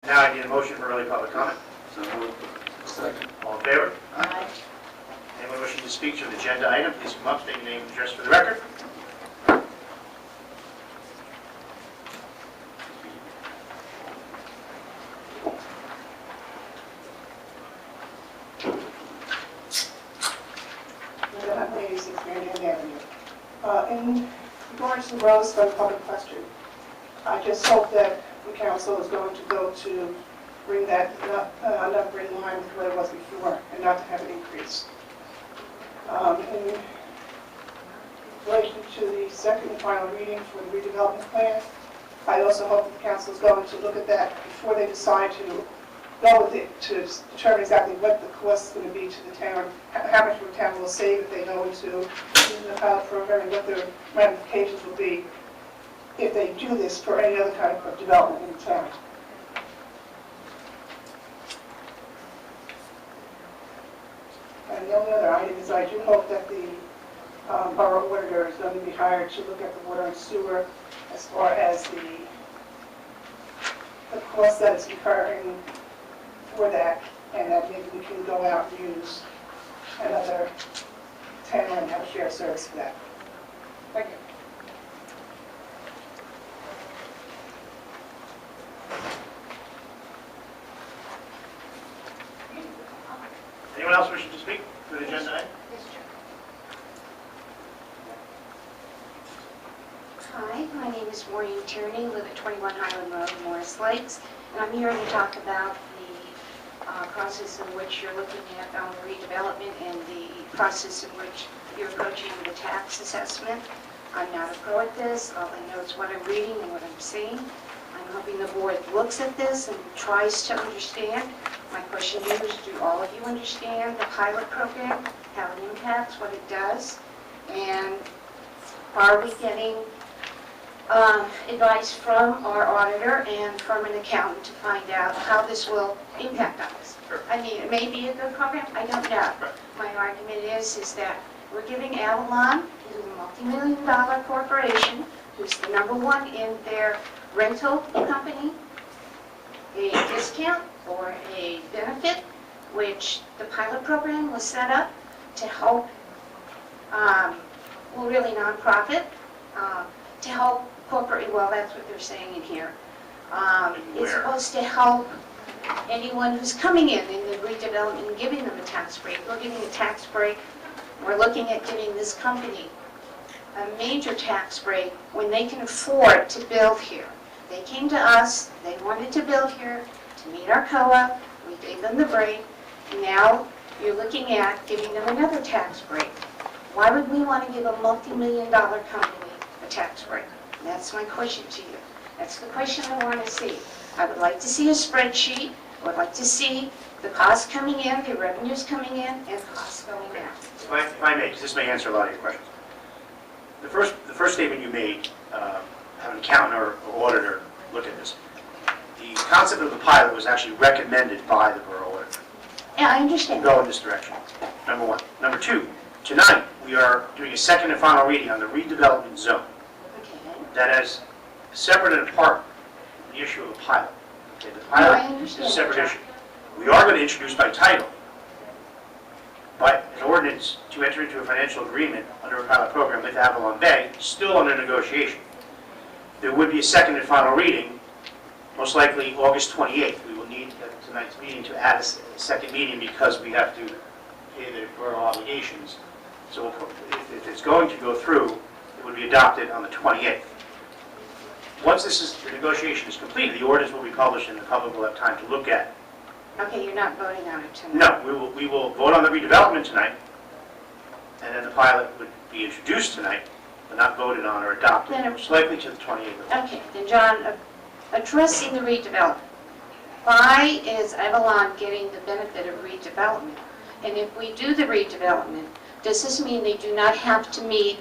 Now I need a motion for early public comment. So moved. Second. All in favor? Aye. Anyone wishing to speak to an agenda item, please come up, state your name and address for the record. Linda, 86 Marion Avenue. In regards to the Rose Fund public question, I just hope that the council is going to go to bring that number in line with what it was before and not to have it increase. In relation to the second and final reading for the redevelopment plan, I also hope that the council is going to look at that before they decide to go with it, to determine exactly what the cost is going to be to the town, how much the town will save if they go into the pilot program, and what the ramifications will be if they do this for any other kind of development in the town. And the only other item is I do hope that the borough auditor is going to be hired to look at the water and sewer as far as the cost that is incurring for that, and that maybe we can go out and use another town and have a shared service for that. Thank you. Anyone else wishing to speak to the agenda item? Hi, my name is Maureen Tierney, live at 21 Highland Road, Morris Lakes, and I'm here to talk about the process in which you're looking at the redevelopment and the process in which you're approaching the tax assessment. I'm not a pro at this. All I know is what I'm reading and what I'm seeing. I'm hoping the board looks at this and tries to understand. My question to you is, do all of you understand the pilot program, how it impacts, what it does? And are we getting advice from our auditor and from an accountant to find out how this will impact us? Sure. I mean, it may be a good program, I don't know. Right. My argument is that we're giving Avalon, who's a multi-million-dollar corporation, who's the #1 in their rental company, a discount or a benefit, which the pilot program was set up to help, well, really nonprofit, to help corporate, well, that's what they're saying in here. It's supposed to help anyone who's coming in the redevelopment and giving them a tax break. We're giving a tax break. We're looking at giving this company a major tax break when they can afford to build here. They came to us, they wanted to build here to meet our COA, we gave them the break, and now you're looking at giving them another tax break. Why would we want to give a multi-million-dollar company a tax break? That's my question to you. That's the question I want to see. I would like to see a spreadsheet. I would like to see the costs coming in, the revenues coming in, and costs going out. If I may, 'cause this may answer a lot of your questions. The first statement you made, have an accountant or auditor look at this. The concept of the pilot was actually recommended by the borough auditor. Yeah, I understand. Go in this direction, #1. #2, tonight, we are doing a second and final reading on the redevelopment zone. Okay. That is separate and apart from the issue of a pilot. Okay, the No, I pilot understand. is a separate issue. We are going to introduce by title, but an ordinance to enter into a financial agreement under a pilot program with Avalon Bay, still under negotiation. There would be a second and final reading, most likely August 28th. We will need at tonight's meeting to add a second meeting because we have to pay the borough obligations. So if it's going to go through, it would be adopted on the 28th. Once the negotiation is completed, the ordinance will be published and the public will have time to look at it. Okay, you're not voting on it tonight? No, we will vote on the redevelopment tonight, and then the pilot would be introduced tonight, but not voted on or adopted, Then- most likely to the 28th of August. Okay, then John, addressing the redevelopment. Why is Avalon getting the benefit of redevelopment? And if we do the redevelopment, does this mean they do not have to meet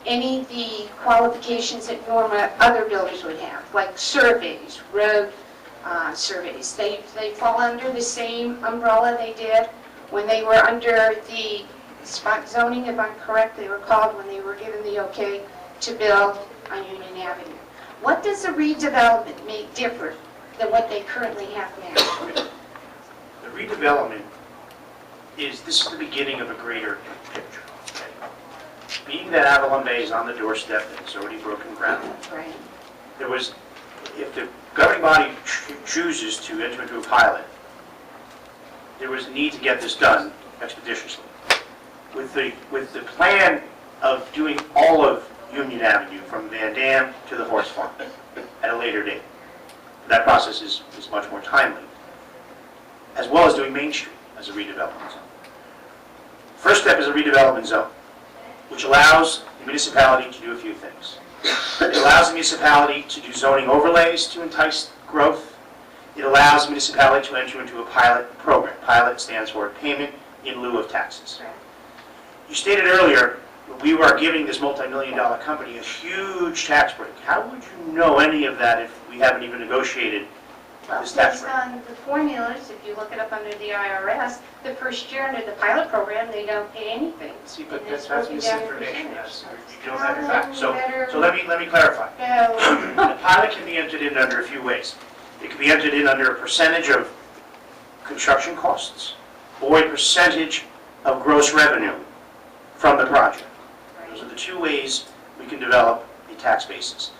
any of the qualifications that normal other builders would have, like surveys, road surveys? They fall under the same umbrella they did when they were under the spot zoning, if I'm correct, they were called when they were given the okay to build on Union Avenue. What does the redevelopment make different than what they currently have now. The redevelopment this is the beginning of a greater picture. Okay? Being that Avalon Bay is on the doorstep and it's already broken ground, Right. if the governing body chooses to enter into a pilot, there was a need to get this done expeditiously. With the plan of doing all of Union Avenue from Van Dam to the horse farm at a later date. That process is much more timely, as well as doing Main Street as a redevelopment zone. First step is a redevelopment zone, which allows the municipality to do a few things. It allows the municipality to do zoning overlays to entice growth. It allows the municipality to enter into a pilot program. Pilot stands for payment in lieu of taxes. You stated earlier, we were giving this multi-million-dollar company a huge tax break. How would you know any of that if we haven't even negotiated Well, this tax based break? on the formulas, if you look it up under the IRS, the first year under the pilot program, they don't pay anything. See, but And it's that's broken down in misinformation. percentage. You don't have your facts. So Better let me clarify. go. The pilot can be entered in under a few ways. It can be entered in under a percentage of construction costs or a percentage of gross revenue from the project. Those are the two ways we can develop a tax basis.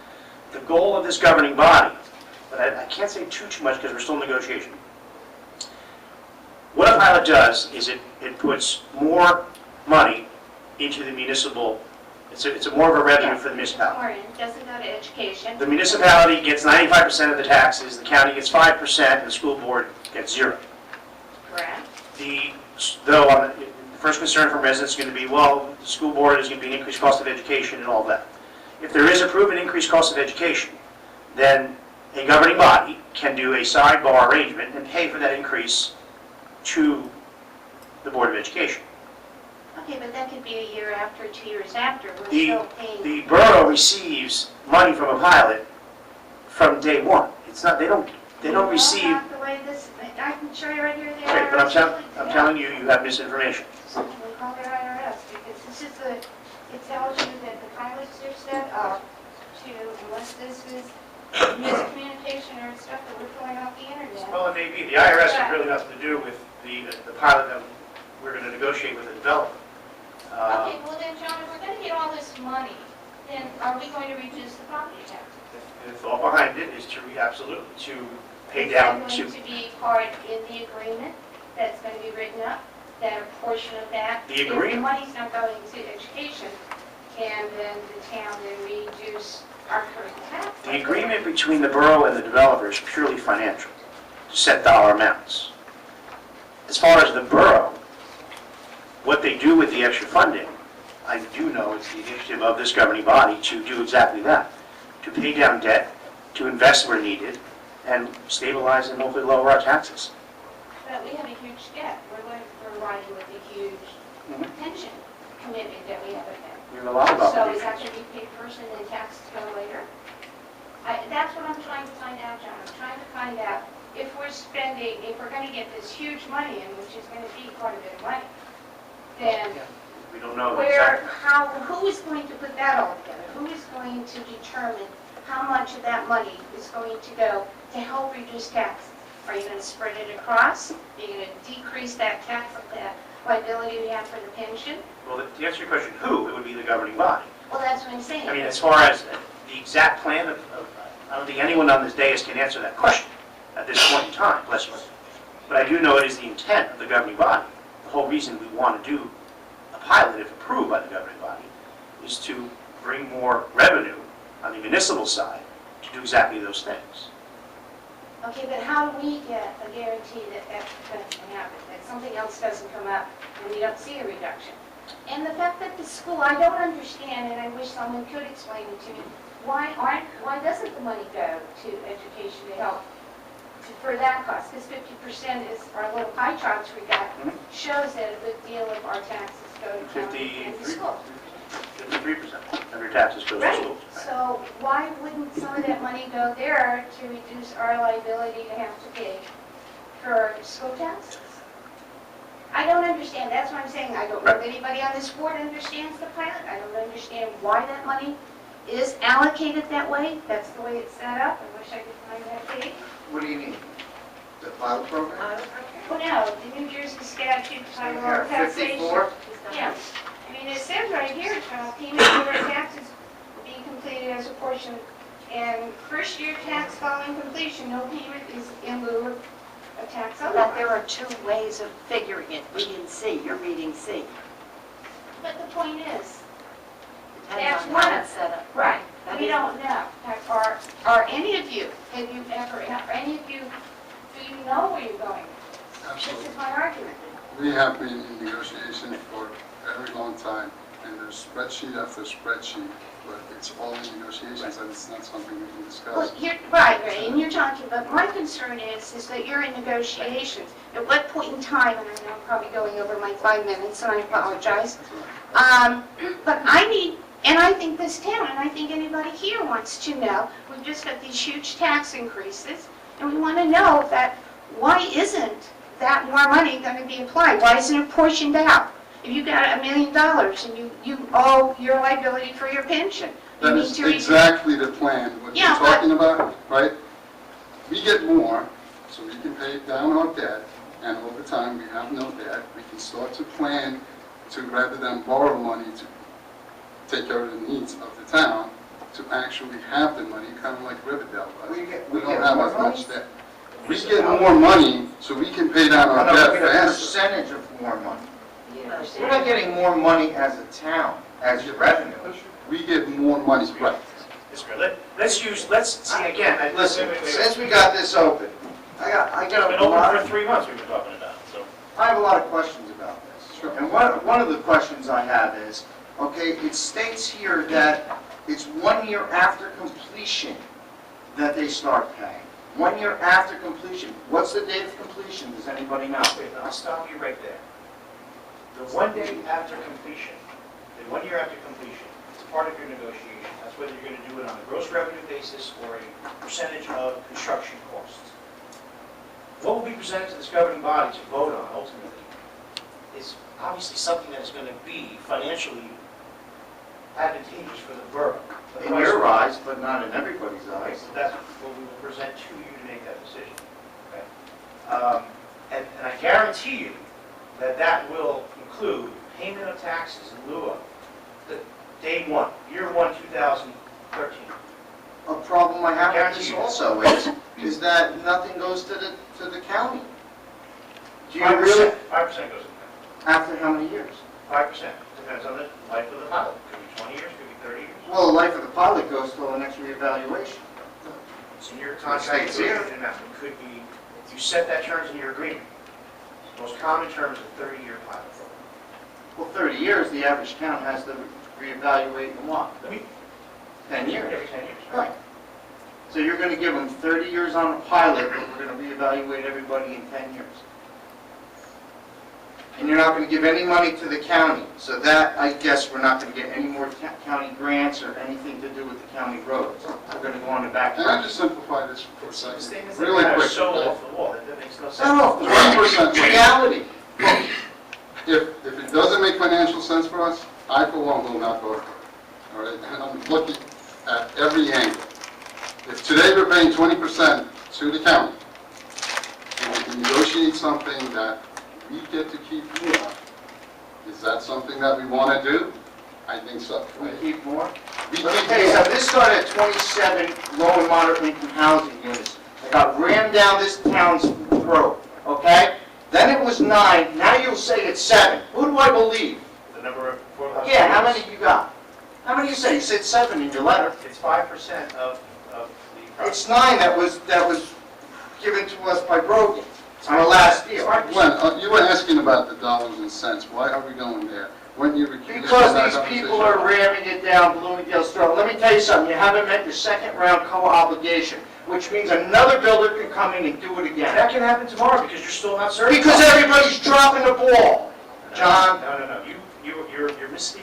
The goal of this governing body, but I can't say too much because we're still in negotiation. What a pilot does is it puts more money into the municipal, it's a more of a revenue for the municipality. Or it doesn't go to education. The municipality gets 95% of the taxes, the county gets 5%, and the school board gets 0. Correct. The first concern from residents is going to be, well, the school board is going to be an increased cost of education and all that. If there is a proven increased cost of education, then a governing body can do a sidebar arrangement and pay for that increase to the Board of Education. Okay, but that could be a year after, 2 years after. We're The, still paying. the borough receives money from a pilot from day one. It's not, they don't No, receive, not the way this, I can show you right here, the right, but IRS. I'm telling you, you have misinformation. We call it IRS because this is the, it tells you that the pilots are set up to, unless this is miscommunication or stuff that we're pulling off the internet. Well, it may be. The IRS has really nothing to do with the pilot that we're going to negotiate with the developer. Okay, well then, John, if we're gonna get all this money, then are we going to reduce the property tax? The thought behind it is absolutely, to pay down Is that going to be part in the agreement that's going to be written up, that a portion of that? The If the agreement- money's not going to education, can then the town then reduce our current tax? The agreement between the borough and the developer is purely financial, to set dollar amounts. As far as the borough, what they do with the extra funding, I do know it's the initiative of this governing body to do exactly that, to pay down debt, to invest where needed, and stabilize and hopefully lower our taxes. But we have a huge debt. We're riding with a huge pension commitment that we have with them. We have a lot of So is that obligations. going to be paid first and then taxes go later? That's what I'm trying to find out, John. I'm trying to find out if we're spending, if we're going to get this huge money in, which is going to be quite a bit of money, then We don't know where, exactly. who is going to put that all together? Who is going to determine how much of that money is going to go to help reduce taxes? Are you going to spread it across? Are you going to decrease that tax, that liability we have for the pension? Well, to answer your question, who, it would be the governing body. Well, that's what I'm saying. I mean, as far as the exact plan I don't think anyone on this dais can answer that question at this point in time, bless you. But I do know it is the intent of the governing body. The whole reason we want to do a pilot, if approved by the governing body, is to bring more revenue on the municipal side to do exactly those things. Okay, but how do we get a guarantee that that's going to happen, that something else doesn't come up and we don't see a reduction? And the fact that the school, I don't understand, and I wish someone could explain it to me, why doesn't the money go to education to help for that cost? Because 50% is our little pie charts we got, shows that a good deal of our taxes go to county and to school. 53% of your taxes goes to Right, schools. so why wouldn't some of that money go there to reduce our liability to have to pay for school taxes? I don't understand, that's what I'm saying, I don't know if anybody on this board understands the pilot, I don't understand why that money is allocated that way. That's the way it's set up. I wish I could find that page. What do you need? The pilot program? Well, no, the New Jersey statute title Here, of taxation. 54? Yeah, I mean, it says right here, payment of taxes will be completed as a portion, and first year tax following completion, no payment is in lieu of a tax But otherwise. there are two ways of figuring it, B and C, you're reading C. But the point is, Depends That's on one how of- it's set up. right, That we is- don't know. Are any of you, have you ever, are any of you, do you know where you're going? This Absolutely. is my argument. We have been in negotiation for a very long time, and there's spreadsheet after spreadsheet, but it's all in negotiations, and it's not something we can Well, discuss. right, and you're talking, but my concern is that you're in negotiations. At what point in time, and I know I'm probably going over my 5 minutes, and I apologize, but I need, and I think this town, and I think anybody here wants to know, we've just got these huge tax increases, and we want to know that, why isn't that more money going to be applied? Why isn't it portioned out? If you got $1 million and you owe your liability for your pension, you That need is to... exactly the plan, what you're Yeah, but- talking about, right? We get more, so we can pay down our debt, and over time, we have no debt. We can start to plan to, rather than borrow money to take care of the needs of the town, to actually have the money, kind of like Riverdale does. We get We don't more have as money? much debt. We get more money, so we can pay down our No, debt we get a faster. percentage of more money. You We're understand? not getting more money as a town, as your revenue. We get more money, right. Mr. Mayor, let's see again. Listen, Wait. since we got this open, I It's got been a lot, open for 3 months we've been talking about, so. I have a lot of questions about this. Sure. And one of the questions I have is, okay, it states here that it's 1 year after completion that they start paying. 1 year after completion. What's the date of completion? Does anybody know? Wait, I'll stop you right there. The 1 day after completion, the 1 year after completion, it's part of your negotiation. That's whether you're going to do it on a gross revenue basis or a percentage of construction costs. What will be presented to this governing body to vote on ultimately is obviously something that is going to be financially advantageous for the borough. The In price your of- eyes, but not in everybody's Okay, eyes. so that's what we will present to you to make that decision. Okay? And I guarantee you that that will include payment of taxes in lieu of the day one, year one, 2013. A problem I have with this Guarantee. also is that nothing goes to the county. Do you 5%, really, 5% goes in after how many years? there. 5%, depends on the life of the pilot. Could be 20 years, could be 30 years. Well, the life of the pilot goes till the next reevaluation. It's in your contract, States here. and that could be, if you set that terms in your agreement. Most common term is a 30-year pilot program. Well, 30 years, the average town has to reevaluate in what? I mean, 10 years. every 10 years. Right. So you're going to give them 30 years on a pilot, but we're going to reevaluate everybody in 10 years. And you're not going to give any money to the county. So that, I guess, we're not going to get any more county grants or anything to do with the county roads. We're going to go on the back. Can I just simplify this for a The second? statements Really that are quick. so off the wall, that makes no sense. No, 1%. reality. If it doesn't make financial sense for us, I for one will not vote for it. All right, and I'm looking at every angle. If today we're paying 20% to the county, and we can negotiate something that we get to keep more, is that something that we want to do? I think so. We keep more? We Let me keep tell you more. something, this started at 27 low and moderate income housing units. It got rammed down this town's throat, okay? Then it was 9, now you'll say it's 7. Who do I believe? The number of affordable housing. Yeah, how units, many you got? How many you say? You said 7 in your letter. It's 5% of the project. It's 9 that was given to us by Brogan on the last deal. Glenn, you were asking about the dollars and cents. Why are we going there? Weren't you recused Because from that these people conversation? are ramming it down Bloomingdale's throat. Let me tell you something, you haven't met your second round co-obligation, which means another builder can come in and do it again. That can happen tomorrow because you're still not certified. Because everybody's dropping the ball. John, No. You're misspeaking.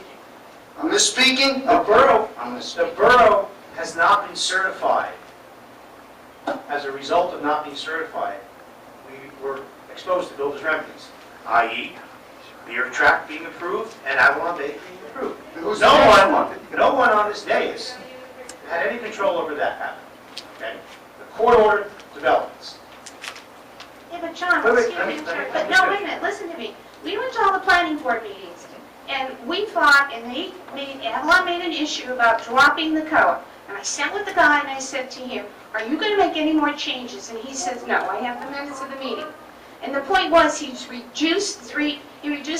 I'm misspeaking? The borough, I'm the misspeaking. borough has not been certified. As a result of not being certified, we were exposed to builder's remedies, i.e., Beer Track being approved and Avalon Bay being approved. Who's No the next one on this dais had any control over that happened, okay? The court ordered developments. Yeah, but John, Wait, excuse let me, me- I'm let sorry, me- but let me no, finish. wait a minute, listen to me. We went to all the planning board meetings, and we fought, and Avalon made an issue about dropping the COA. And I sat with the guy and I said to him, are you gonna make any more changes? And he says, no, I have the minutes of the meeting. And the point was, he reduced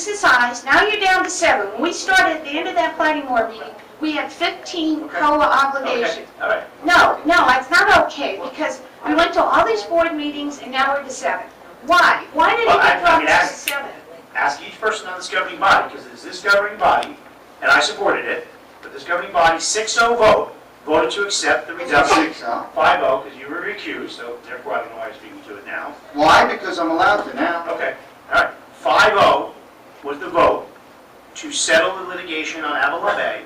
his size, now you're down to 7. When we started at the end of that planning board meeting, we had 15 Okay. COA Okay, obligations. all right. No, it's not okay, because we went to all these board meetings and now we're to 7. Why? Why did it Well, get I dropped mean, to ask- 7? Ask each person on this governing body, because it's this governing body, and I supported it, but this governing body, 6-0 vote, voted to accept the reduction. 6-0. 5-0, because you were recused, so therefore I don't know why you're speaking to it now. Why? Because I'm allowed to now. Okay, all right. 5-0 was the vote to settle the litigation on Avalon Bay,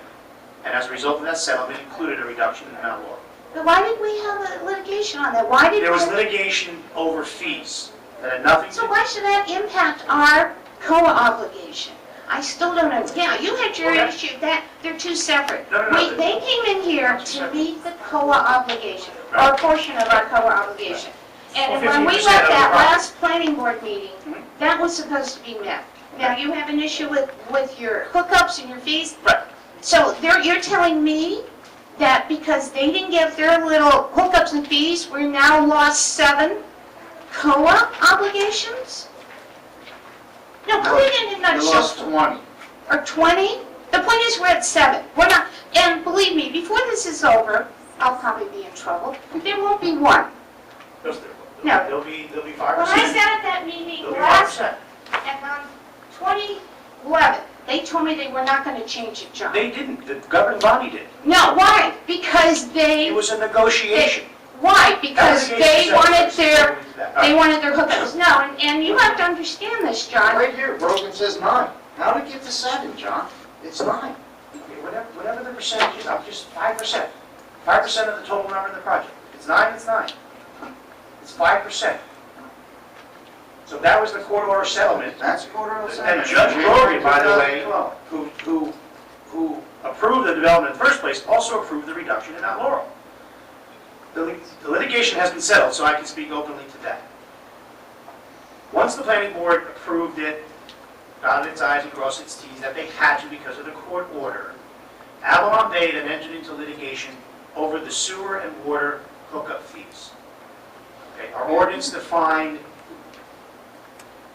and as a result of that settlement, included a reduction in Mount Laurel. But why did we have a litigation on that? Why did There was we? litigation over fees that had nothing to So do. why should that impact our COA obligation? I still don't understand. You had your Okay. issue, that, they're two separate. No. They came in here Two to separate. meet the COA obligation, or a Right. portion of our COA obligation. And Well, when we 15% left of the that project. last planning board meeting, Mhm. that was supposed to be met. Now, you have an issue with your hookups and your fees? Right. So you're telling me that because they didn't get their little hookups and fees, we now lost 7 COA obligations? No, put it in a You nutshell. lost 20. Or 20? The point is, we're at 7. We're not, and believe me, before this is over, I'll probably be in trouble. There won't be one. No. There'll be 5%. When I sat at that meeting There'll be last, 5%. and on 2011, they told me they were not going to change it, John. They didn't, the governing body did. No, why? Because It they, was a negotiation. why? That Because was they against wanted the their, All they right. wanted their hookups. No, and you have to understand this, John. Right here, Brogan says 9. How did it get to 7, John? It's 9. Whatever the percentage is, I'm just 5%. 5% of the total number of the project. If it's 9, it's 9. It's 5%. So that was the court order settlement. That's a quarter of a And cent. Judge Brogan, by the way, 2012. who approved the development in the first place, also approved the reduction in Mount Laurel. The litigation has been settled, so I can speak openly to that. Once the planning board approved it, dotted its i's and crossed its t's, that they had to because of the court order, Avalon Bay then entered into litigation over the sewer and water hookup fees. Okay, our ordinance defined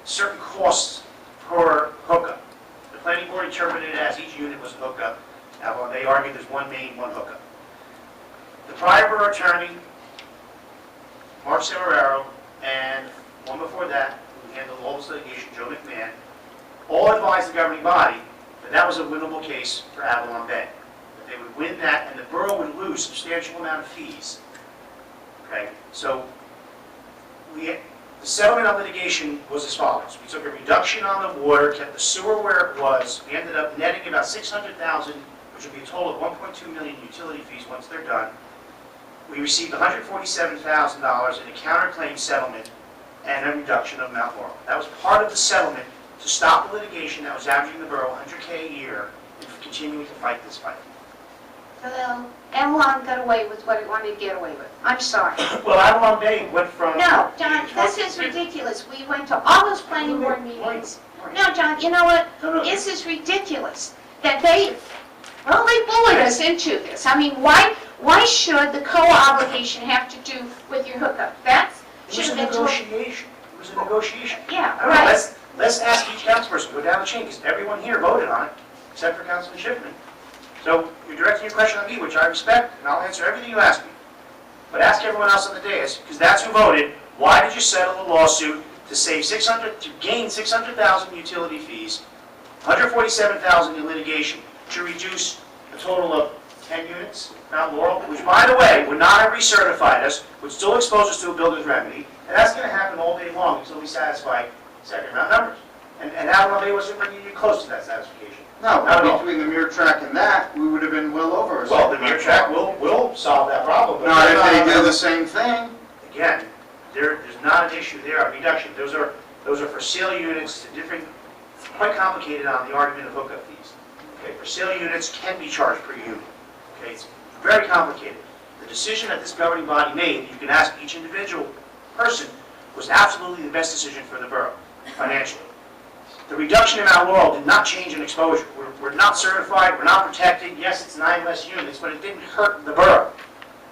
certain costs per hookup. The planning board interpreted it as each unit was a hookup. Avalon Bay argued there's one main, one hookup. The prior borough attorney, Mark Semeraro, and one before that, who handled all this litigation, Joe McMahon, all advised the governing body that that was a winnable case for Avalon Bay. That they would win that and the borough would lose substantial amount of fees. Okay, so the settlement on litigation was as follows. We took a reduction on the water, kept the sewer where it was. We ended up netting about $600,000, which would be a total of $1.2 million utility fees once they're done. We received $147,000 in a counterclaim settlement and a reduction of Mount Laurel. That was part of the settlement to stop the litigation that was averaging the borough $100K a year and continuing to fight this fight. So Avalon got away with what it wanted to get away with. I'm sorry. Well, Avalon Bay went from... No, John, this is ridiculous. We went to all those planning board meetings. No, John, you know what? This is ridiculous that they bullied us into this. I mean, why should the COA obligation have to do with your hookup? That It should was a have been told. negotiation. It was a negotiation. Yeah, I don't know, right. let's ask each councilperson, go down the chain, because everyone here voted on it, except for Councilman Schiffman. So you're directing your question at me, which I respect, and I'll answer everything you ask me. But ask everyone else on the dais, because that's who voted, why did you settle the lawsuit to gain $600,000 in utility fees, $147,000 in litigation, to reduce a total of 10 units, Mount Laurel, which, by the way, would not have recertified us, would still expose us to a builder's remedy, and that's going to happen all day long until we satisfy second-round numbers. And Avalon Bay wasn't bringing you close to that satisfaction. No, Not at all. between the mirror track and that, we would have been well over. Well, the mere track will solve that problem, but... Not if they do the same thing. Again, there's not an issue there on reduction. Those are for sale units, different, it's quite complicated on the argument of hookup fees. Okay, for sale units can be charged per unit. Okay, it's very complicated. The decision that this governing body made, you can ask each individual person, was absolutely the best decision for the borough, financially. The reduction in Mount Laurel did not change in exposure. We're not certified, we're not protected. Yes, it's 9 less units, but it didn't hurt the borough.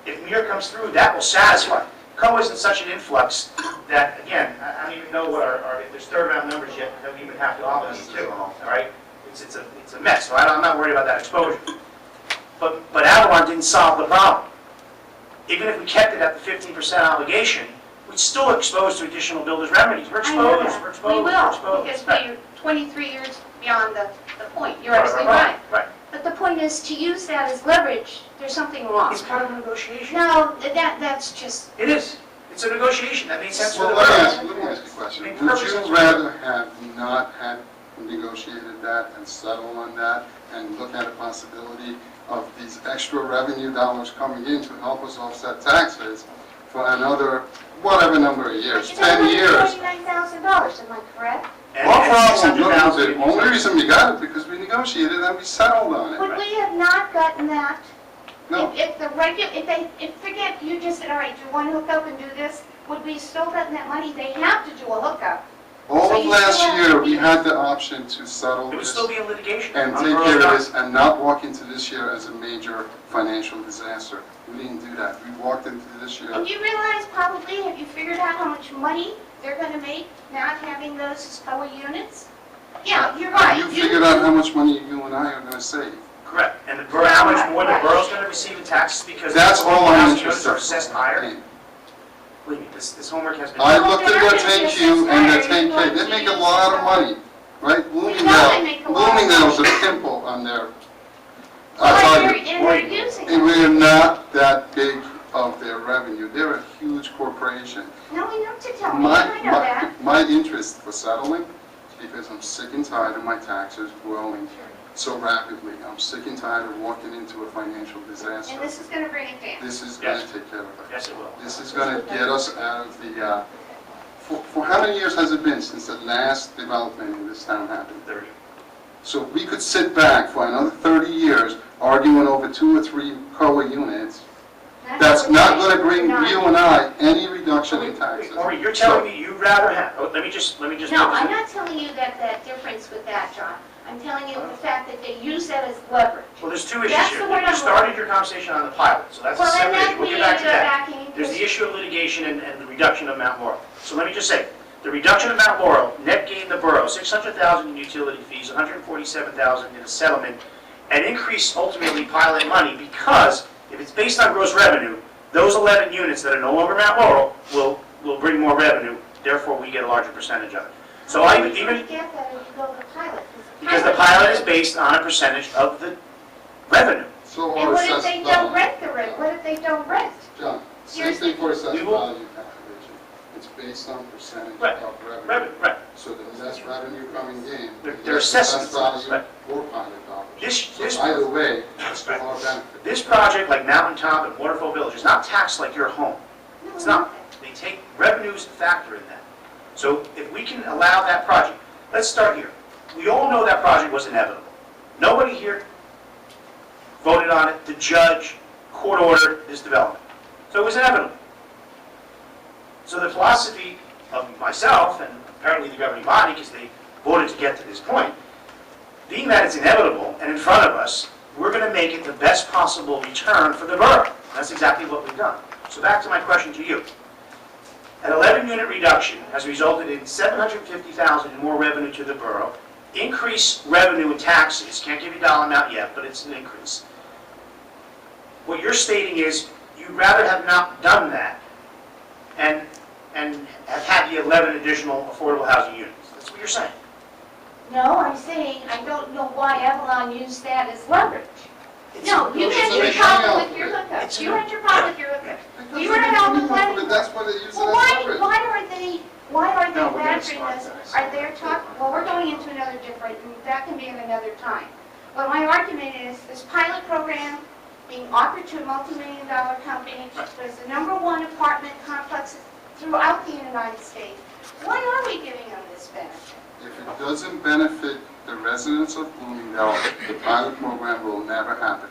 If MIR comes through, that will satisfy. CO isn't such an influx that, again, I don't even know what if there's third round numbers yet, that we even have to obligate to, all right? It's a mess, so I'm not worried about that exposure. But Avalon didn't solve the problem. Even if we kept it at the 15% obligation, we'd still expose to additional builder's remedies. We're I know exposed, that. we're exposed, We we're will, exposed. because Right. we're 23 years beyond the point. You're absolutely right. Right. But the point is, to use that as leverage, there's something wrong. It's part of a negotiation. No, that's just, It is. It's a negotiation. That makes sense for Well, the borough. let me ask you a question. Make Would perfect sense. you rather have not had negotiated that and settled on that and look at a possibility of these extra revenue dollars coming in to help us offset taxes for another, whatever number of years, you 10 years? $49,000, am I correct? And Our problem, 600,000 the only reason we got it because we negotiated and we settled on it. Would we have not gotten that? No. If the forget, you just said, all right, you want to hook up and do this, would we still gotten that money? They have to do a hookup. All So of you last still have year, to we be- had the option to settle It would this still be in litigation. and on take borough's care of dime. this and not walk into this year as a major financial disaster. We didn't do that. We walked into this year. And you realize probably, have you figured out how much money they're going to make not having those as power units? Yeah, you're right. You figured out how much money you and I are going to save. Correct. And the borough, how much more the borough's going to receive in taxes because That's all I'm housing units interested are assessed higher. in. Believe me, this homework has been. I Well, looked at they're their not gonna be 10Q and their assessed higher. 10K. They You're make a going to lot of use money, right? We know they make a lot of Bloomingdale's a money. pimple on their, Well, I'll tell and you. they're using And it. we're not that big of their revenue. They're a huge corporation. No, you have to tell me, I know that. My interest for settling, because I'm sick and tired of my taxes growing so rapidly. I'm sick and tired of walking into a financial disaster. And this is going to bring it down. This is going Yes. to take care of it. Yes, it will. This is going to get us out of the, for how many years has it been since the last development in this town happened? 30. So we could sit back for another 30 years arguing over 2 or 3 COA units. That's not going to bring you and I any reduction in taxes. Maureen, you're telling me you'd rather have, let me just. No, I'm not telling you that difference with that, John. I'm telling you the fact that they use that as leverage. Well, there's two issues That's here. the word You I'm started your conversation on the pilot, so that's a Well, then separate issue. that We'll we get back ended to up that. backing There's the into. issue of litigation and the reduction of Mount Laurel. So let me just say, the reduction of Mount Laurel, net gain the borough, $600,000 in utility fees, $147,000 in a settlement, and increase ultimately pilot money, because if it's based on gross revenue, those 11 units that are no longer Mount Laurel will bring more revenue, therefore we get a larger percentage of it. So How I do even, you get that if you go to pilot? because the pilot is based on a percentage of the revenue. So And our what if assessed they value. don't rent the rent? What if they don't rent? John, same Here's thing for assessed we will- value calculation. It's based on percentage Right. of revenue. Revenue, right. So the less revenue coming in, They're the less assessing assessed themselves, value right. or pilot dollars. This, So either way, it's to Right. our benefit. this project, like Mountain Top and Waterfall Village, is not taxed like your home. No, It's not. They take revenues and factor in that. So if we can allow that project, let's start here. We all know that project was inevitable. Nobody here voted on it. The judge, court ordered this development. So it was inevitable. So the philosophy of myself and apparently the governing body, because they voted to get to this point, being that it's inevitable and in front of us, we're going to make it the best possible return for the borough. That's exactly what we've done. So back to my question to you. An 11-unit reduction has resulted in $750,000 in more revenue to the borough, increased revenue in taxes, can't give you a dollar amount yet, but it's an increase. What you're stating is you'd rather have not done that and have had the 11 additional affordable housing units. That's what you're saying. No, I'm saying I don't know why Avalon used that as leverage. No, you had your problem with your hookup. You had your problem with your hookup. Because You were they held didn't with come up letting. with it, that's why they use it Well, as why leverage. are they No, we're gonna badgering start us? that. Are they talking, well, we're going into another different, and that can be at another time. But my argument is, this pilot program being offered to a multi-million-dollar company, there's the #1 apartment complex throughout the United States. Why are we giving them this benefit? If it doesn't benefit the residents of Bloomingdale, the pilot program will never happen.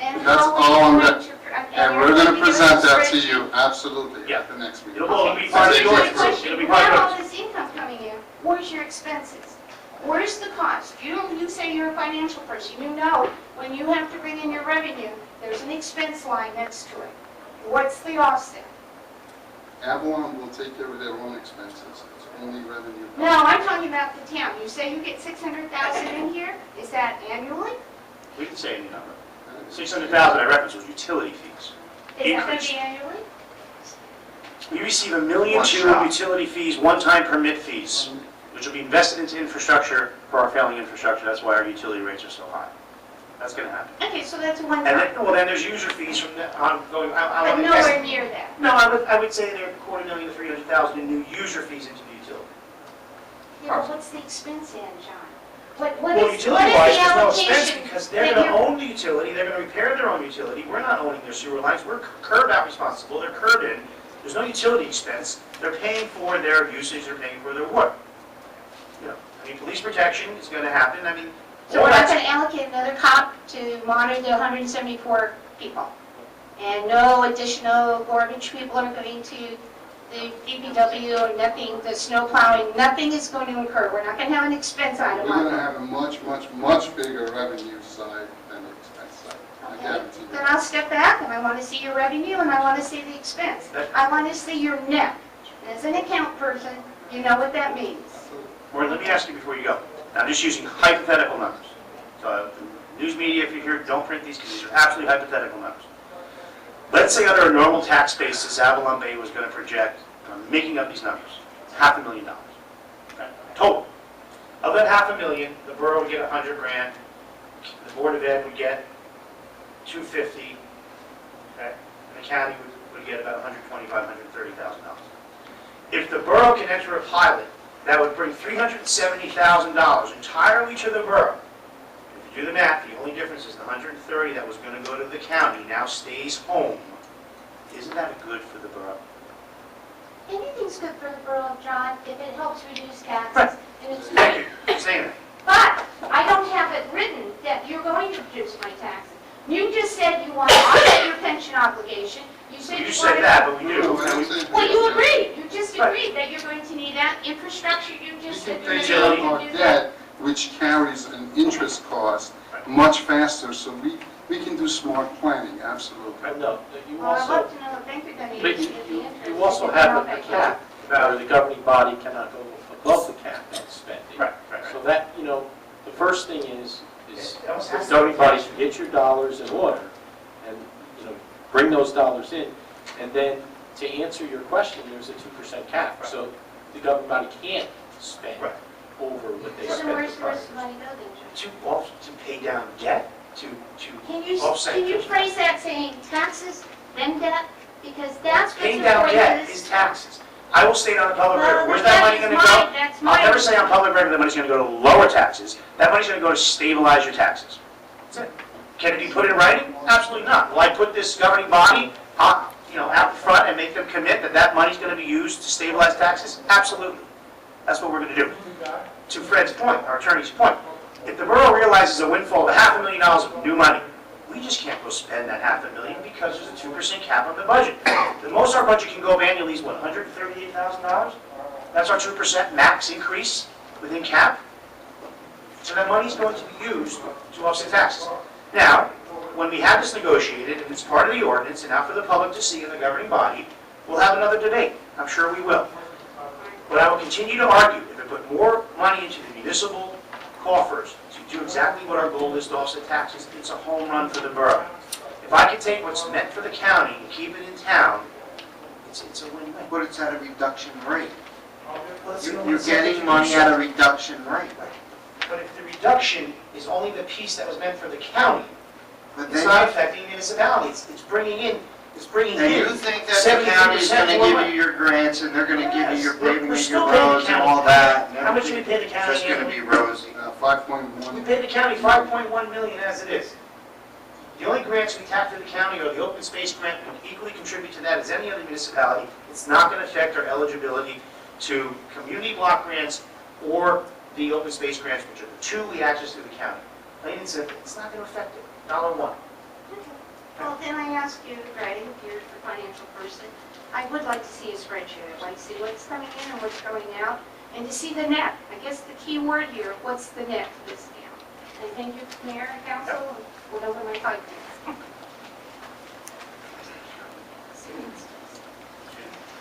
And That's how all I'm going gonna- to... And you're we're going gonna to give us present a that to spreadsheet? you, absolutely, Yeah. at the next meeting. It'll be part of the So ordinance. my question, It'll be you part of the have all ordinance. this income coming in, where's your expenses? Where's the cost? You say you're a financial person, you know when you have to bring in your revenue, there's an expense line next to it. What's the offset? Avalon will take care of their own expenses, it's only revenue. No, I'm talking about the town. You say you get 600,000 in here, is that annually? We can say any number. 600,000 I referenced was utility fees. Is that going to Increase. be annually? We receive $1.2 million One shot. utility fees, one-time permit fees, which will be invested into infrastructure for our failing infrastructure. That's why our utility rates are so high. That's going to happen. Okay, so that's a one And time, then, well, then there's user fees from the ongoing, I but want to nowhere guess. near that. No, I would say they're $250,000 to $300,000 in new user fees into the utility. Yeah, but what's the expense in, John? What Well, is utility-wise, the there's no expense allocation? because they're that going to you're- own the utility, they're going to repair their own utility. We're not owning their sewer lines, we're curb out responsible, they're curb in. There's no utility expense. They're paying for their usage, they're paying for their water. You know, I mean, police protection is going to happen, I mean, So all we're not that's... going to allocate another cop to monitor the 174 people? And no additional garbage people are going to the DPW or nothing, the snow plowing, nothing is going to incur. We're not going to have an expense We're item gonna on it. have a much, much, much bigger revenue side than the expense side, I Okay, guarantee you. then I'll step back and I want to see your revenue and I want to see the expense. I want to see your net. As an account person, you know what that means. Maureen, let me ask you before you go. I'm just using hypothetical numbers. So, news media, if you're here, don't print these because these are absolutely hypothetical numbers. Let's say under a normal tax basis, Avalon Bay was going to project, I'm making up these numbers, $500,000. Okay? Total. Of that $500,000, the borough would get $100,000, the Board of Ed would get $250,000, okay? And the county would get about $125,000, $130,000. If the borough can enter a pilot, that would bring $370,000 entirely to the borough. If you do the math, the only difference is the $130,000 that was going to go to the county now stays home. Isn't that good for the borough? Anything's good for the borough, John, if it helps reduce Right. taxes. And it's Thank you for saying that. But I don't have it written that you're going to reduce my taxes. You just said you want to offset your pension obligation. You said you You wanted... said that, but we do. No, I don't say- Well, you agreed. You just Right. agreed that you're going to need that infrastructure. You We just can said you're pay going down our to do that. debt, which carries an interest cost much faster, so we can do smart planning, absolutely. But no, you Well, I'd also, love to know what bank you're going to but use to get the interest. you also if have don't a pay cap, where the governing body cannot go above the cap on spending. Right. So that, the first thing is It almost the has to governing be. body should get your dollars in order and, bring those dollars in. And then, to answer your question, there's a 2% cap. Right. So the governing body can't spend Right. over what they So then spent where's the the prior rest of the year. money go then, John? To pay down debt, to offset. Can you phrase that saying taxes, then debt? Because that's what's Paying down important debt to is this. taxes. I will state on the public Well, record, where's that that money is going to my- go? that's I'll my- never say on public record that money's going to go to lower taxes. That money's going to go to stabilize your taxes. That's it. Can it be put in writing? Absolutely not. Will I put this governing body, out front and make them commit that that money's going to be used to stabilize taxes? Absolutely. That's what we're going to do. To Fred's point, our attorney's point, if the borough realizes a windfall of $500,000 of new money, we just can't go spend that $500,000 because there's a 2% cap on the budget. The most our budget can go up annually is what, $138,000? That's our 2% max increase within cap. So that money's going to be used to offset taxes. Now, when we have this negotiated, and it's part of the ordinance, and out for the public to see in the governing body, we'll have another debate. I'm sure we will. But I will continue to argue, if we put more money into the municipal coffers to do exactly what our goal is to offset taxes, it's a home run for the borough. If I can take what's meant for the county and keep it in town, it's a win-win. But it's at a reduction rate. Well, that's the only You're incentive getting to money do at so. a reduction rate. But if the reduction is only the piece that was meant for the county, But it's then, not affecting municipalities. It's bringing in and you think that the 72% county's gonna more give money. you your grants, and they're gonna give you your Yes, we're paving and still your paying the roads and county. all that, and How much do we everything, pay the county? just gonna be rosy. 5.1. We pay the county $5.1 million as it is. The only grants we tap to the county are the open space grant, we equally contribute to that as any other municipality. It's not going to affect our eligibility to community block grants or the open space grants, which are the two we access through the county. Plain and simple, it's not going to affect it, $1. Well, can I ask you, Greg, if you're the financial person, I would like to see a spreadsheet. I'd like to see what's coming in and what's going out, and to see the net. I guess the key word here, what's the net for this town? And thank you, Mayor and Council, and we'll open my pipe there.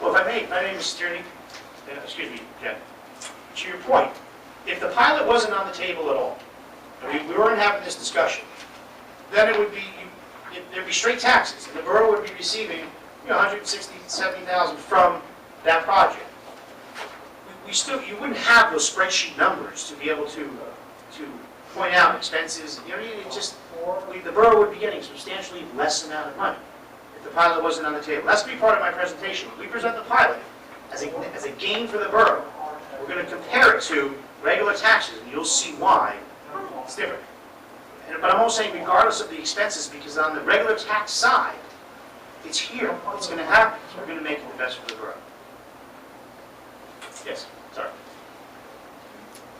Well, if I may, Mr. Tierney, excuse me, Jen, to your point, if the pilot wasn't on the table at all, and we weren't having this discussion, then it would be, there'd be straight taxes, and the borough would be receiving, 160, 70,000 from that project. We still, you wouldn't have those spreadsheet numbers to be able to point out expenses, it just, the borough would be getting substantially less amount of money if the pilot wasn't on the table. That's going to be part of my presentation. When we present the pilot as a gain for the borough, we're going to compare it to regular taxes, and you'll see why it's different. But I'm also saying regardless of the expenses, because on the regular tax side, it's here, it's going to happen, so we're going to make it the best for the borough. Yes, sorry.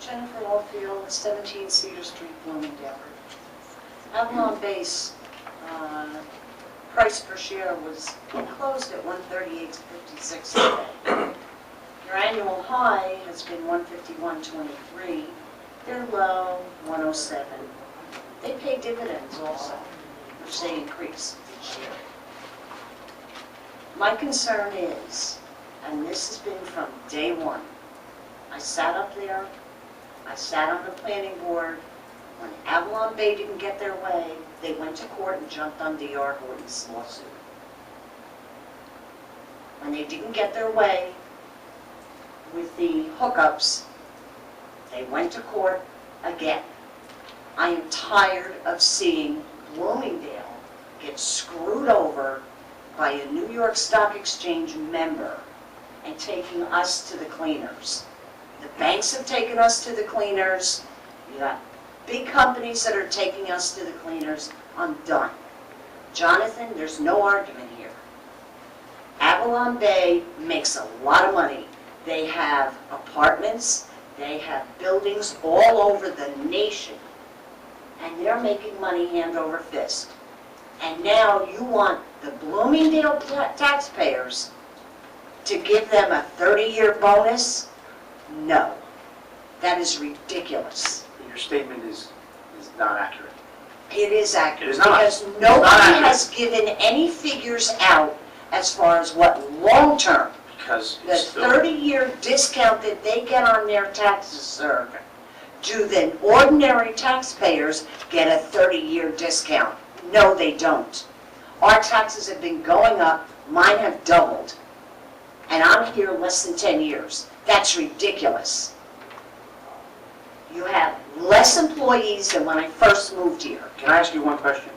Jennifer Lawfield, 17 Cedar Street, Bloomingdale. Avalon Base, price per share was closed at $138.56 today. Your annual high has been $151.23. Their low, $107. They pay dividends also, which they increase each year. My concern is, and this has been from day one, I sat up there, I sat on the planning board. When Avalon Bay didn't get their way, they went to court and jumped on D.R. Horton's lawsuit. When they didn't get their way with the hookups, they went to court again. I am tired of seeing Bloomingdale get screwed over by a New York Stock Exchange member and taking us to the cleaners. The banks have taken us to the cleaners. You got big companies that are taking us to the cleaners. I'm done. Jonathan, there's no argument here. Avalon Bay makes a lot of money. They have apartments, they have buildings all over the nation, and they're making money hand over fist. And now you want the Bloomingdale taxpayers to give them a 30-year bonus? No. That is ridiculous. Your statement is not accurate. It is accurate. It is not. Because It's not nobody accurate. has given any figures out as far as what long-term, Because the it's still... 30-year discount that they get on their taxes, sir. Do the ordinary taxpayers get a 30-year discount? No, they don't. Our taxes have been going up. Mine have doubled. And I'm here less than 10 years. That's ridiculous. You have less employees than when I first moved here. Can I ask you one question?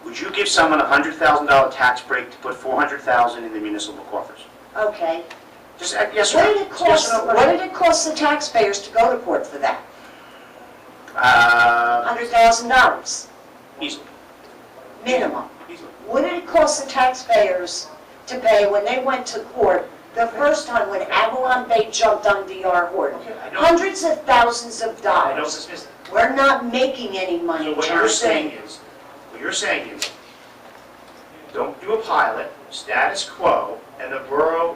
Would you give someone a $100,000 tax break to put $400,000 in the municipal coffers? Okay. Just, yes or What no? did it cost, Yes or no? what did it cost the taxpayers to go to court for that? $100,000 Easily. minimum. Easily. What did it cost the taxpayers to pay when they went to court the first time when Avalon Bay jumped on D.R. Horton? Okay, I don't- Hundreds of thousands of I don't dollars. dismiss that. We're not making any money, So what Jonathan. you're saying is, don't do a pilot, status quo, and the borough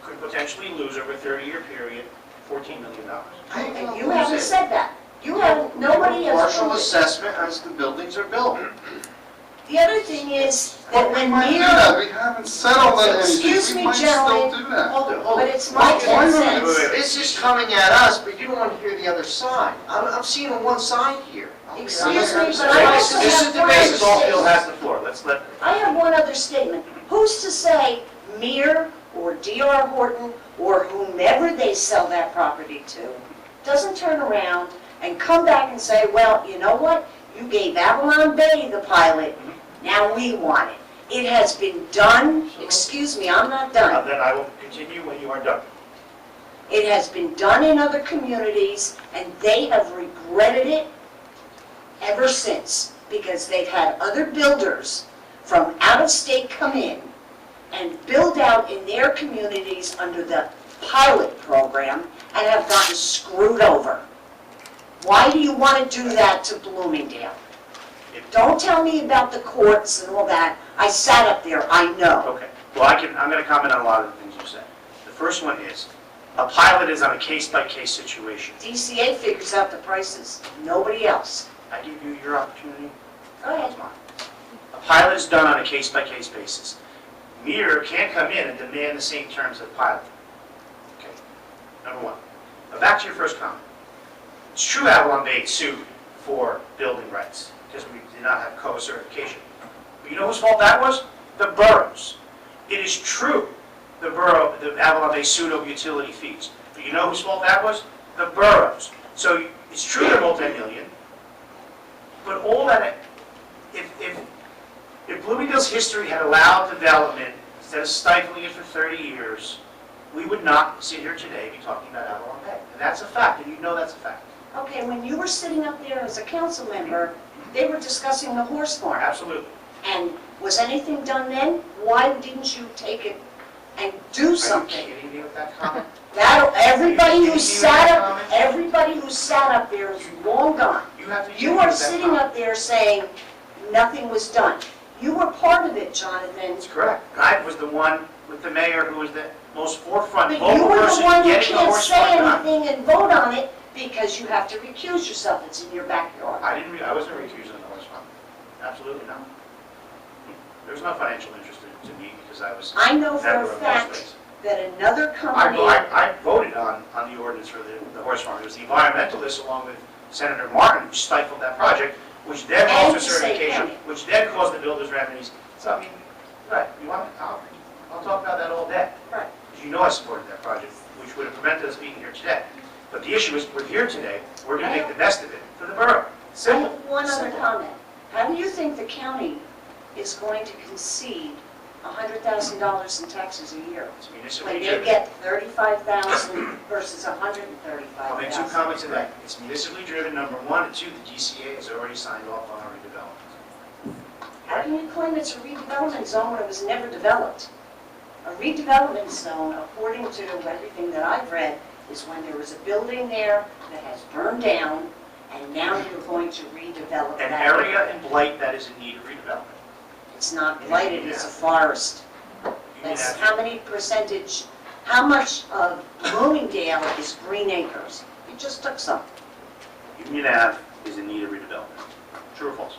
could potentially lose over a 30-year period, $14 million. And you haven't said that. You haven't, nobody has Partial told it. assessment as the buildings are built. The other thing is that But we when might do that, Neil, we haven't settled on anything, Excuse me, we might still gentlemen. do that. Hold it, hold but it. it's my Why 10 not? cents. This is coming at us, but you don't want to hear the other side. I'm seeing on one side here. Excuse me, but I also This is have the one basis, other all Phil has statement. the floor. Let's let... I have one other statement. Who's to say Mir or D.R. Horton or whomever they sell that property to doesn't turn around and come back and say, well, you know what? You gave Avalon Bay the pilot, now we want it. It has been done, excuse me, I'm not done. Then I will continue when you are done. It has been done in other communities, and they have regretted it ever since, because they've had other builders from out of state come in and build out in their communities under the pilot program and have gotten screwed over. Why do you want to do that to Bloomingdale? Don't tell me about the courts and all that. I sat up there, I know. Okay, well, I'm gonna comment on a lot of the things you said. The first one is, a pilot is on a case-by-case situation. DCA figures out the prices, nobody else. I give you your opportunity, Go ahead. that's mine. A pilot is done on a case-by-case basis. Meter can't come in and demand the same terms of pilot. Okay, number one. Now back to your first comment. It's true Avalon Bay sued for building rights, because we did not have COA certification. But you know whose fault that was? The boroughs. It is true the Avalon Bay sued over utility fees. But you know whose fault that was? The boroughs. So it's true they're multi-million, but all that, if Bloomingdale's history had allowed development, instead of stifling it for 30 years, we would not sit here today be talking about Avalon Bay. And that's a fact, and you know that's a fact. Okay, when you were sitting up there as a council member, they were discussing the horse farm. Absolutely. And was anything done then? Why didn't you take it and do Are something? you kidding me with that comment? Everybody Are who you sat kidding me up, with that everybody who sat up there is long gone. You have to. You are sitting up there saying nothing was done. You were part of it, Jonathan. That's correct. I was the one with the mayor who was the most forefront But you vocal were the person one who getting the can't horse say farm done. anything and vote on it because you have to recuse yourself. It's in your backyard. I wasn't recusing the horse farm. Absolutely not. There was no financial interest to me because I was I know for never a in those fact space. that another company, I voted on the ordinance for the horse farm. It was the environmentalists along with Senator Martin who stifled that project, which then And caused the the state certification, county. which then caused the builder's remedies. So, I mean, right, you want, I'll talk about that all day. Right. Because you know I supported that project, which would have prevented us being here today. But the issue is, we're here today, we're gonna make the best of it for the borough. I Simple. have one other Simple. comment. How do you think the county is going to concede $100,000 in taxes a year It's municipally when they driven. get $35,000 versus I'll make two $135,000? comments to that. It's municipally driven, number one, and two, the DCA has already signed off on our redevelopment. How can you claim it's a redevelopment zone when it was never developed? A redevelopment zone, according to everything that I've read, is when there was a building there that has burned down, and now you're going to redevelop An that area in Blight that is in need of redevelopment. It's not blighted, it's a forest. Union That's Ave- how many percentage, how much of Bloomingdale is green acres? You just took some. Union Ave is in need of redevelopment. True or false?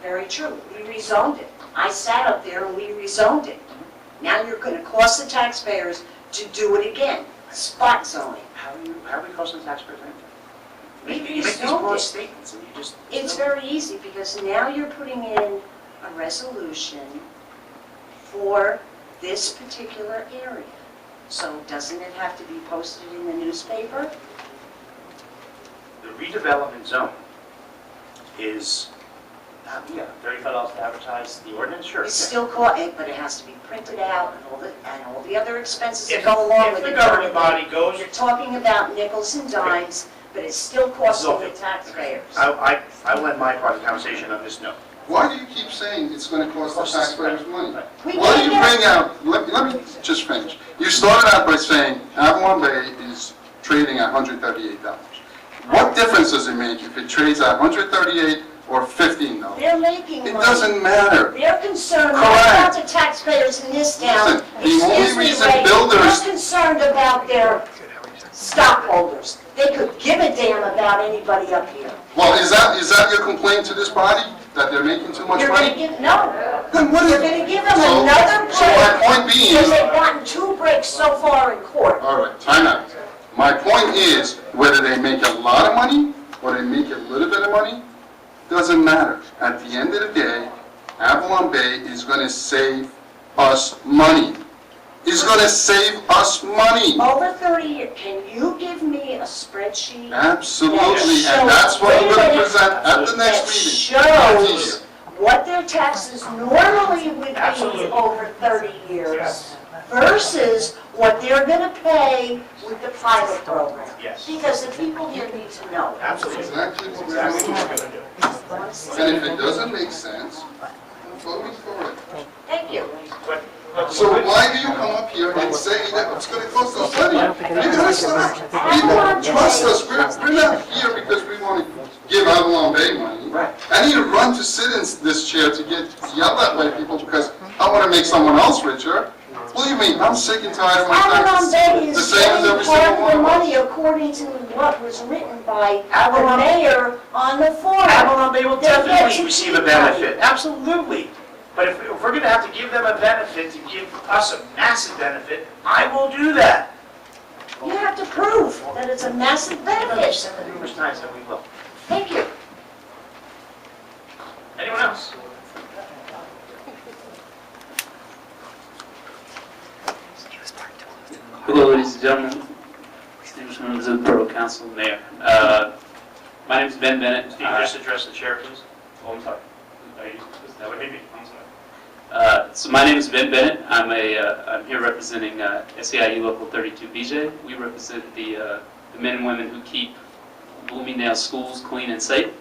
Very true. We rezoned it. I sat up there and we rezoned it. Now you're going to cost the taxpayers to do it again. Spot zoning. How are we costing taxpayers anything? We You make these rezoned broad it. statements and you just. It's very easy because now you're putting in a resolution for this particular area. So doesn't it have to be posted in the newspaper? The redevelopment zone is, yeah, $35 to advertise the ordinance, sure. It's still but it has to be printed out and all the other expenses that If go along with the it. governing body goes, You're talking about nickels and dimes, but it's still costing the Sophie. taxpayers. I will end my part of the conversation on this note. Why do you keep saying it's going to cost the taxpayers money? We Why do can't you get- bring out, let me just finish. You started out by saying Avalon Bay is trading at $138. What difference does it make if it trades at $138 or $15? They're making money. It doesn't matter. They're concerned not about Correct. the taxpayers in this town. Listen, the only Excuse me, reason Ray, builders- They're concerned about their stockholders. They could give a damn about anybody up here. Well, is that your complaint to this body, that they're making too much You're gonna money? give, no, Then what is you're gonna give them So- another So my break. point being Because is, they've gotten 2 breaks so far in court. all right, time out. My point is, whether they make a lot of money or they make a little bit of money, doesn't matter. At the end of the day, Avalon Bay is going to save us money. It's going to save us money. Over 30 years, can you give me a spreadsheet Absolutely, and that's what I'm going to present at the that next meeting. shows what their taxes normally would be Absolutely. over 30 years Yes. versus what they're gonna pay with the pilot program? Yes. Because the people here need to know. Absolutely. Exactly what we're Exactly doing. what we're gonna do. And if it doesn't make sense, I'm voting for it. Thank you. But So why do you come up here and say that it's going to cost us money? You gotta stop. People, trust us, we're not here because we want to give Avalon Bay money. Right. I need to run to sit in this chair to get yelled at by people because I want to make someone else richer. What do you mean? I'm sick and tired of my Avalon taxes. Bay The is same as getting every part single of the one of money us. according to what was written by the Avalon- mayor on the forum. Avalon Bay will They get definitely to receive keep a benefit, absolutely. But if we're gonna have to give them a benefit to give us a massive benefit, I will do that. You have to prove that it's a massive I've benefit. said that numerous times that we will. Thank you. Anyone else? Hello, ladies and gentlemen, distinguished members of the Borough Council, Mayor. My name is Ben Bennett. Can you just address the chair, please? Oh, I'm sorry. That would be me, I'm sorry. So my name is Ben Bennett. I'm here representing SEIU Local 32BJ. We represent the men and women who keep Bloomingdale schools clean and safe.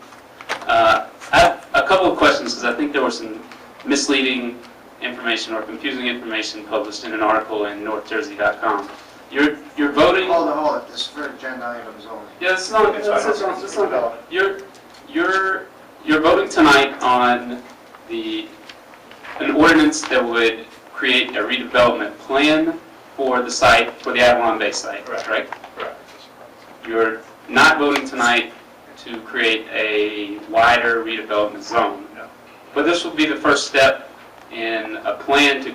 I have a couple of questions because I think there was some misleading information or confusing information published in an article in NorthJersey.com. You're voting. Hold it, this is for agenda items only. Yeah, it's not. It's not. You're voting tonight on an ordinance that would create a redevelopment plan for the site, for the Avalon Bay site, Correct. right? Correct. You're not voting tonight to create a wider redevelopment zone. No. But this will be the first step in a plan to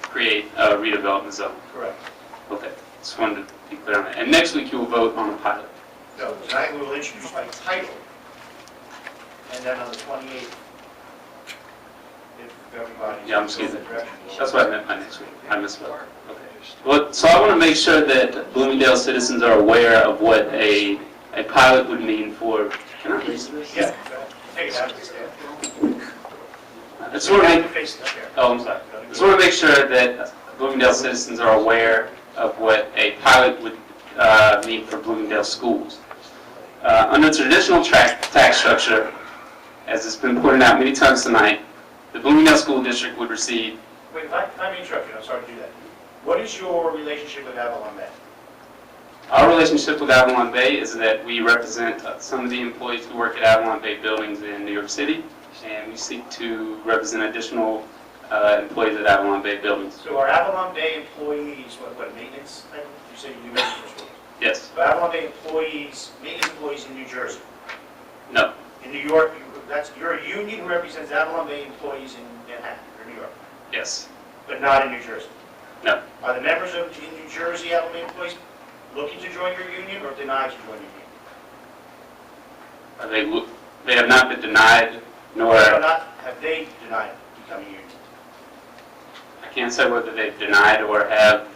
create a redevelopment zone. Correct. Okay, just wanted to be clear on that. And next week you will vote on a pilot. No, tonight we will introduce by title, and then on the 28th, if everybody... Yeah, I'm just kidding. direction, we'll- That's what I meant by next week. I misspoke. Okay. Well, so I want to make sure that Bloomingdale citizens are aware of what a pilot would mean for, can I raise this? Yeah, go ahead. Take it out, stand. I just want to make, Face the chair. oh, I'm sorry. I just want to make sure that Bloomingdale citizens are aware of what a pilot would mean for Bloomingdale schools. Under traditional tax structure, as it's been pointed out many times tonight, the Bloomingdale School District would receive. Wait, if I may interrupt you, I'm sorry to do that. What is your relationship with Avalon Bay? Our relationship with Avalon Bay is that we represent some of the employees who work at Avalon Bay buildings in New York City, and we seek to represent additional employees at Avalon Bay buildings. So are Avalon Bay employees, what maintenance, you say you do maintenance for schools? Yes. So Avalon Bay employees, maintenance employees in New Jersey? No. In New York, you're a union who represents Avalon Bay employees in Manhattan, or New York, Yes. but not in New Jersey? No. Are the members of the New Jersey Avalon Bay employees looking to join your union or denied to join your union? They have not been denied, nor, Have they denied becoming union? I can't say whether they've denied or have,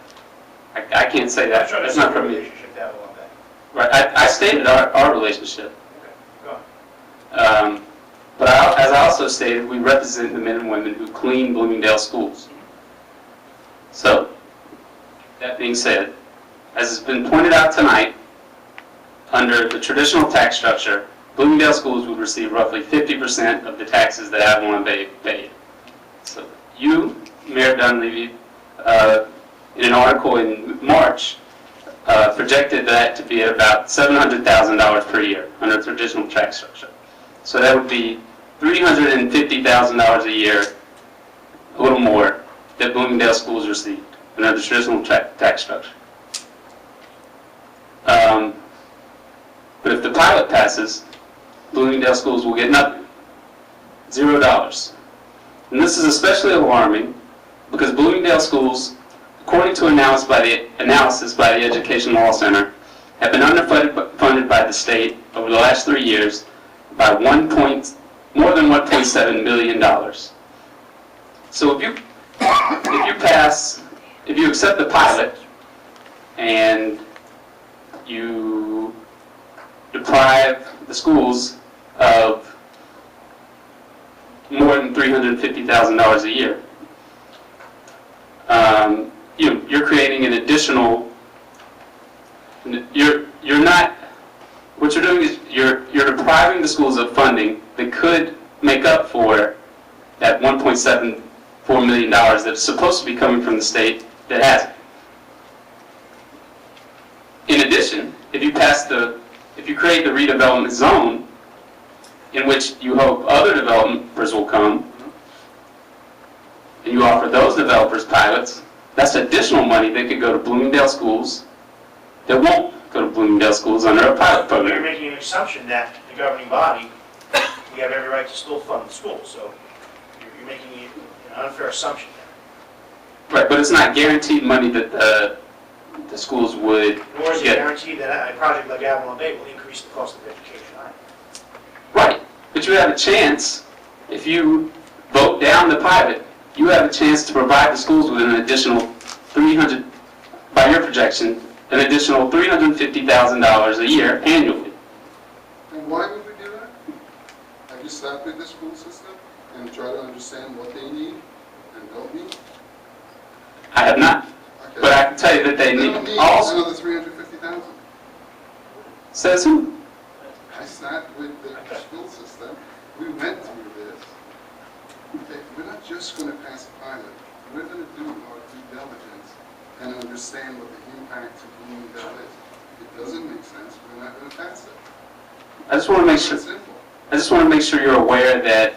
I can't say that. I'm trying to That's see not your from me. relationship to Avalon Bay. Right, I stated our relationship. Okay, go on. But as I also stated, we represent the men and women who clean Bloomingdale schools. So, that being said, as has been pointed out tonight, under the traditional tax structure, Bloomingdale schools would receive roughly 50% of the taxes that Avalon Bay paid. So you, Mayor Dunleavy, in an article in March, projected that to be at about $700,000 per year under traditional tax structure. So that would be $350,000 a year, a little more, that Bloomingdale schools received under the traditional tax structure. But if the pilot passes, Bloomingdale schools will get nothing, $0. And this is especially alarming because Bloomingdale schools, according to analysis by the Education Law Center, have been underfunded by the state over the last 3 years by more than $1.7 billion. So if you accept the pilot and you deprive the schools of more than $350,000 a year, you're creating an additional. What you're doing is you're depriving the schools of funding that could make up for that $1.74 million that's supposed to be coming from the state that hasn't. In addition, if you create the redevelopment zone, in which you hope other developers will come, and you offer those developers pilots, that's additional money that could go to Bloomingdale schools that won't go to Bloomingdale schools under a pilot But you're program. making an assumption that the governing body, we have every right to still fund the schools, so you're making an unfair assumption there. Right, but it's not guaranteed money that the schools would Nor is it get. guaranteed that a project like Avalon Bay will increase the cost of education either. Right, but you have a chance, if you vote down the pilot, you have a chance to provide the schools with an additional 300, by your projection, an additional $350,000 a year annually. And why would we do that? Have you sat with the school system and try to understand what they need and don't need? I have not, Okay. but I can tell you that they They don't need need also. another 350,000. Says who? I sat with the school system, we went through this. Okay, we're not just gonna pass a pilot, we're gonna do our due diligence and understand what the impact to Bloomingdale is. If it doesn't make sense, we're not gonna pass it. I just want to make sure. It's simple. I just want to make sure you're aware that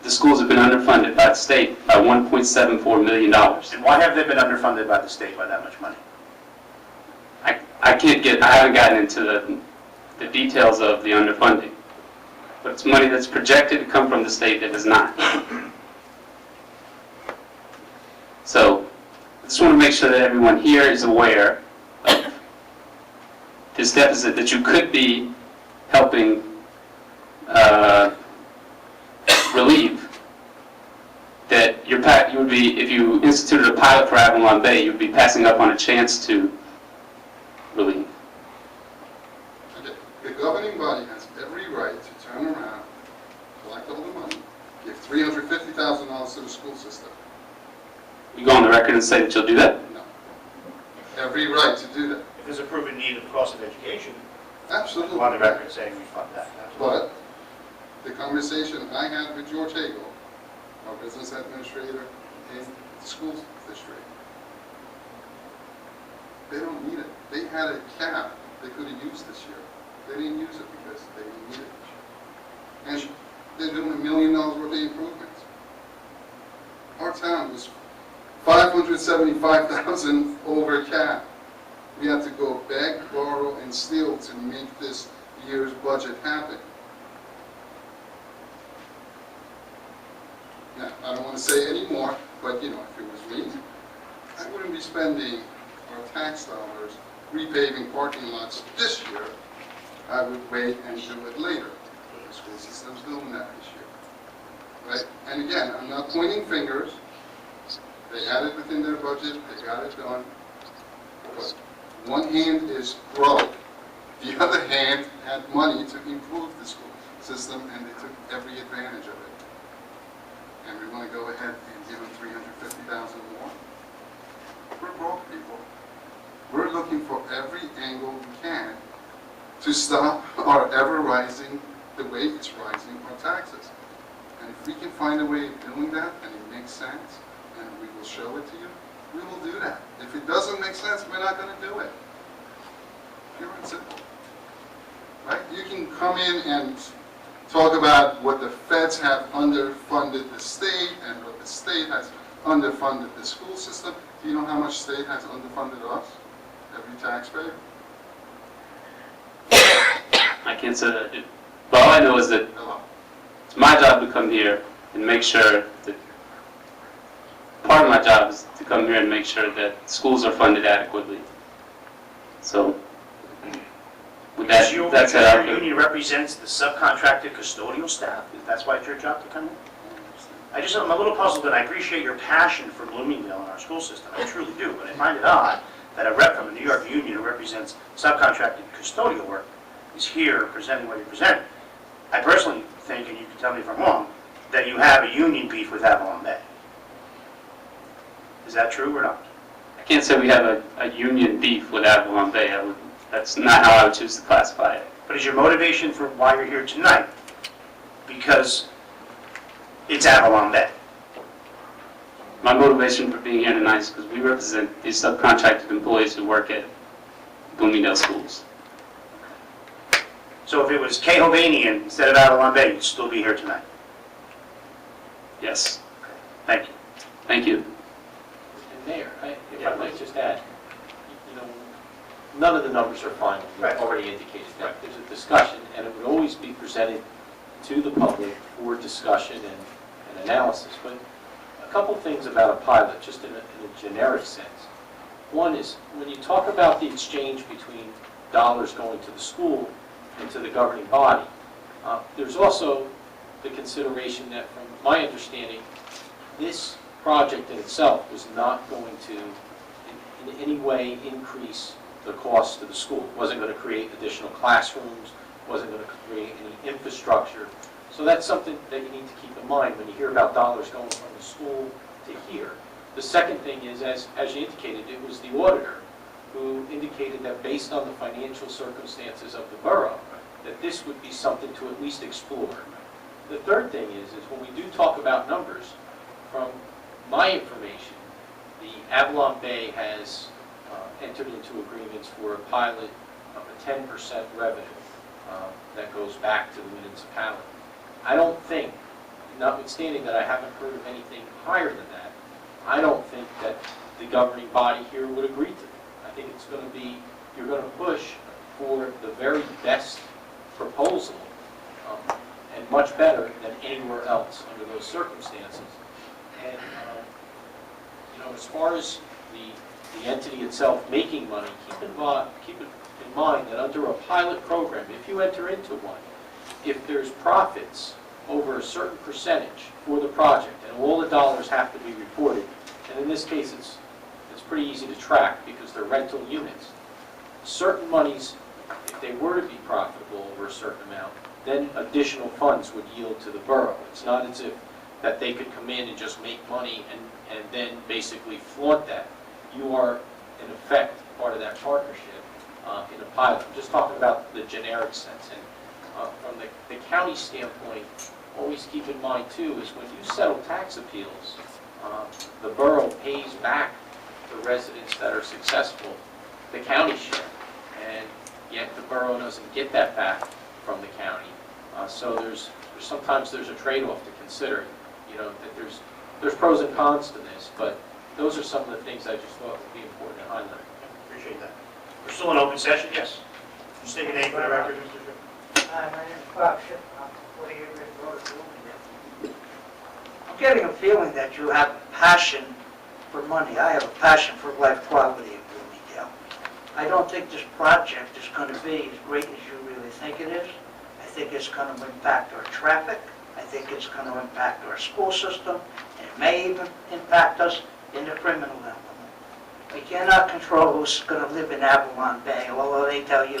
the schools have been underfunded by the state by $1.74 million. And why have they been underfunded by the state by that much money? I haven't gotten into the details of the underfunding, but it's money that's projected to come from the state that is not. So, I just want to make sure that everyone here is aware of this deficit that you could be helping relieve. That you would be, if you instituted a pilot for Avalon Bay, you'd be passing up on a chance to relieve. Okay, the governing body has every right to turn around, collect all the money, give $350,000 to the school system. You go on the record and say that you'll do that? No. Every right to do that. If there's a proven need of the cost of education, Absolutely. on the record saying we fund that. But the conversation I had with George Hagel, our business administrator in the school district, they don't need it. They had a cap they could have used this year. They didn't use it because they didn't need it this year. And they're doing $1 million worth of improvements. Our town was $575,000 over cap. We had to go beg, borrow, and steal to make this year's budget happen. Now, I don't want to say any more, but you know, if it was me, I wouldn't be spending our tax dollars repaving parking lots this year. I would wait and do it later. The school system's doing that this year. Right? And again, I'm not pointing fingers. They had it within their budget, they got it done. But one hand is broke, the other hand had money to improve the school system, and they took every advantage of it. And we want to go ahead and give them $350,000 more. We're broke people. We're looking for every angle we can to stop our ever rising, the way it's rising, our taxes. And if we can find a way of doing that, and it makes sense, and we will show it to you, we will do that. If it doesn't make sense, we're not going to do it. Pure and simple. Right? You can come in and talk about what the feds have underfunded the state and what the state has underfunded the school system. Do you know how much state has underfunded us? Every taxpayer? I can't say that I do. But all I know is that Hello. it's my job to come here and make sure that, part of my job is to come here and make sure that schools are funded adequately. So, with Because your that said, I'll union represents the subcontracted custodial staff, that's why it's your job to come in? I'm a little puzzled, and I appreciate your passion for Bloomingdale and our school system, I truly do, but I find it odd that a rep from the New York union who represents subcontracted custodial work is here presenting what you're presenting. I personally think, and you can tell me if I'm wrong, that you have a union beef with Avalon Bay. Is that true or not? I can't say we have a union beef with Avalon Bay. That's not how I would choose to classify it. But is your motivation for why you're here tonight because it's Avalon Bay? My motivation for being here tonight is because we represent these subcontracted employees who work at Bloomingdale schools. So if it was Cahovanian instead of Avalon Bay, you'd still be here tonight. Yes, Thank you. thank you. And Mayor, if I might just add, you know, none of the numbers are final. Right. You've already indicated that. There's a discussion, and it would always be presented to the public for discussion and analysis. But a couple things about a pilot, just in a generic sense. One is, when you talk about the exchange between dollars going to the school and to the governing body, there's also the consideration that, from my understanding, this project in itself was not going to in any way increase the cost to the school. It wasn't going to create additional classrooms, wasn't going to create any infrastructure. So that's something that you need to keep in mind when you hear about dollars going from the school to here. The second thing is, as you indicated, it was the auditor who indicated that based on the financial circumstances of the borough, that this would be something to at least explore. The third thing is when we do talk about numbers, from my information, the Avalon Bay has entered into agreements for a pilot of a 10% revenue that goes back to the municipality. I don't think, notwithstanding that I haven't heard of anything higher than that, I don't think that the governing body here would agree to it. I think it's going to be, you're going to push for the very best proposal, and much better than anywhere else under those circumstances. And, you know, as far as the entity itself making money, keep in mind that under a pilot program, if you enter into one, if there's profits over a certain percentage for the project, and all the dollars have to be reported, and in this case it's pretty easy to track because they're rental units, certain monies, if they were to be profitable over a certain amount, then additional funds would yield to the borough. It's not as if that they could come in and just make money and then basically flaunt that. You are, in effect, part of that partnership in a pilot. I'm just talking about the generic sense. And from the county standpoint, always keep in mind, too, is when you settle tax appeals, the borough pays back the residents that are successful the county share. And yet the borough doesn't get that back from the county. So sometimes there's a trade-off to consider. You know, that there's pros and cons to this, but those are some of the things I just thought would be important to highlight. Appreciate that. We're still in open session, yes. Just state your name for the record, Mr. Tripp. Hi, my name's Bob Schiff. I'm 48 Ridge Road, Bloomingdale. I'm getting a feeling that you have a passion for money. I have a passion for life quality in Bloomingdale. I don't think this project is going to be as great as you really think it is. I think it's going to impact our traffic. I think it's going to impact our school system. And it may even impact us in the criminal element. We cannot control who's going to live in Avalon Bay, although they tell you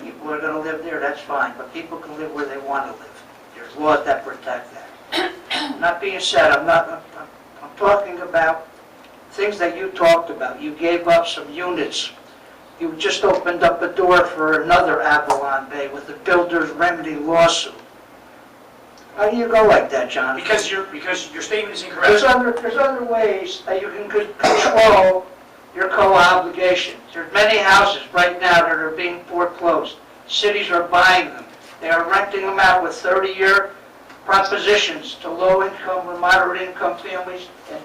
people are going to live there, that's fine, but people can live where they want to live. There's laws that protect that. Not being said, I'm talking about things that you talked about. You gave up some units. You just opened up a door for another Avalon Bay with a builder's remedy lawsuit. How do you go like that, John? Because your statement is incorrect. There's other ways that you can control your co-obligations. There's many houses right now that are being foreclosed. Cities are buying them. They are renting them out with 30-year propositions to low-income or moderate-income families and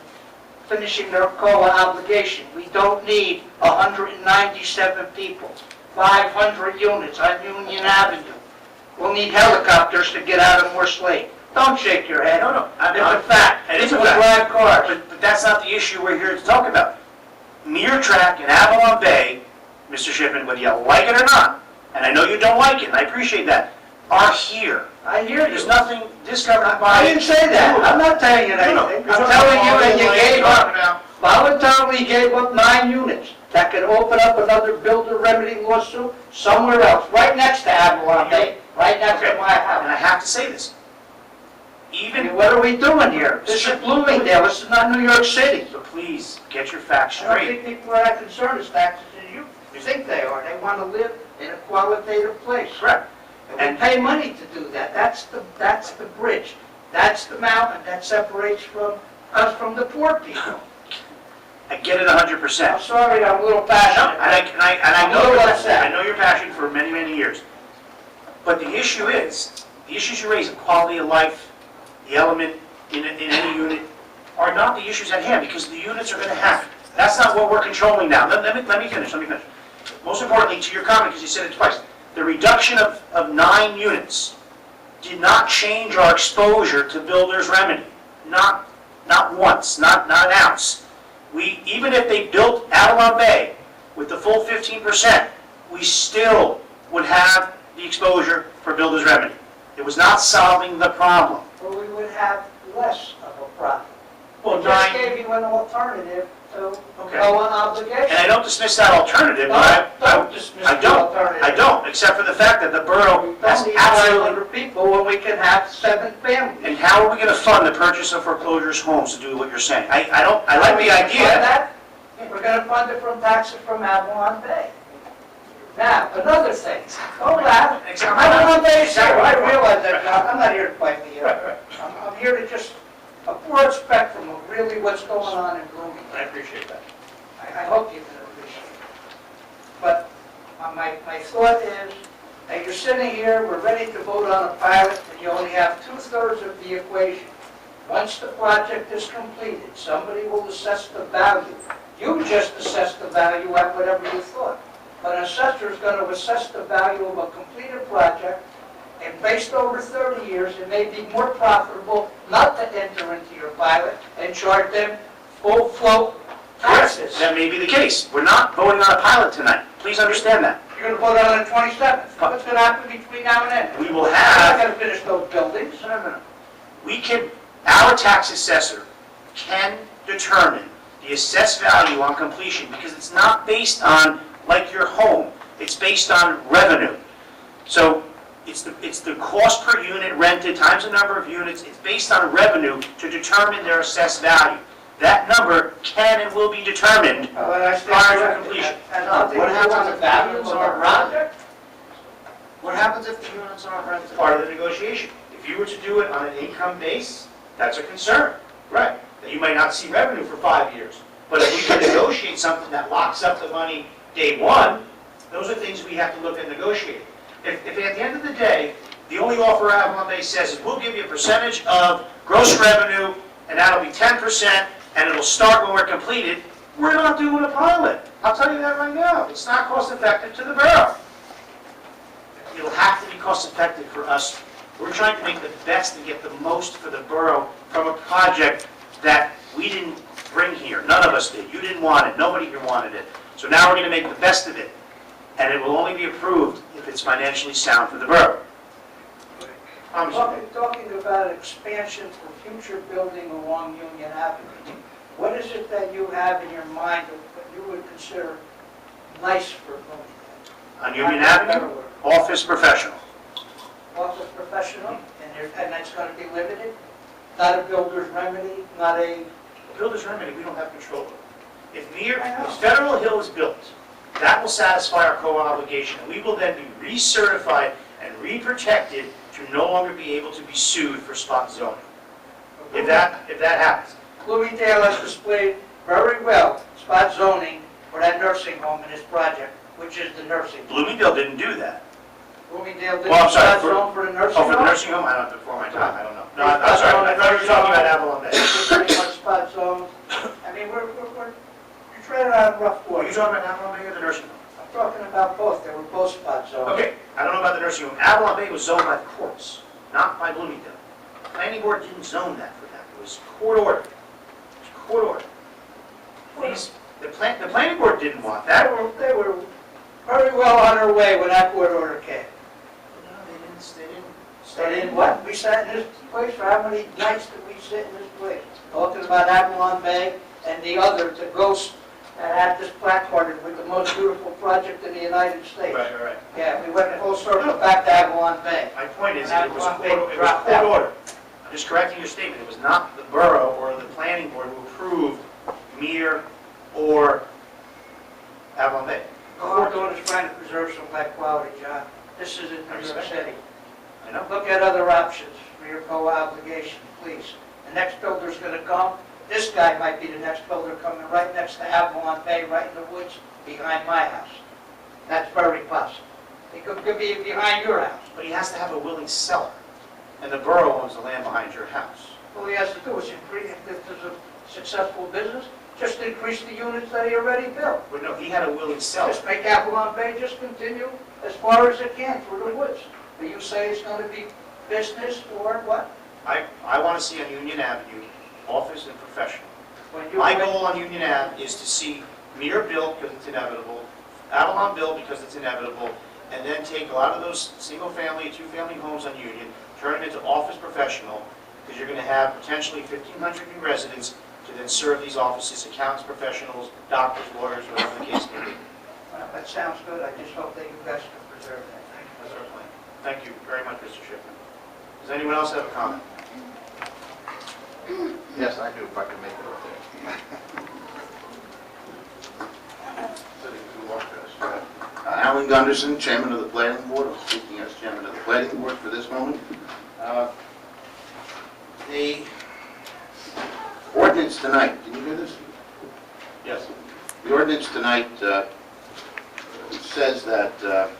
finishing their co-obligation. We don't need 197 people, 500 units on Union Avenue. We'll need helicopters to get out of Morse Lake. Don't shake your head. No, It's a fact. It's People a fact. drive cars. But that's not the issue we're here to talk about. Mere Track and Avalon Bay, Mr. Shipman, whether you like it or not, and I know you don't like it, and I appreciate that, are here. I hear you. There's nothing discovered by... I didn't say that. I'm not telling you No, anything. no. I'm telling you that you gave up, voluntarily gave up 9 units that could open up another builder remedy lawsuit somewhere else, right next to Avalon Bay, right next to my And I house. have to say this. I Even... mean, what are we doing here? This is Bloomingdale, this is not New York City. So please, get your facts I don't straight. think people are as concerned as taxes as you think they are. They want to live in a qualitative place. Correct. And pay money to do that. That's the bridge. That's the mountain that separates us from the poor people. I get it I'm 100%. sorry, I'm a little No, passionate. and I I'm a little upset. know your passion for many, many years. But the issue is, the issues you raise, quality of life, the element in any unit, are not the issues at hand, because the units are going to happen. That's not what we're controlling now. Let me finish. Most importantly, to your comment, because you said it twice, the reduction of 9 units did not change our exposure to builder's remedy. Not once, not an ounce. Even if they built Avalon Bay with the full 15%, we still would have the exposure for builder's remedy. It was not solving the problem. Or we would have less of a profit. Well, We just 9, gave you an alternative to okay. go on obligation. And I don't dismiss that alternative, but Don't dismiss I the don't. alternative. I don't, except for the fact that the borough We has don't need absolutely... 500 people when we can have 7 families. And how are we going to fund the purchase of foreclosures homes to do what you're saying? I like the Fund idea. that. We're going to fund it from taxes from Avalon Bay. Now, another thing, hold on. Avalon Bay is here, I realize that, John. I'm not here to fight with you. I'm here to just, a broad spectrum of really what's going on in Bloomingdale. I appreciate that. I hope you can appreciate it. But my thought is, that you're sitting here, we're ready to vote on a pilot, and you only have 2/3 of the equation. Once the project is completed, somebody will assess the value. You just assess the value at whatever you thought. But an assessor is going to assess the value of a completed project, and based over 30 years, it may be more profitable not to enter into your pilot and charge them full float taxes. That may be the case. We're not voting on a pilot tonight. Please understand that. You're going to vote on the 27th. What's going to happen between now and then? We will We're not have... going to finish those buildings. No. We can, our tax assessor can determine the assessed value on completion, because it's not based on, like your home, it's based on revenue. So it's the cost per unit rented times the number of units, it's based on revenue to determine their assessed value. That number can and will be determined prior to completion. What happens if the units aren't rented? project? What happens if the units aren't rented? Part of the negotiation. If you were to do it on an income base, that's a concern, right? That you might not see revenue for 5 years. But if we can negotiate something that locks up the money day one, those are things we have to look at negotiating. If at the end of the day, the only offer Avalon Bay says is we'll give you a percentage of gross revenue, and that'll be 10%, and it'll start when we're completed, we're not doing a pilot. I'll tell you that right now. It's not cost effective to the borough. It'll have to be cost effective for us. We're trying to make the best and get the most for the borough from a project that we didn't bring here. None of us did. You didn't want it. Nobody here wanted it. So now we're going to make the best of it. And it will only be approved if it's financially sound for the borough. Talking about expansion for future building along Union Avenue, what is it that you have in your mind of what you would consider nice for Bloomingdale? On Union Avenue, office professional. Office professional, and that's going to be limited? Not a builder's remedy, not a... Builder's remedy, we don't have control over. If Federal Hill is built, that will satisfy our co-obligation. We will then be recertified and re-protected to no longer be able to be sued for spot zoning. If that happens. Bloomingdale has displayed very well spot zoning for that nursing home in this project, which is the nursing home. Bloomingdale didn't do that. Bloomingdale did Well, I'm sorry, spot zone for the nursing Oh, home? for the nursing home? I don't know, before my time, I don't know. No, I'm sorry, I thought you were talking about Avalon Bay. Pretty much spot zones. I mean, you're treading on rough Are water. you talking about Avalon Bay or the nursing home? I'm talking about both, they were both spot zones. Okay, I don't know about the nursing home. Avalon Bay was zoned by the courts, not by Bloomingdale. The planning board didn't zone that for that. It was court order. It was court order. The planning board didn't want that. They were very well on their way when that court order came. No, they didn't. They didn't what? We sat in this place, for how many nights did we sit in this place? Talking about Avalon Bay and the other, the ghost that had this placarded with the most beautiful project in the United States. Right. Yeah, we went the whole circle back to Avalon Bay. My point is, And it was Avalon Bay court dropped out. order. I'm just correcting your statement. It was not the borough or the planning board who approved Mir or Avalon Bay. All we're doing is trying to preserve some high quality, John. This isn't I New York respect City. I know. Look at other options for your co-obligation, please. The next builder's gonna come, this guy might be the next builder coming right next to Avalon Bay, right in the woods behind my house. That's very possible. It could be behind your house. but he has to have a willing seller. And the borough owns the land behind your house. All he has to do is increase, if there's a successful business, just increase the units that he already built. But no, he had a willing seller. Just make Avalon Bay just continue as far as it can through the woods. But you say it's going to be business or what? I want to see on Union Avenue, office and professional. When you My make- goal on Union Ave is to see Mir built because it's inevitable, Avalon built because it's inevitable, and then take a lot of those single-family, two-family homes on Union, turn them into office professional, because you're going to have potentially 1,500 new residents to then serve these offices, accountants, professionals, doctors, lawyers, whatever the case may be. Well, that sounds good. I just hope that you guys can preserve that. Thank you. That's our plan. Thank you very much, Mr. Shipman. Does anyone else have a comment? Yes, I do, if I can make it up there. Alan Gunderson, Chairman of the Planning Board. I'm speaking as Chairman of the Planning Board for this moment. The ordinance tonight, can you hear this? Yes. The ordinance tonight says that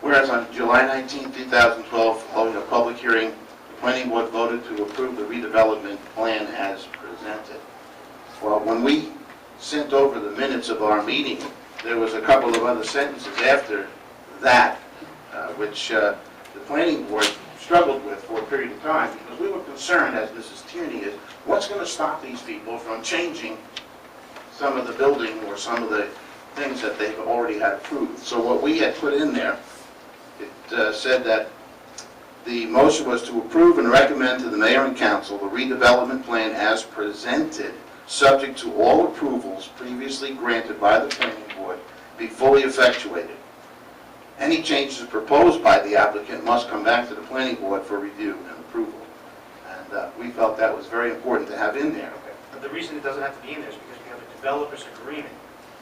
whereas on July 19, 2012, following a public hearing, the Planning Board voted to approve the redevelopment plan as presented. Well, when we sent over the minutes of our meeting, there was a couple of other sentences after that, which the Planning Board struggled with for a period of time, because we were concerned, as Mrs. Tierney is, what's going to stop these people from changing some of the building or some of the things that they've already had approved. So what we had put in there, it said that the motion was to approve and recommend to the mayor and council the redevelopment plan as presented, subject to all approvals previously granted by the planning board, be fully effectuated. Any changes proposed by the applicant must come back to the planning board for review and approval. And we felt that was very important to have in there. But the reason it doesn't have to be in there is because we have a developer's agreement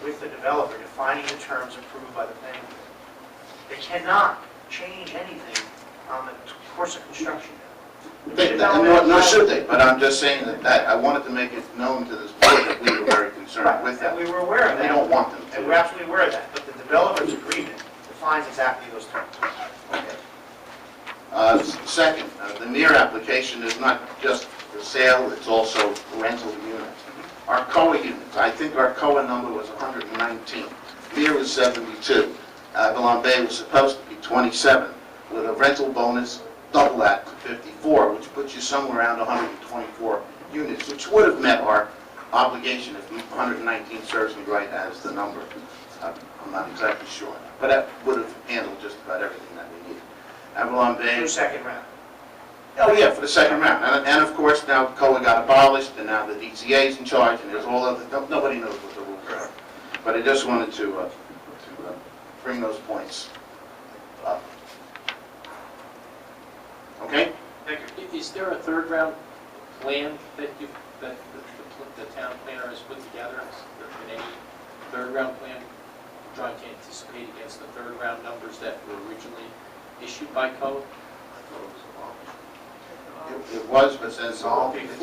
with the developer defining the terms approved by the planning board. They cannot change anything on the course of construction. Nor should they, but I'm just saying that I wanted to make it known to this board that we were very concerned with that. And we were aware of We that. don't want them And to. we're absolutely aware of that, but the developer's agreement defines exactly those terms. Second, the MIR application is not just for sale, it's also rental units. Our COA units, I think our COA number was 119. MIR was 72. Avalon Bay was supposed to be 27, with a rental bonus double that to 54, which puts you somewhere around 124 units, which would have met our obligation if 119 serves me right as the number. I'm not exactly sure, but that would have handled just about everything that we needed. Avalon Bay. Two second round. Oh, yeah, for the second round. And of course, now COA got abolished, and now the DCA is in charge, and there's all other, nobody knows what the rules are. But I just wanted to bring those points up. Okay? Thank you. Is there a third round plan that the town planner has put together? Has there been any third round plan trying to anticipate against the third round numbers that were originally issued by code? It was, but then it's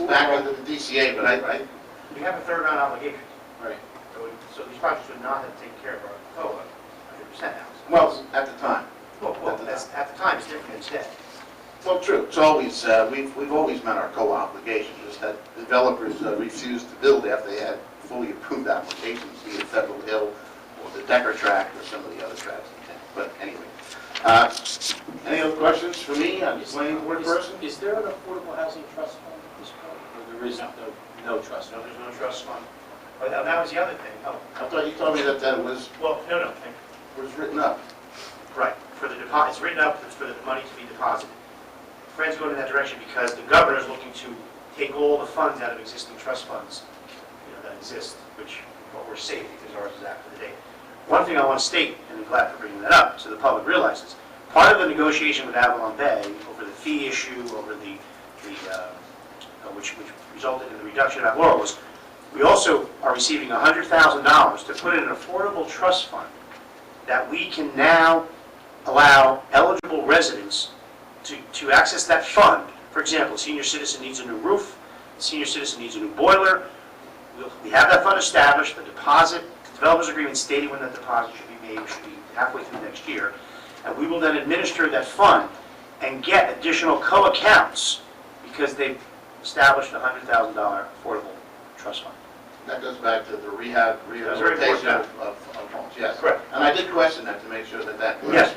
back under the DCA, but I We have a third round obligation, Right. so these projects would not have taken care of our COA 100% now. well, at the time. Well, that's, at the time, it's different than today. Well, true. It's always, we've always met our COA obligations, just that developers refused to build after they had fully approved applications, be it Federal Hill or the Decker tract or some of the other tracts in town. But anyway, any other questions for me? I'm the planning board person. Is there an affordable housing trust fund at this point? Or there is no trust No, fund? there's no trust fund. But that was the other thing. Oh, I thought you told me that that was well, no. written up. Right, for the deposit, it's written up, it's for the money to be deposited. Fred's going in that direction because the governor is looking to take all the funds out of existing trust funds, that exist, which, what we're saving, because ours is after the date. One thing I want to state, and I'm glad for bringing that up, so the public realizes, part of the negotiation with Avalon Bay over the fee issue, over which resulted in the reduction of ad valorem, was we also are receiving $100,000 to put in an affordable trust fund that we can now allow eligible residents to access that fund. For example, a senior citizen needs a new roof, a senior citizen needs a new boiler. We have that fund established, the deposit, the developer's agreement stating when that deposit should be made, which should be halfway through next year. and we will then administer that fund and get additional co-accounts because they've established a $100,000 affordable trust fund. That goes back to the That's very rehabilitation important. of homes, yes. Correct. And I did question that to make sure that that was Yes.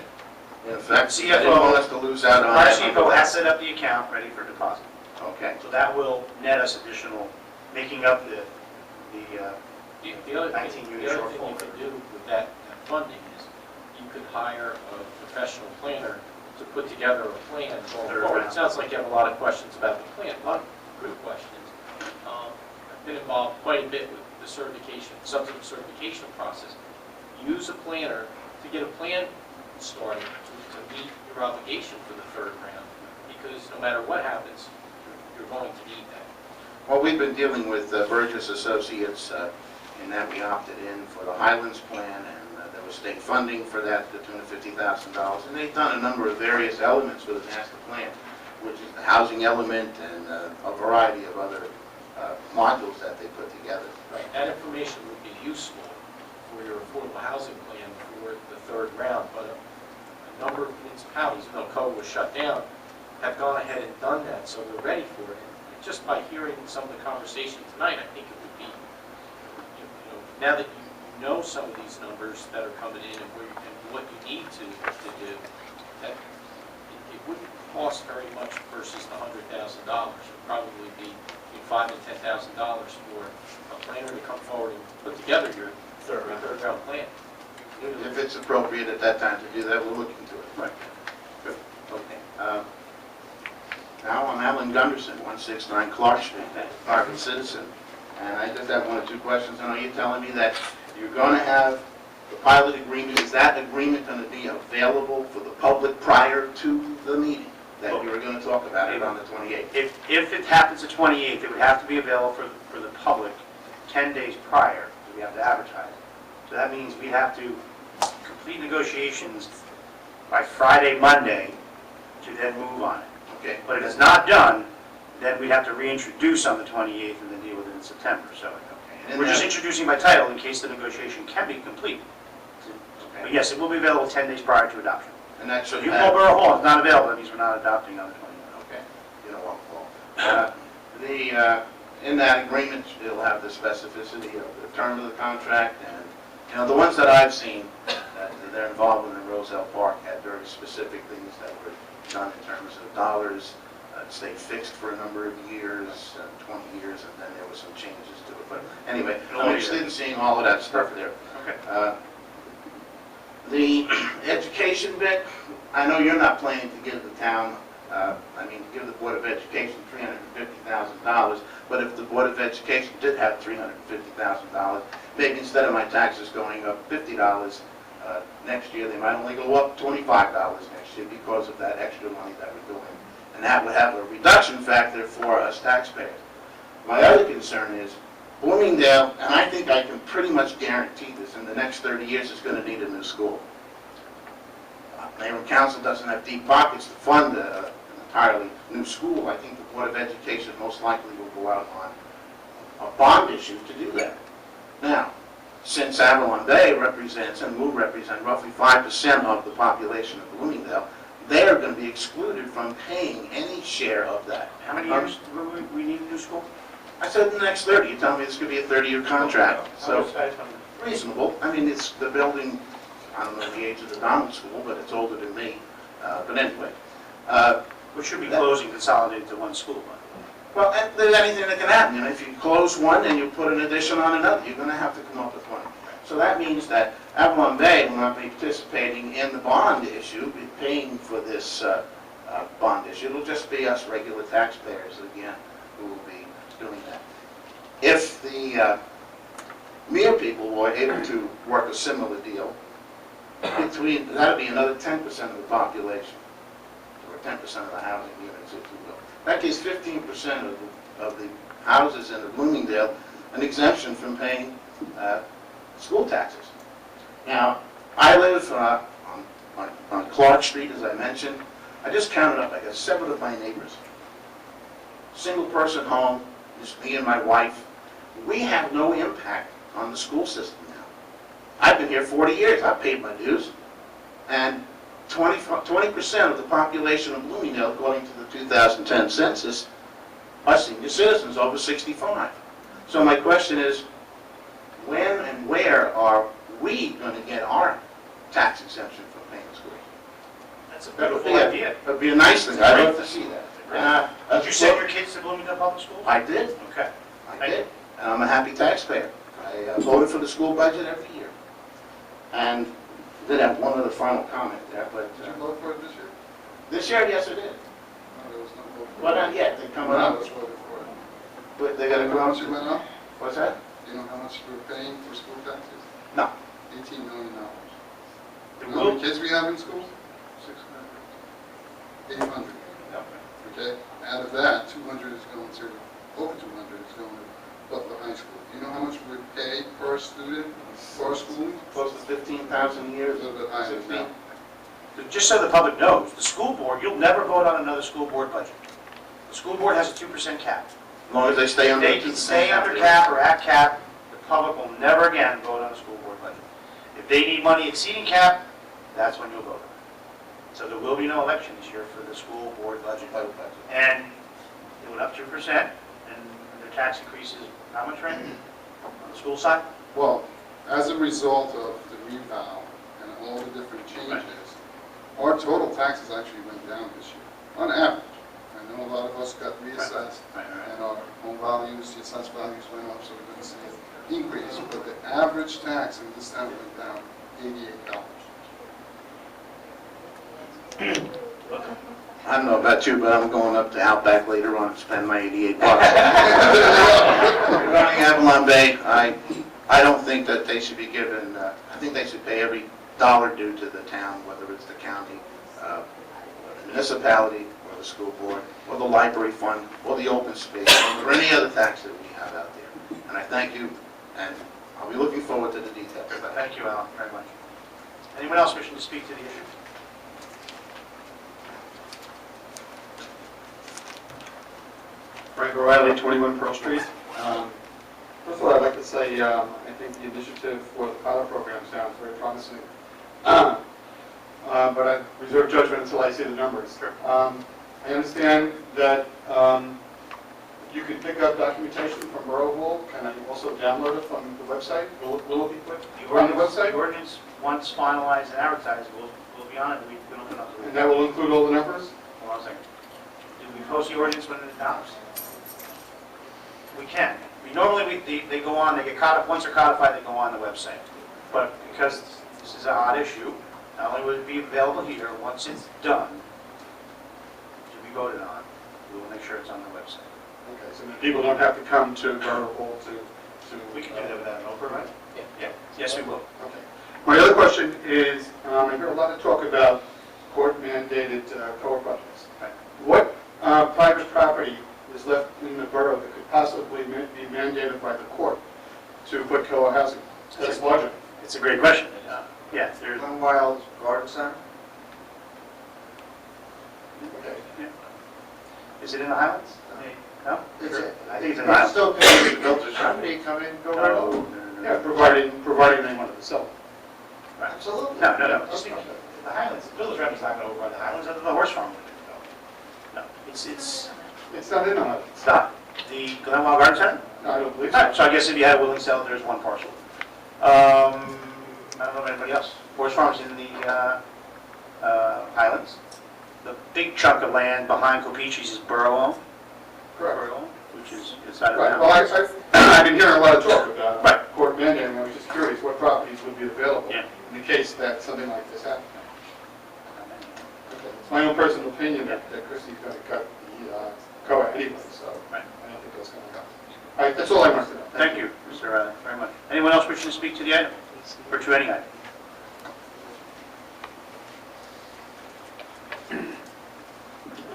in effect. I CFO didn't want us to lose out on Our that. CFO has set up the account ready for deposit. Okay. So that will net us additional, making up the The other 19 thing, unit the other thing shortfall. you could do with that funding is you could hire a professional planner to put together a plan going Third forward. It round. sounds like you have a lot of questions about the plan, a lot of good questions. I've been involved quite a bit with the certification, substantive certification process. Use a planner to get a plan started to meet your obligation for the third round, because no matter what happens, you're going to need that. Well, we've been dealing with Burgess Associates in that we opted in for the Highlands Plan, and there was state funding for that, the tune of $50,000. And they've done a number of various elements for the master plan, which is the housing element and a variety of other modules that they put together. Right, that information would be useful for your affordable housing plan for the third round, but a number of municipalities, even though COVID was shut down, have gone ahead and done that, so they're ready for it. And just by hearing some of the conversation tonight, I think it would be, now that you know some of these numbers that are coming in and what you need to do, that it wouldn't cost very much versus the $100,000. It would probably be between $5,000 and $10,000 for a planner to come forward and put together your third round plan. If it's appropriate at that time to do that, we'll look into it. Right. Good. Okay. Now, I'm Alan Gunderson, 169 Clark Street, private citizen. And I just have one or two questions. I know you're telling me that you're going to have the pilot agreement. Is that agreement going to be available for the public prior to the meeting that you were going to talk about it on the 28th? If it happens the 28th, it would have to be available for the public 10 days prior, because we have to advertise. So that means we have to complete negotiations by Friday, Monday, to then move on it. Okay. But if it's not done, then we'd have to reintroduce on the 28th and then deal with it in September. So And we're just that- introducing by title in case the negotiation can be complete. But yes, it will be available 10 days prior to adoption. And that So should if you have... call Borough Hall, it's not available, that means we're not adopting on the 28th. Okay, you know what, Paul. In that agreement, it'll have the specificity of the term of the contract, and, the ones that I've seen, that they're involved in Roselle Park had very specific things that were done in terms of dollars, stayed fixed for a number of years, 20 years, and then there were some changes to it. But anyway, I'm interested in seeing all of that stuff there. Okay. The education bit, I know you're not planning to give the town, give the Board of Education $350,000, but if the Board of Education did have $350,000, maybe instead of my taxes going up $50 next year, they might only go up $25 next year because of that extra money that we're doing. And that would have a reduction factor for us taxpayers. My other concern is Bloomingdale, and I think I can pretty much guarantee this, in the next 30 years is going to need a new school. Mayor and council doesn't have deep pockets to fund an entirely new school. I think the Board of Education most likely will go out on a bond issue to do that. Now, since Avalon Bay represents and will represent roughly 5% of the population of Bloomingdale, they are going to be excluded from paying any share of that. How many years do we need a new school? I said in the next 30. You tell me this could be a 30-year contract. So reasonable. It's the building, I don't know the age of the Donald School, but it's older than me. But anyway. Which should be closing consolidated to one school. Well, and there's anything that can happen. If you close one and you put an addition on another, you're going to have to come up with one. So that means that Avalon Bay will not be participating in the bond issue, be paying for this bond issue. It'll just be us regular taxpayers again who will be doing that. If the mere people were able to work a similar deal, that'd be another 10% of the population, or 10% of the housing units, if you will. That gives 15% of the houses in the Bloomingdale an exemption from paying school taxes. Now, I live on Clark Street, as I mentioned. I just counted up, I got 7 of my neighbors. Single-person home, just me and my wife. We have no impact on the school system now. I've been here 40 years. I've paid my dues. And 20% of the population of Bloomingdale, according to the 2010 census, are senior citizens over 65. So my question is, when and where are we going to get our tax exemption for paying school? That's a beautiful idea. That'd be a nice thing, I'd love to see that. Did you send your kids to Bloomingdale Public Schools? I did, Okay. I did, and I'm a happy taxpayer. I voted for the school budget every year. And did have one other final comment there, but Did you vote for it this year? this year, yes, I did. No, there was no vote for it. Well, not yet, they're coming None up. of us voted for it. But they're Do gonna you know how come much it up. went up? What's that? Do you know how much we're paying for school taxes? No. $18 million. There You know how will, many kids we have in schools? 800. Okay? Out of that, 200 is going to, over 200 is going to Butler High School. Do you know how much we pay per student for our schooling? Close to 15,000 A years. little bit higher than that. just so the public knows, the school board, you'll never vote on another school board budget. The school board has a 2% cap. As long as they stay under. They can stay under cap or at cap, the public will never again vote on the school board budget. If they need money exceeding cap, that's when you'll vote on it. So there will be no election this year for the school board budget. And it went up 2%, and the tax increases, how much, Randy, on the school side? Well, as a result of the revow and all the different changes, our total taxes actually went down this year, on average. I know a lot of us got reassessed, and our home values, the assessed values went up, so we didn't see an increase, but the average tax in this town went down $88. I don't know about you, but I'm going up to Outback later on and spend my 88 bucks. Regarding Avalon Bay, I don't think that they should be given, I think they should pay every dollar due to the town, whether it's the county, or the municipality, or the school board, or the library fund, or the open space, or any other tax that we have out there. And I thank you, and I'll be looking forward to the details. Thank you, Alan, very much. Anyone else wishing to speak to the issue? Frank O'Reilly, 21 Pearl Street. First of all, I'd like to say, I think the initiative for the pilot program sounds very promising. But I reserve judgment until I see the numbers. I understand that you can pick up documentation from Borough Hall. Can I also download it from the website? Will it be put on the website? The ordinance, once finalized and advertised, will be on it. We can open up the... And that will include all the numbers? Hold on a second. Did we post the ordinance when it adopts? We can. They go on, they get codified, once they're codified, they go on the website. But because this is a hot issue, not only will it be available here, once it's done, to be voted on, we will make sure it's on the website. Okay, so that people don't have to come to Borough Hall to... We can do that without an Oprah, right? Yeah. Yes, we will. Okay. My other question is, I hear a lot of talk about court-mandated co-op projects. Right. What private property is left in the borough that could possibly be mandated by the court to put co-op housing? That's larger. It's a great question. Yeah, there's... Glen Wild's Garden Center? Okay. Is it in the Highlands? No? It's I think it's in the It's Highlands. still paying the builders, somebody come in, go right over. Yeah, providing they wanted to sell it. Absolutely. No. Just the Highlands, the village rep is not going to override the Highlands, other than the horse farm. No, it's It's not in the Highlands. not. The Glenwell Garden Center? No, I don't believe All right, so. so I guess if you had a willing seller, there's one parcel. I don't know of anybody else. Horse farm's in the Highlands. The big chunk of land behind Copicis is borough-owned. Correct. Borough-owned, which is inside of Right, town. well, I've been hearing a lot of talk about Right. court mandating. I was just curious what properties would be available Yeah. in the case that something like this happened. Okay. It's my own personal opinion that Christie's going to cut the COA anyway, so Right. I don't think that's going to happen. All right, that's all I wanted to know. Thank you, Mr. Riley, very much. Anyone else wishing to speak to the item, or to any item?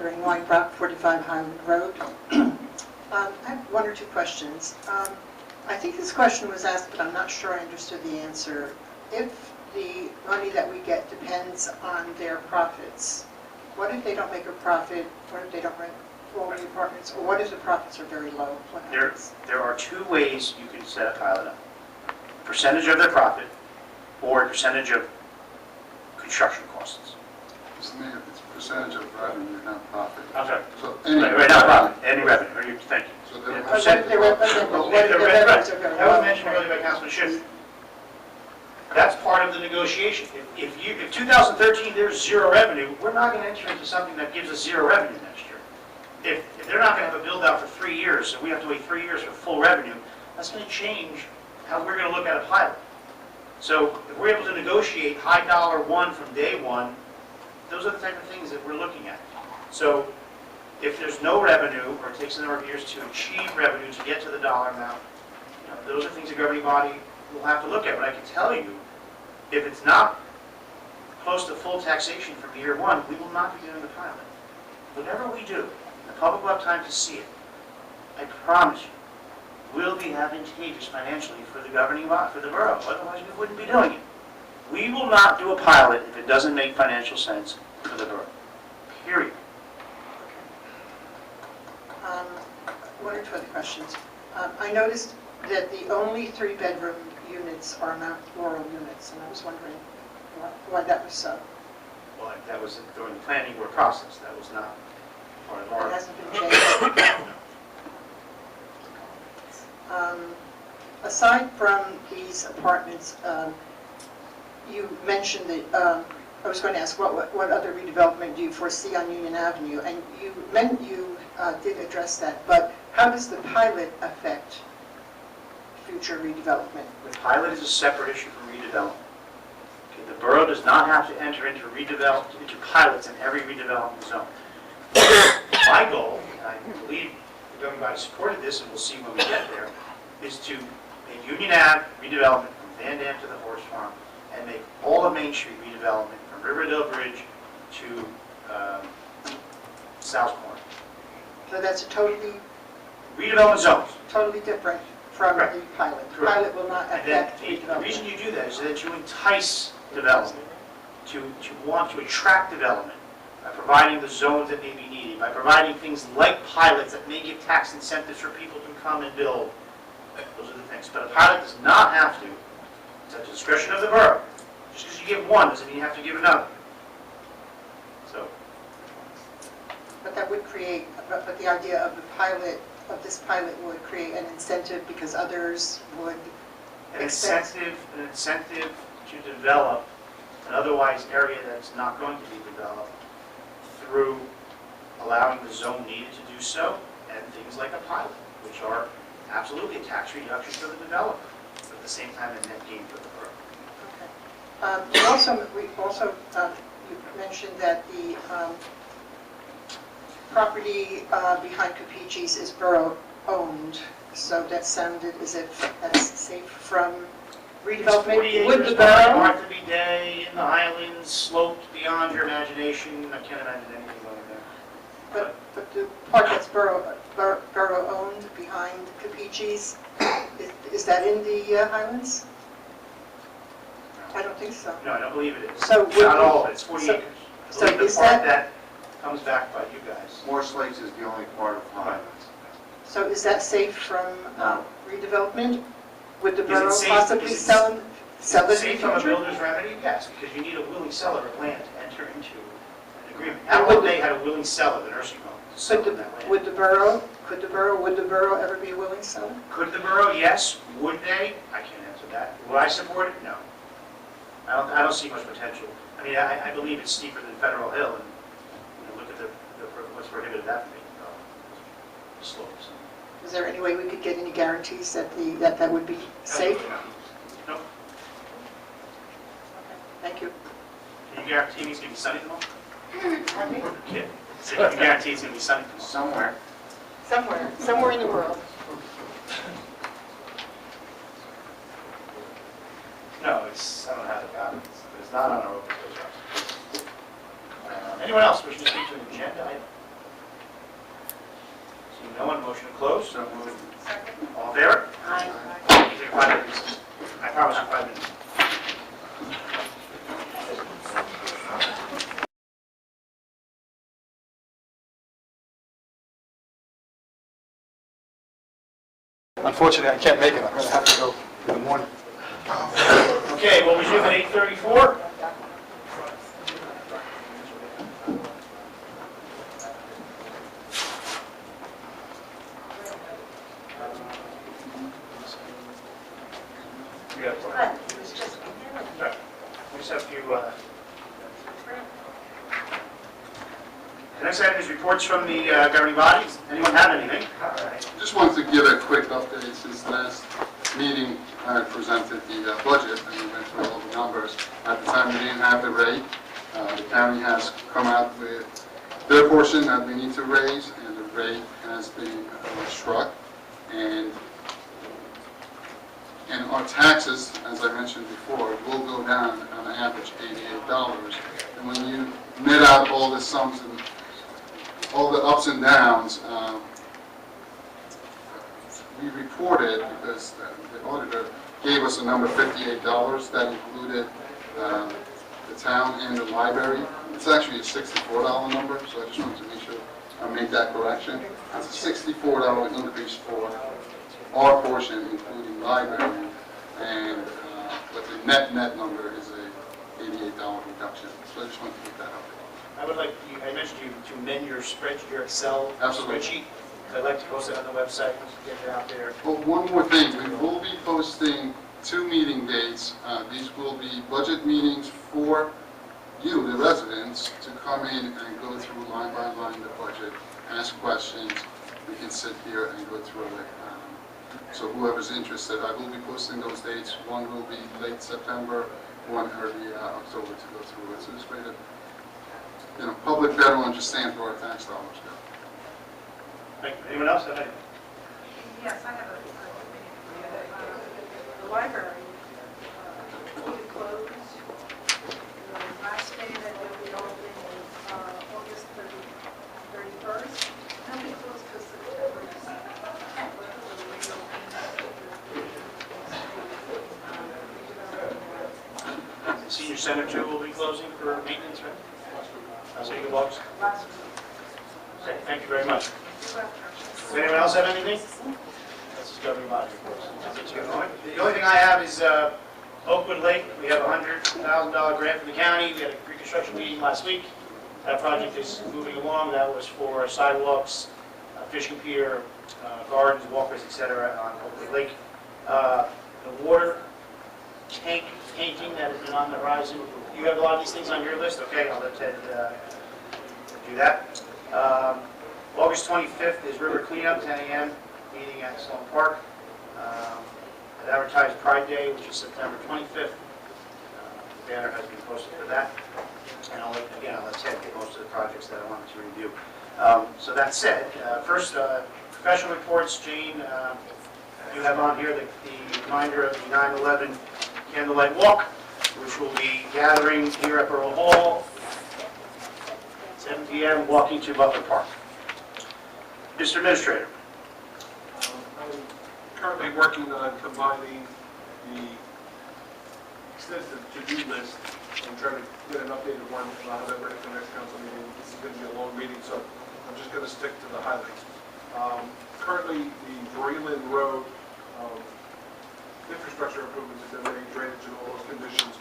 Lorraine Weinbrock, 45 Highland Road. I have one or two questions. I think this question was asked, but I'm not sure I understood the answer. If the money that we get depends on their profits, what if they don't make a profit? What if they don't rent all the apartments? Or what if the profits are very low? What happens? There are two ways you can set a pilot up. A percentage of their profit, or a percentage of construction costs. It's a percentage of revenue, not profit. I'm sorry. So any. Right now, profit, any revenue, thank you. So Yeah, they're- percent- What if the revenues are very That was low? mentioned earlier by Councilman Schiff. That's part of the negotiation. If 2013, there's zero revenue, we're not going to enter into something that gives us zero revenue next year. If they're not going to have a build-out for 3 years, and we have to wait 3 years for full revenue, that's going to change how we're going to look at a pilot. So if we're able to negotiate high dollar one from day one, those are the type of things that we're looking at. So if there's no revenue, or it takes a number of years to achieve revenue to get to the dollar amount, those are things the governing body will have to look at. But I can tell you, if it's not close to full taxation from year one, we will not be doing the pilot. Whatever we do, the public will have time to see it. I promise you, will be advantageous financially for the governing body, for the borough. Otherwise, we wouldn't be doing it. We will not do a pilot if it doesn't make financial sense for the borough. Period. One or two other questions. I noticed that the only 3-bedroom units are Mount Laurel units, and I was wondering why that was so. Well, that was during the planning board process. That was not part of It our... hasn't been changed. Aside from these apartments, you mentioned that, I was going to ask, what other redevelopment do you foresee on Union Avenue? And you did address that, but how does the pilot affect future redevelopment? The pilot is a separate issue from redevelopment. Okay, the borough does not have to enter into pilots in every redevelopment zone. My goal, and I believe the governing body supported this, and we'll see when we get there, is to make Union Ave redevelopment from Van Dam to the Horse Farm, and make all of Main Street redevelopment from Riverdale Bridge to South Corner. So that's a totally Redevelopment zones. different from Correct. the pilot. The Correct. pilot will not And then affect the redevelopment. reason you do that is that you entice development, to want to attract development by providing the zones that may be needed, by providing things like pilots that may give tax incentives for people to come and build. Those are the things. But a pilot does not have to, it's at the discretion of the borough. Just because you give one doesn't mean you have to give another. So, But that would create, but the idea of the pilot, of this pilot would create an incentive because others would an accept. incentive to develop an otherwise area that's not going to be developed through allowing the zone needed to do so, and things like a pilot, which are absolutely a tax reduction for the developer, but at the same time a net gain for the borough. Okay. You mentioned that the property behind Capichi's is borough-owned, so that sounded as if that's safe from redevelopment. 40 Would acres the behind borough, Martha B. Day in the Highlands, sloped beyond your imagination. I can't imagine anything going there. but the part that's borough-owned behind Capichi's, is that in the Highlands? I don't think so. No, I don't believe it is. So would Not we- all of it, it's 40 so- acres. I so believe the is part that- that comes back by you guys. Morse Lakes is the only part of Highlands. So is that safe from No. redevelopment? Would the Is it borough safe- possibly is it- sell it Is in it the safe from a future? builder's remedy? Yes, because you need a willing seller of land to enter into an agreement. And Avalon would- Bay had a willing seller, the nursing home, to sell Would them that land. would the borough ever be a willing seller? Could the borough? Yes. Would they? I can't answer that. Would I support it? No. I don't see much potential. I mean, I believe it's steeper than Federal Hill, and look at what's prohibited that from being developed. The slopes. Is there any way we could get any guarantees that that would be safe? Absolutely not. No. Thank you. Can you guarantee me it's going to be sunny tomorrow? Kid. So you can guarantee it's going to be sunny tomorrow? Somewhere. Somewhere in the world. No, I don't know how they got it, but it's not on our open space. Anyone else wishing to speak to an agenda item? Seeing no one, motion to close. So moved. All in favor? Aye. Take a 5-minute recess. I promise you 5 minutes. Unfortunately, I can't make it. I'm going to have to go in the morning. Okay, we'll resume at 8:34. Yeah. But it was just a minute. Right. We just have a few, the next item is reports from the governing bodies. Anyone have anything? All right. Just wanted to give a quick update since the last meeting. I presented the budget and we went through all the numbers. At the time, we didn't have the rate. The county has come out with their portion that we need to raise, and the rate has been struck. And our taxes, as I mentioned before, will go down on an average $88. And when you net out all the sums and all the ups and downs, we reported, because the auditor gave us a number $58, that included the town and the library. It's actually a $64 number, so I just wanted to make sure I made that correction. It's a $64 increase for our portion, including library, and but the net number is a $88 reduction. So I just wanted to get that up. I would like, I mentioned you to amend your spreadsheet, your Excel Absolutely. spreadsheet. I'd like to post it on the website, once you get it out there. Well, one more thing, we will be posting 2 meeting dates. These will be budget meetings for you, the residents, to come in and go through line by line the budget, ask questions. We can sit here and go through it. So whoever's interested, I will be posting those dates. One will be late September, one early October to go through it. So this way the public better understands where our tax dollars go. Thank you. Anyone else have anything? Yes, I have the library will be closed. The last day that they'll be open is August 31st. They'll be closed till September 2nd. The senior center too will be closing for maintenance, right? Senior box. Okay, thank you very much. Does anyone else have anything? This is governing body reports. The only thing I have is Oakwood Lake. We have a $100,000 grant from the county. We had a pre-construction meeting last week. That project is moving along. That was for sidewalks, fishing pier, gardens, walkways, etc. on Oakwood Lake. The water tank painting that has been on the horizon. You have a lot of these things on your list? Okay, I'll let Ted do that. August 25th is River Cleanup, 10 a.m., meeting at Sloan Park. An advertised Pride Day, which is September 25th. The banner has been posted for that. And I'll let Ted get most of the projects that I wanted to review. So that said, first, professional reports. Jane, you have on here the reminder of the 9/11 Candlelight Walk, which will be gathering here at Borough Hall, 7 p.m., walking to Butler Park. Mr. Administrator. I'm currently working on combining the extensive to-do list and trying to get an updated one. I'll have it ready for the next council meeting. This is going to be a long meeting, so I'm just going to stick to the highlights. Currently, the Breland Road infrastructure improvements have been made, drainage and all those conditions.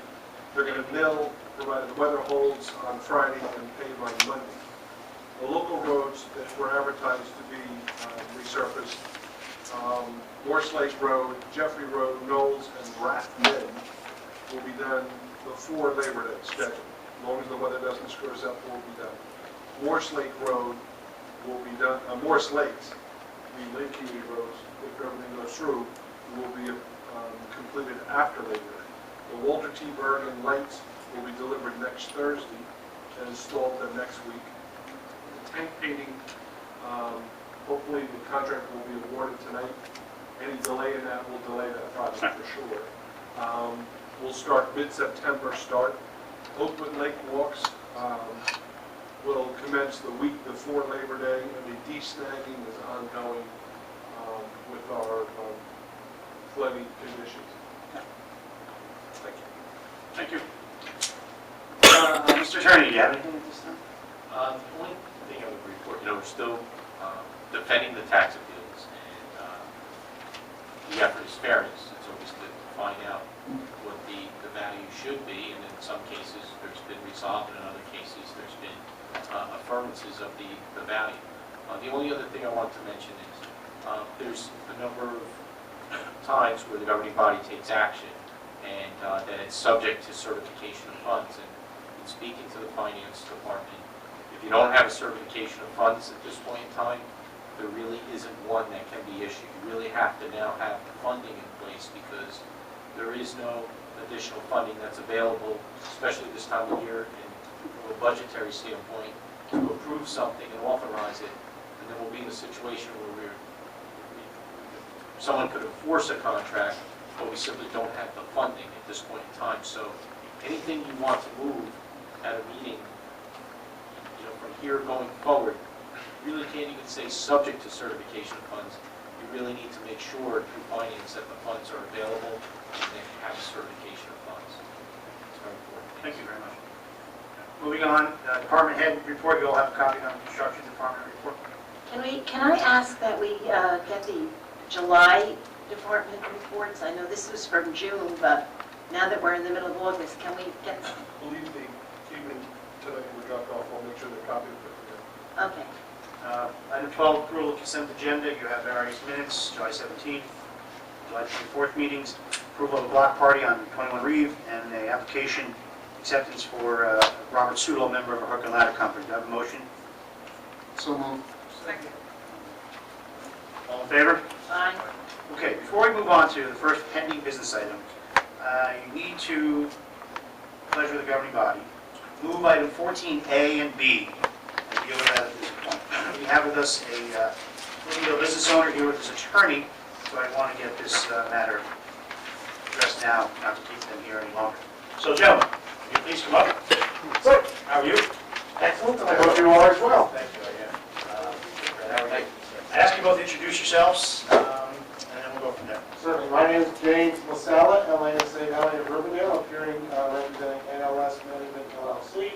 They're going to mill, provided the weather holds, on Friday and pave on Monday. The local roads that were advertised to be resurfaced, Morse Lake Road, Jeffrey Road, Knowles, and Rathman will be done before Labor Day scheduled. As long as the weather doesn't screw us up, will be done. Morse Lake Road will be done, Morse Lakes, the Lake Community roads, if everything goes through, will be completed after Labor Day. The Walter T. Bergen lights will be delivered next Thursday and installed the next week. The tank painting, hopefully the contract will be awarded tonight. Any delay in that will delay that project for sure. We'll start mid-September start. Oakwood Lake walks will commence the week before Labor Day, and the de-snagging is ongoing with our flooding conditions. Thank you. Thank you. Mr. Attorney, do you have anything at this time? The only thing I would report, we're still defending the tax appeals, and the effort is fairness. It's always to find out what the value should be, and in some cases, there's been resolved, and in other cases, there's been affirmances of the value. The only other thing I want to mention is there's a number of times where the governing body takes action and that it's subject to certification of funds. And in speaking to the finance department, if you don't have a certification of funds at this point in time, there really isn't one that can be issued. You really have to now have the funding in place because there is no additional funding that's available, especially this time of year, and from a budgetary standpoint, to approve something and authorize it. And then we'll be in a situation where someone could enforce a contract, but we simply don't have the funding at this point in time. So anything you want to move at a meeting, from here going forward, you really can't even say subject to certification of funds. You really need to make sure through finance that the funds are available and they have certification of funds. It's very important. Thank you very much. Moving on, department head report, you all have a copy on the construction department report. Can I ask that we get the July department reports? I know this was from June, but now that we're in the middle of August, can we get? I believe even tonight we dropped off, I'll make sure they're copied. Okay. Item 12, approval of consent agenda. You have various minutes, July 17th, July 24th meetings, approval of a block party on 21 Reeve, and an application acceptance for Robert Sudol, member of a hook and ladder company. Do I have a motion? So moved. Second. All in favor? Aye. Okay, before we move on to the first pending business item, you need to, pleasure of the governing body, move item 14A and B and deal with that at this point. We have with us a Bloomingdale business owner here with his attorney, so I want to get this matter addressed now, not to keep them here any longer. So gentlemen, will you please come up? Sir, How are you? excellent, I hope you are as well. Thank you, I am. How are you? I ask you both to introduce yourselves, and then we'll go from there. Certainly, my name is James Lasala, L-A-S-A-L-A of Riverdale, appearing representing NLS Management LLC.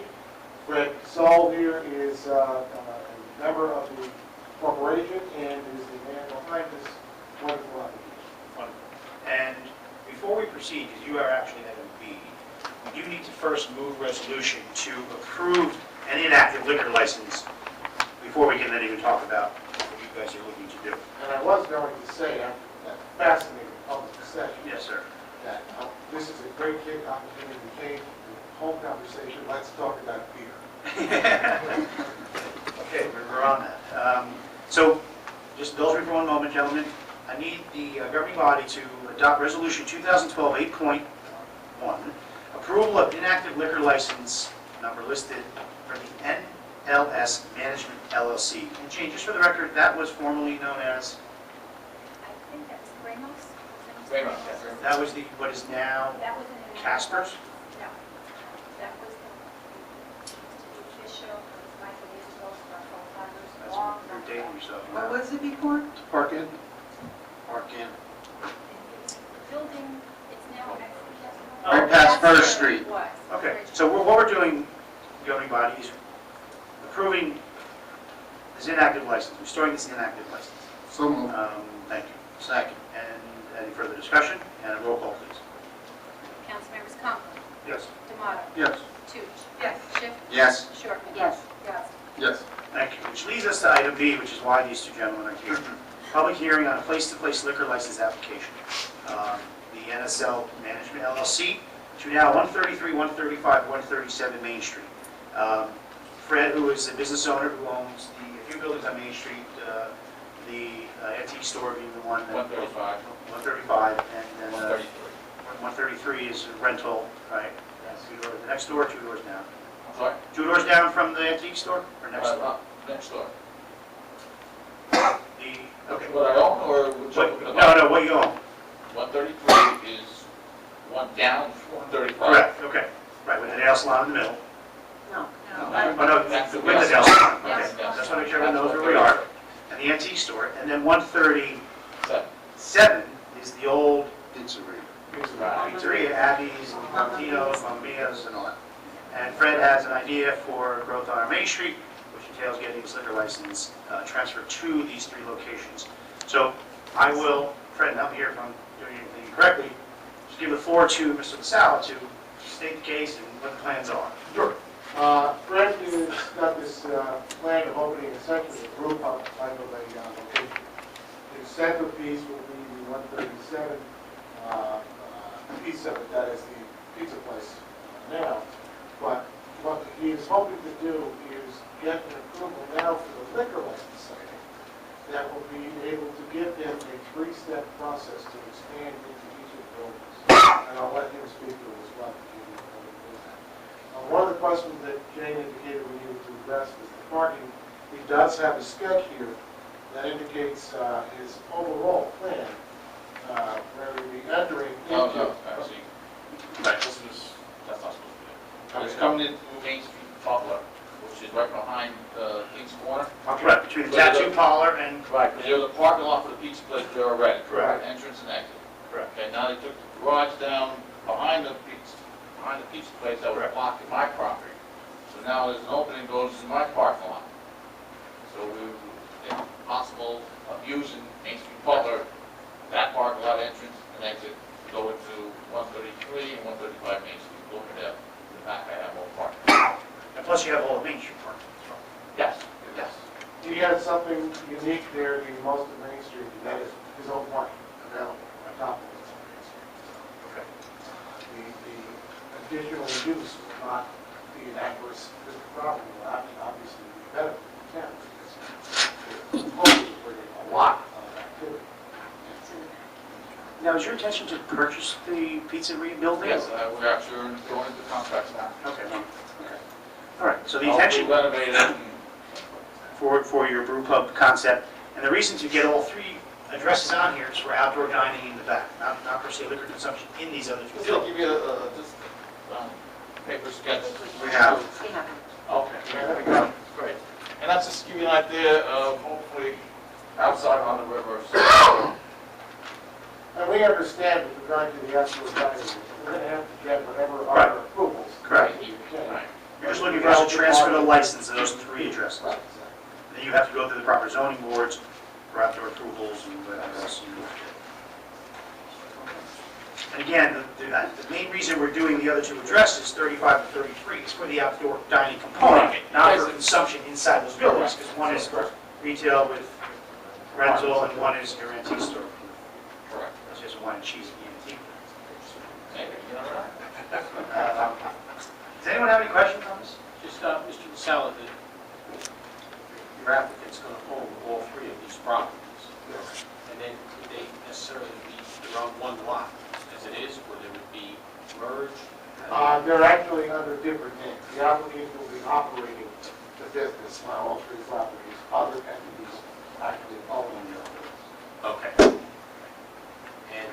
Fred Saul here is a member of the corporation and is the man behind this wonderful application. Wonderful. And before we proceed, because you are actually item B, we do need to first move resolution to approve an inactive liquor license before we can then even talk about what you guys are looking to do. And I was going to say, after that fascinating public session, Yes, sir. that this is a great kick opportunity to change the whole conversation. Let's talk about beer. Okay, we're on that. So, just indulge me for one moment, gentlemen. I need the governing body to adopt Resolution 2012 8.1, approval of inactive liquor license number listed for the NLS Management LLC. And Jane, just for the record, that was formerly known as, I think that's Ramos. Ramos, yes, sir. that was what is now That was an. Casper's? No. That was the official, Michelangelo, That's long. you're dating yourself. What was it before? Park in. Park in. Building, it's now actually. Right past That's First where it Street. was Okay, originally. so what we're doing, governing body, is approving this inactive license, restoring this inactive license. So moved. Thank you. Second. And any further discussion? And a roll call, please. Councilmembers Conklin, Yes. D'Amato, Yes. Toots. Yes. Schiff. Yes. Shortman. Yes. Yes. Yes. Thank you. Which leads us to item B, which is why these two gentlemen are here. Public hearing on a place-to-place liquor license application. The NSL Management LLC, to now 133, 135, 137 Main Street. Fred, who is a business owner who owns a few buildings on Main Street, the antique store being the one that... 135. 135, and then 133. 133 is a rental, right? Two doors, the next door, 2 doors down. I'm sorry? 2 doors down from the antique store, or next door? Next door. Okay. What I own or which No, what you own? 133 is one down from 135. Correct, okay. Right, with the nail salon in the middle. No. Oh, no, That's the with the nail salon, okay. Yes. That's what I make sure everyone knows where we are. And the antique store, and then 137 Seven. is the old Pizzeria. pizzeria, Abby's, and Martino's, Mamma Mia's, and all that. And Fred has an idea for growth on our Main Street, which entails getting his liquor license transferred to these 3 locations. So I will, Fred, help me here if I'm doing anything correctly, just give the floor to Mr. LaSalle to state the case and what the plans are. Sure. Fred has got this plan of opening essentially a brew pub type of a location. The centerpiece will be the 137 piece of it, that is the pizza place now. But what he is hoping to do is get an approval now for the liquor license signing that will be able to give him a three-step process to expand into each of the buildings. And I'll let him speak to it as well. if you want to do that. One of the questions that Jane indicated we needed to address was the parking. He does have a sketch here that indicates his overall plan, where he'll be entering No, into. actually, that's not supposed to be. It's coming in through Main Street Butler, which is right behind King's Corner. Right, between the tattoo parlor and... Right, because there's a parking lot for the pizza place there already. Correct. Entrance and exit. Correct. Okay, now they took the garage down behind the pizza place that was blocking my property. So now there's an opening goes to my parking lot. So it's possible of using Main Street Butler, that parking lot entrance and exit, to go into 133 and 135 Main Street, Bloomingdale. In the back, I have more parking. And plus you have all the Main Street parking as well. Yes, yes. He has something unique there, the most of Main Street, and that is his own parking available on top of what's on Main Street. Okay. The additional use will not be an adverse to the property, will obviously be better for the town, because it's hopefully bringing a lot of activity. Now, is your intention to purchase the pizzeria building? Yes, we're actually going into contracts now. Okay. All right, so the intention I'll renovate it and for your brew pub concept, and the reason to get all three addresses on here is for outdoor dining in the back, not per se liquor consumption in these other two just to buildings. give you just paper sketch. We have. Okay, there we go. Great. And that's just to give you an idea of hopefully outside on the river. So, And we understand with regard to the outdoor dining, we're going to have to get whatever Right. other approvals. Correct. you can. right. You're just looking for us to transfer the license to those three addresses. Right, And then you have to go through the proper zoning boards for outdoor approvals and whatever else you need. And again, the main reason we're doing the other two addresses, 35 and 33, is for the outdoor dining component, not for consumption inside those buildings, because one is retail with rental and one is your antique store. Correct. It's just wine and cheese at the antique. Maybe, you know, right. Does anyone have any questions on this? Just, Mr. Masala, your applicant's going to own all three of these properties. And then would they necessarily be on one lot as it is, or they would be merged? They're actually under different names. The applicant will be operating the business while all three properties, other entities actually own the business. Okay. And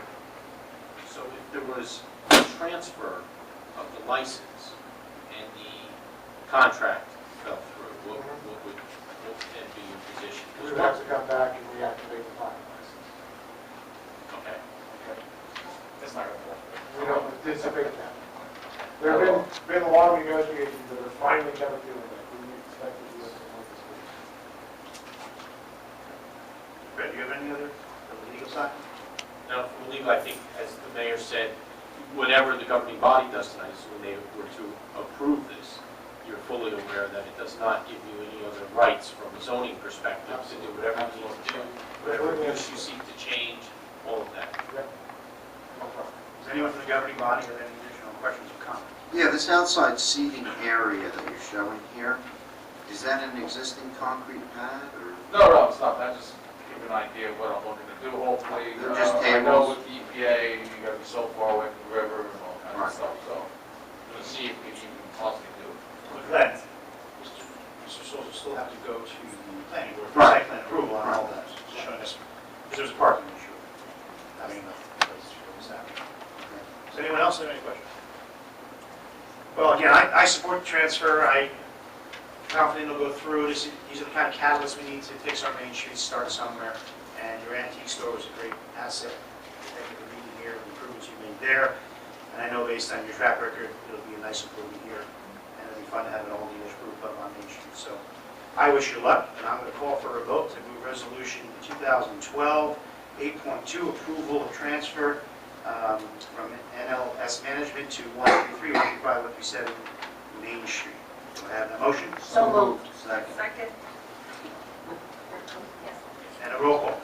so if there was a transfer of the license and the contract fell through, what would then be your position? We would have to come back and reactivate the pilot license. Okay. It's not going to work. We don't anticipate that. There have been long negotiations that are finally coming to an end. We expect to do it in this week. Brett, do you have any other, on the legal side? Now, from legal, I think, as the mayor said, whatever the governing body does tonight, so when they were to approve this, you're fully aware that it does not give you any other rights from a zoning perspective to do whatever you need to do, whatever use you seek to change, all of that. No problem. Does anyone from the governing body have any additional questions or comments? Yeah, this outside seating area that you're showing here, is that an existing concrete pad or? No, it's not. I just give you an idea of what I'm looking to do. Hopefully, They're just I know tables? with the EPA, you got to be so far away from the river and all kinds Right. of stuff. So, we'll see if we can even possibly do it. With that, Mr. Souza still have to go to the planning board for Right. site plan approval on all that, showing us, because there's a parking issue, having enough place for this happening. Does anyone else have any questions? Well, again, I support the transfer. I'm confident it'll go through. These are the kind of catalysts we need to fix our main streets, start somewhere. And your antique store was a great asset. Thank you for being here, the improvements you made there. And I know based on your track record, it'll be a nice improvement here. And it'll be fun to have an old English brew pub on Main Street. So I wish you luck, and I'm going to call for a vote to move resolution 2012 8.2, approval of transfer from NLS Management to 133, 135, 137 Main Street. Do I have a motion? So moved. Second. Second. And a roll call.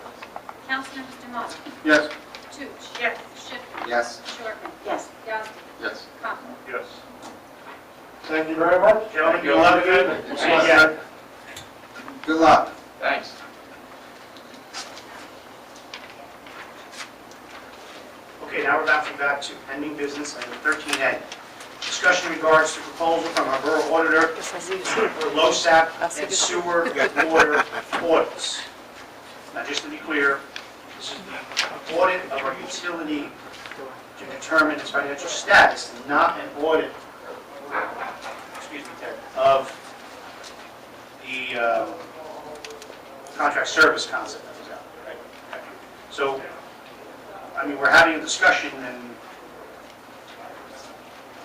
Councilmembers Demotta. Yes. Toots. Yes. Schiffman. Yes. Shortman. Yes. Yazdi. Yes. Conklin. Yes. Thank you very much. Gentlemen, good luck. Thank Good luck. Thanks. Okay, now we're bouncing back to pending business, item 13A. Discussion in regards to proposal from our borough auditor for LoSAP and sewer water audits. Now, just to be clear, this is the audit of our utility to determine its financial status, not an audit, excuse me, Ted, of the contract service concept that was out there, right? Okay. So, I mean, we're having a discussion, and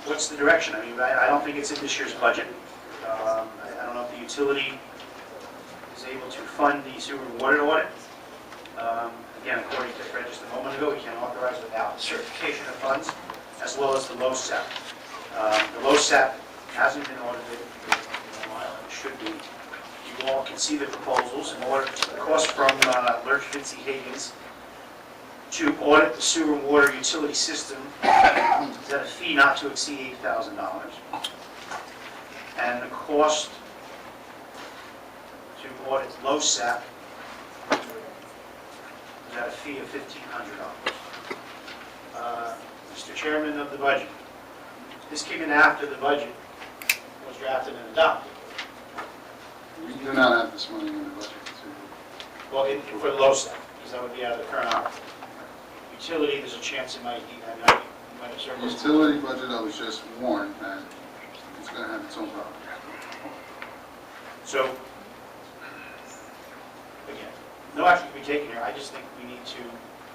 what's the direction? I mean, I don't think it's in this year's budget. I don't know if the utility is able to fund the sewer and water audit. Again, according to Fred just a moment ago, we can't authorize without certification of funds, as well as the LoSAP. The LoSAP hasn't been audited in a while, and it should be. You all can see the proposals. In order, the cost from Lurch Vinci Higgins to audit the sewer and water utility system is at a fee not to exceed $8,000. And the cost to audit LoSAP is at a fee of $1,500. Mr. Chairman of the budget, this came in after the budget was drafted and adopted. We do not have this money in the budget to... Well, for the LoSAP, because that would be out of the current operating. Utility, there's a chance it might have surplus. Utility budget, I was just warned that it's going to have its own problem. So, again, no action can be taken here, I just think we need to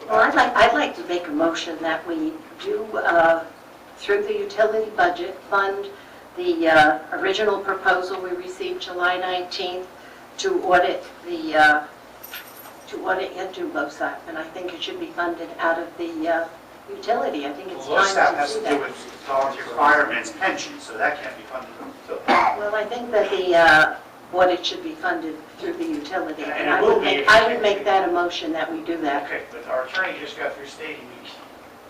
go Well, back. I'd like to make a motion that we do, through the utility budget, fund the original proposal we received July 19th to audit the, to audit into LoSAP, and I think it should be funded out of the utility. I think it's Well, LoSAP time has to to do do that. with volunteer firemen's pension, so that can't be funded. So, Well, I think that the audit should be funded through the utility, And and it I will would be make, if I you- would make that a motion that we do that. Okay, but our attorney just got through stating,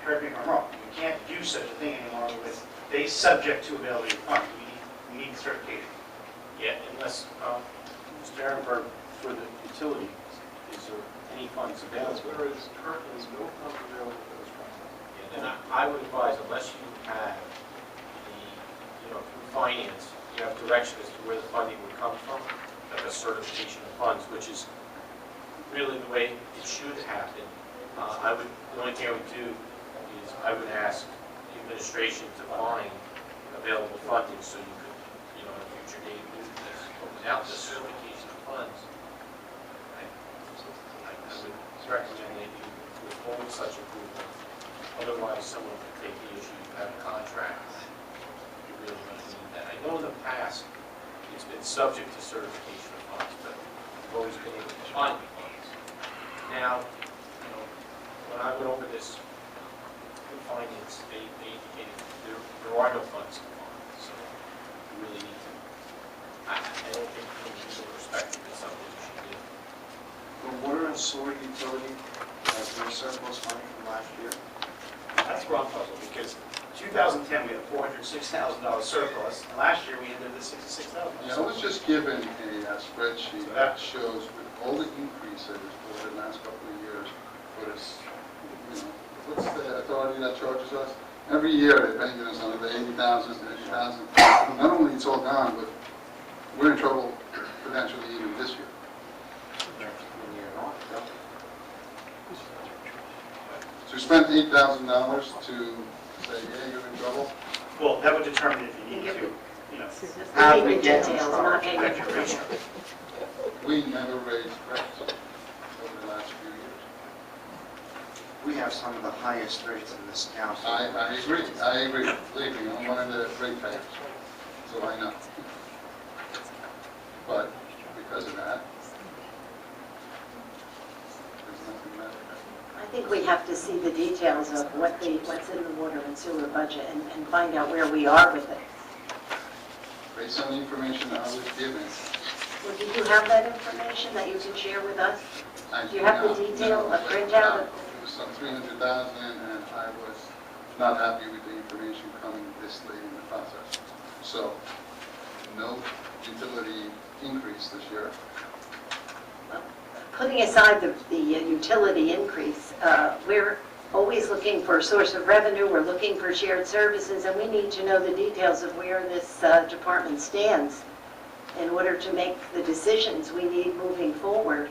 correct me if I'm wrong, we can't do such a thing anymore with, they subject to availability of funds. We need certification. Yeah, unless, Mr. Ehrenberg, for the utility, is there any funds available? There is currently no funds available for this project. Yeah, then I would advise, unless you have the, through finance, you have direction as to where the funding would come from, like a certification of funds, which is really the way it should happen. The only thing I would do is I would ask the administration to find available funding so you could, at a future date, do this. But without the certification of funds, I would recommend that you withhold such approval. Otherwise, someone could take the issue, you have a contract, you really don't need that. I know in the past, it's been subject to certification of funds, but you've always been able to find the funds. Now, when I went over this in finance, they indicated there are no funds to fund, so you really need to, I don't think from a legal perspective, it's something you should do. The water and sewer utility has no surplus money from last year. That's where I'm puzzled, because 2010, we had a $406,000 surplus, and last year we ended with $66,000. Yeah, I was just given a spreadsheet that shows with all the increases over the last couple of years for this, what's the authority that charges us? Every year they're paying us another $80,000, $90,000. Not only it's all gone, but we're in trouble potentially even this year. So we spent $8,000 to say, yeah, you're in trouble. Well, that would determine if you need to, How The we get details, not getting correct your ratio. We never raised rates over the last few years. We have some of the highest rates in this county. I agree. Believe me, I'm one of the ratepayers, so I know. But because of that, there's nothing left. I think we have to see the details of what's in the water and sewer budget and find out where we are with it. Based on the information I was given, Well, do you have that information that you can share with us? I Do you have the no, detail, no, a printout? It was some 300,000, and I was not happy with the information coming this late in the process. So, no utility increase this year. Putting aside the utility increase, we're always looking for a source of revenue, we're looking for shared services, and we need to know the details of where this department stands in order to make the decisions we need moving forward.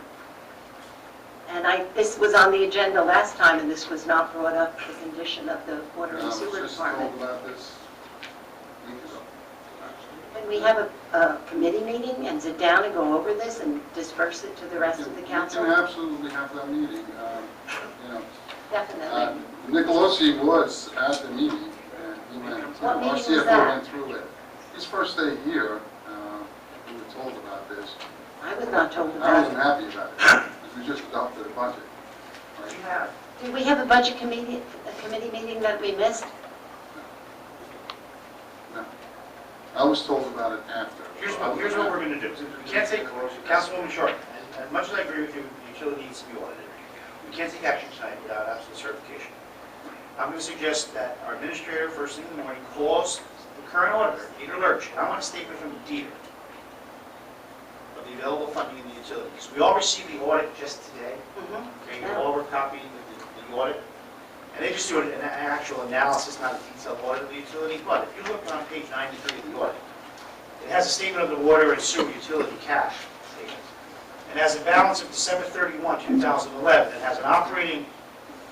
And this was on the agenda last time, and this was not brought up, the condition of the water and sewer I was just department. told about this a week ago. Can we have a committee meeting and sit down and go over this and disperse it to the rest of the council? We can absolutely have that meeting. You know, Definitely. Nicolosi was at the meeting, and he went, What our meeting was CFO that? went through it. His first day here, we were told about this. I was not told I about wasn't it. happy about it, because we just adopted a budget. Right? Did we have a budget committee meeting that we missed? No. I was told about it after. Here's what we're going to do. We can't take, Councilwoman Short, and as much as I agree with you, the utility needs to be audited, we can't take action tonight without absolute certification. I'm going to suggest that our administrator, first thing in the morning, calls the current auditor, Dieter Lurch, and I want a statement from Dieter of the available funding in the utilities. We all received the audit just today. Okay, you all were copied the audit. And they just do an actual analysis, not a detailed audit of the utility. But if you look on page 93 of the audit, it has a statement of the water and sewer utility cash statement. And has a balance of December 31, 2011. It has an operating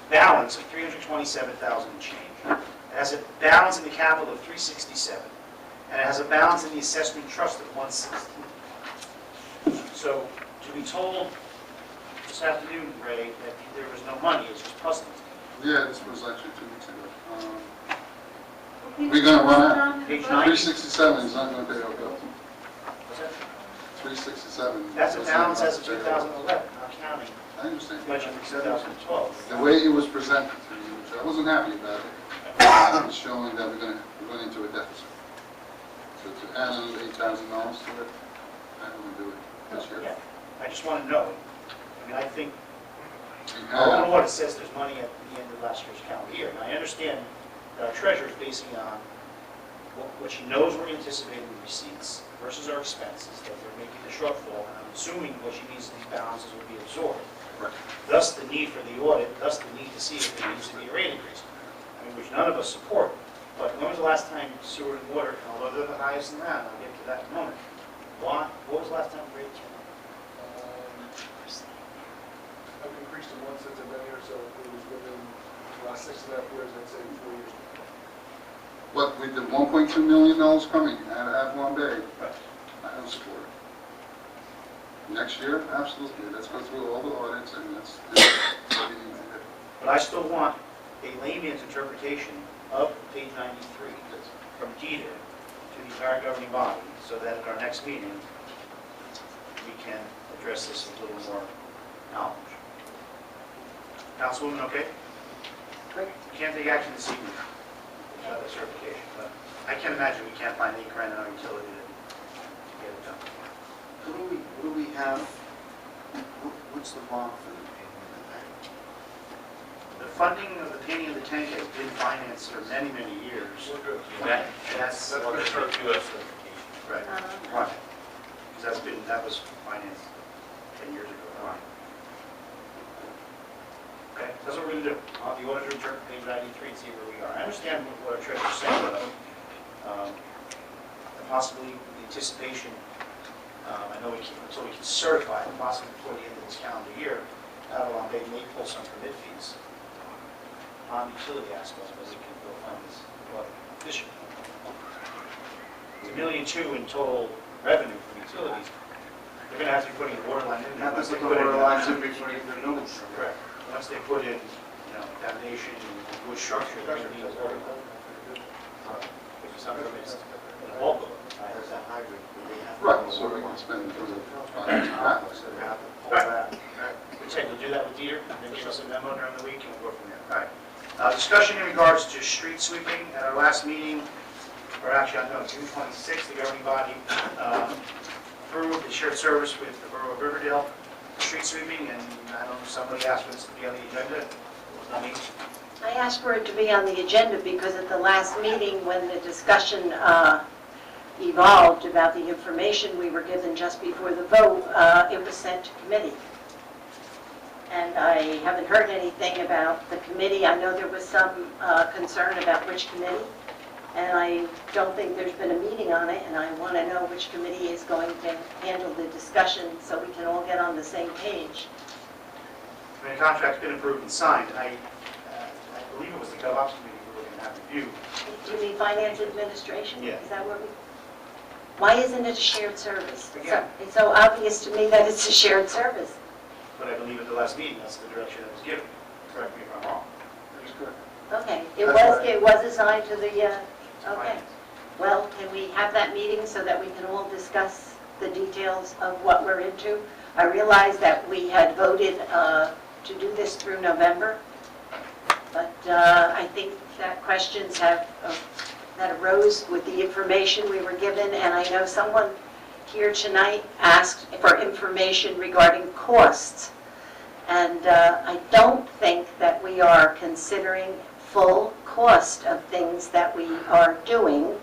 balance of $327,000 and change. It has a balance in the capital of $367. And it has a balance in the assessment trust of $116. So to be told this afternoon, Ray, that there was no money is just puzzling. Yeah, this was actually 2 weeks ago. We're going to run out. Page 367 is not going to pay our bills. What's that? 367. That's a balance as of 2011, not counting I understand. budget for 2012. The way it was presented to me, which I wasn't happy about it, was showing that we're going to run into a deficit. So to add another $8,000 to it, I don't want to do it this year. Yeah, I just want to know. I mean, I think, We I don't have- know what it says, there's money at the end of last year's calendar year. And I understand that our treasurer is basing on what she knows we're anticipating receipts versus our expenses, that they're making the shortfall, and I'm assuming what she needs, these balances will be absorbed. Right. Thus the need for the audit, thus the need to see if there needs to be a rate increase. I mean, which none of us support. But when was the last time sewer and water, although they're the highest in that, I'll get to that in a moment. What was the last time rates were? I've increased it once since I've been here, so it was within the last 6.5 years, I'd say 4 years. But with the $1.2 million coming out of Avalon Bay, I don't support it. Next year, absolutely. Let's go through all the audits and let's do what we need to do. But I still want a layman's interpretation of page 93 from Dieter to the entire governing body, so that at our next meeting, we can address this with a little more knowledge. Councilwoman, okay? Great. We can't take action this evening without the certification, but I can't imagine we can't find $8 grand in our utility to get it done. What do we have, what's the bond for the payment of the bank? The funding of the painting of the tank has been financed for many, many years. We're good. That's That's good. right. Right. Because that was financed 10 years ago. Right. Okay, that's what we're going to do. I'll have the auditor return to page 93 and see where we are. I understand what our treasurer's saying, but and possibly the anticipation, I know until we can certify, and possibly before the end of this calendar year, Avalon Bay may pull some permit fees on the utility aspect, because it can go fund this year. It's $1.2 million in total revenue from utilities. They're going to have to be putting a water line in there. Have to put the water lines in before you put new ones. Correct. Once they put in, foundation and wood structure, they're going to need water line. Which is something that's the bulk of it. As a hybrid, they have. Right, so we can spend it for the project. Right. We said we'll do that with Dieter, and then give us a memo during the week, and we'll go from there. All right. Discussion in regards to street sweeping. At our last meeting, or actually, on June 26th, the governing body approved the shared service with the Borough of Riverdale, street sweeping, and I don't know, somebody asked for this to be on the agenda. It was not me. I asked for it to be on the agenda because at the last meeting, when the discussion evolved about the information we were given just before the vote, it was sent to committee. And I haven't heard anything about the committee. I know there was some concern about which committee, and I don't think there's been a meeting on it, and I want to know which committee is going to handle the discussion so we can all get on the same page. I mean, the contract's been approved and signed, and I believe it was the GovOps committee who were going to have review. Do you mean finance administration? Yeah. Is that what we, why isn't it a shared service? Again. It's so obvious to me that it's a shared service. But I believe at the last meeting, that's the direction that was given. Correct me if I'm wrong. That is correct. Okay, That's it was assigned to the, okay. Well, can we have that meeting so that we can all discuss the details of what we're into? I realize that we had voted to do this through November, but I think that questions that arose with the information we were given, and I know someone here tonight asked for information regarding costs. And I don't think that we are considering full cost of things that we are doing,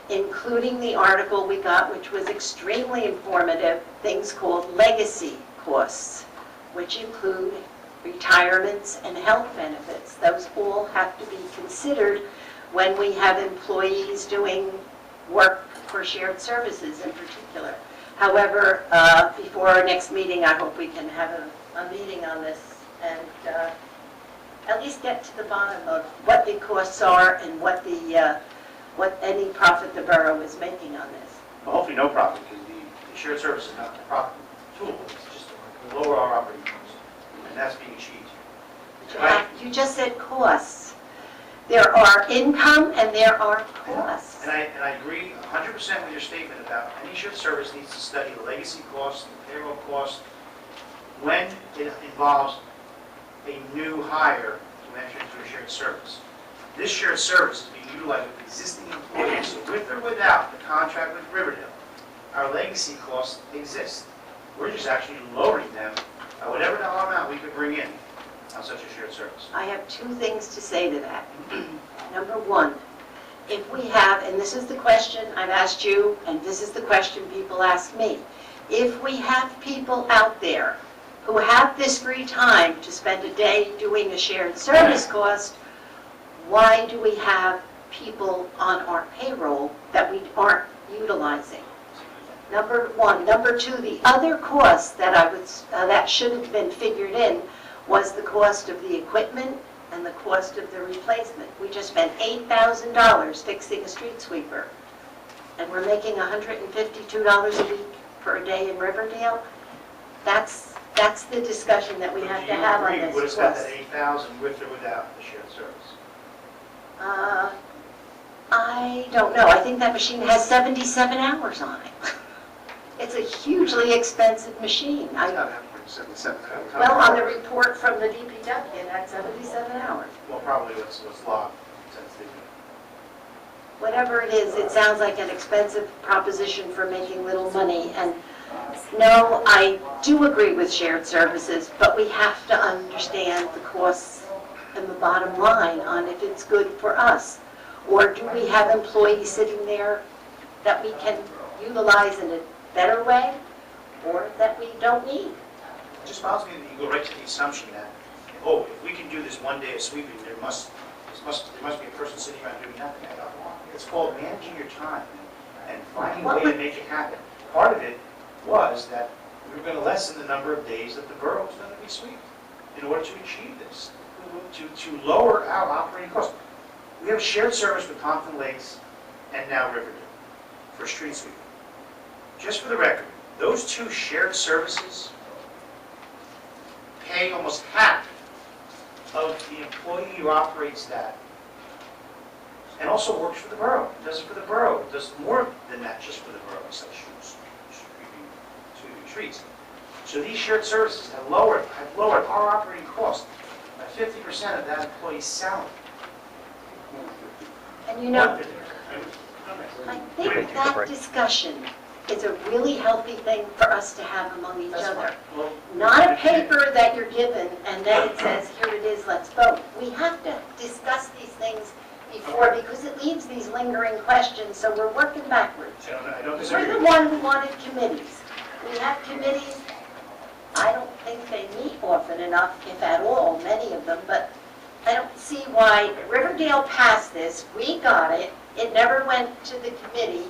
including the article we got, which was extremely informative, things called legacy costs, which include retirements and health benefits. Those all have to be considered when we have employees doing work for shared services in particular. However, before our next meeting, I hope we can have a meeting on this and at least get to the bottom of what the costs are and what any profit the borough is making on this. Well, hopefully no profit, because the shared service is not a profit tool. It's just to lower our operating costs, and that's being achieved. You just said costs. There are income and there are costs. And I agree 100% with your statement about any shared service needs to study the legacy costs, the payroll costs, when it involves a new hire to enter into a shared service. This shared service is being utilized with existing employees, so with or without the contract with Riverdale. Our legacy costs exist. We're just actually lowering them by whatever dollar amount we could bring in on such a shared service. I have two things to say to that. Number one, if we have, and this is the question I've asked you, and this is the question people ask me, if we have people out there who have this free time to spend a day doing a shared service cost, why do we have people on our payroll that we aren't utilizing? Number one. Number two, the other cost that that should have been figured in was the cost of the equipment and the cost of the replacement. We just spent $8,000 fixing a street sweeper, and we're making $152 a week for a day in Riverdale. That's the discussion that we have to have on Do you agree this we would have spent cost. that $8,000 with or without the shared service? I don't know. I think that machine has 77 hours on it. It's a hugely expensive machine. It's not having 77 hours. Well, on the report from the DPW, it had 77 hours. Well, probably what's logged since the... Whatever it is, it sounds like an expensive proposition for making little money. And no, I do agree with shared services, but we have to understand the costs and the bottom line on if it's good for us. Or do we have employees sitting there that we can utilize in a better way, or that we don't need? It just bothers me that you go right to the assumption that, oh, if we can do this one day of sweeping, there must be a person sitting around doing nothing. I don't want. It's called managing your time and finding a way to make it happen. Part of it was that we were going to lessen the number of days that the borough was going to be swept in order to achieve this, to lower our operating costs. We have a shared service with Compton Lakes and now Riverdale for street sweeping. Just for the record, those two shared services pay almost half of the employee who operates that and also works for the borough. Does it for the borough. Does more than that just for the borough, such sweeping streets. So these shared services have lowered our operating cost by 50% of that employee's salary. And you know, I think that discussion is a really healthy thing for us to have among each That's other. fine. Well, Not a paper that you're given and then it says, here it is, let's vote. We have to discuss these things before because it leaves these lingering questions, so we're working backwards. I don't disagree. We're the one who wanted committees. We have committees, I don't think they meet often enough, if at all, many of them, but I don't see why Riverdale passed this, we got it, it never went to the committee.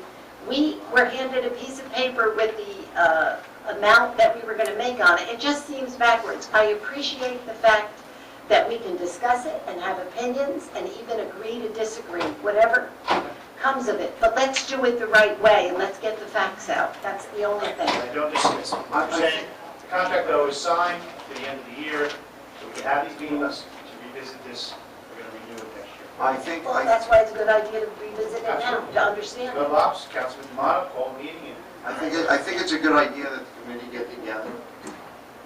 We were handed a piece of paper with the amount that we were going to make on it. It just seems backwards. I appreciate the fact that we can discuss it and have opinions and even agree to disagree, whatever comes of it. But let's do it the right way and let's get the facts out. That's the only thing. I don't dismiss it. I'm saying the contract though is signed to the end of the year, so we can have these meetings to revisit this. We're going to renew it next year. I think, Well, that's why it's a good idea to revisit it now, to understand. Good Ops, Councilman Demotta, call the meeting and I think it's a good idea that the committee get together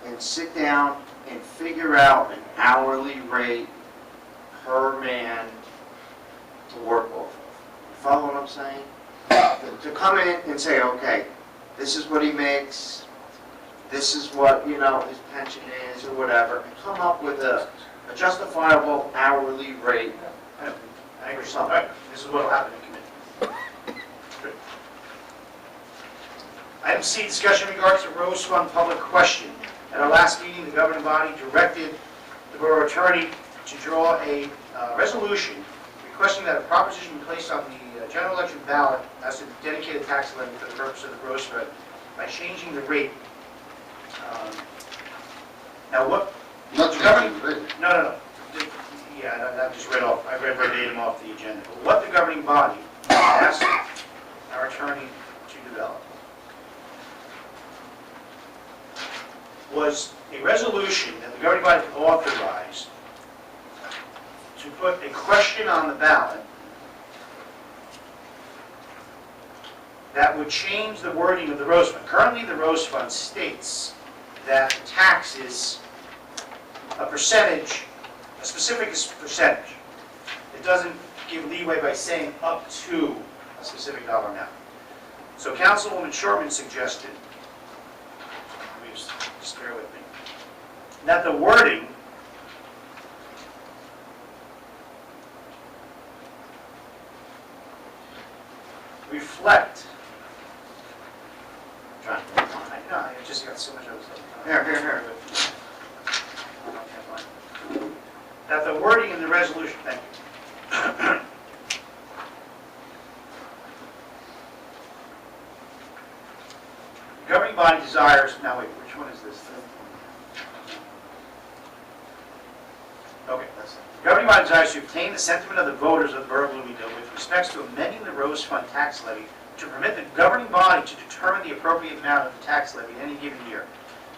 and sit down and figure out an hourly rate per man to work off of. You follow what I'm saying? To come in and say, okay, this is what he makes, this is what, his pension is or whatever, and come up with a justifiable hourly rate. I agree. All right, this is what will happen in committee. Good. Item C, discussion in regards to Rose Fund public question. At our last meeting, the governing body directed the borough attorney to draw a resolution requesting that a proposition be placed on the general election ballot as to dedicated tax levy for the purpose of the Rose Fund by changing the rate. Now what? Not changing the rate. No. Yeah, I just read off, I read verbatim off the agenda. But what the governing body asked our attorney to develop was a resolution that the governing body could authorize to put a question on the ballot that would change the wording of the Rose Fund. Currently, the Rose Fund states that the tax is a percentage, a specific percentage. It doesn't give leeway by saying up to a specific dollar amount. So Councilwoman Shortman suggested, just bear with me, that the wording reflect, I just got so much other stuff. Here. That the wording in the resolution, thank you. The governing body desires, now wait, which one is this? Okay, that's it. The governing body desires to obtain the sentiment of the voters of the Borough of Bloomingdale with respects to amending the Rose Fund tax levy to permit the governing body to determine the appropriate amount of the tax levy in any given year,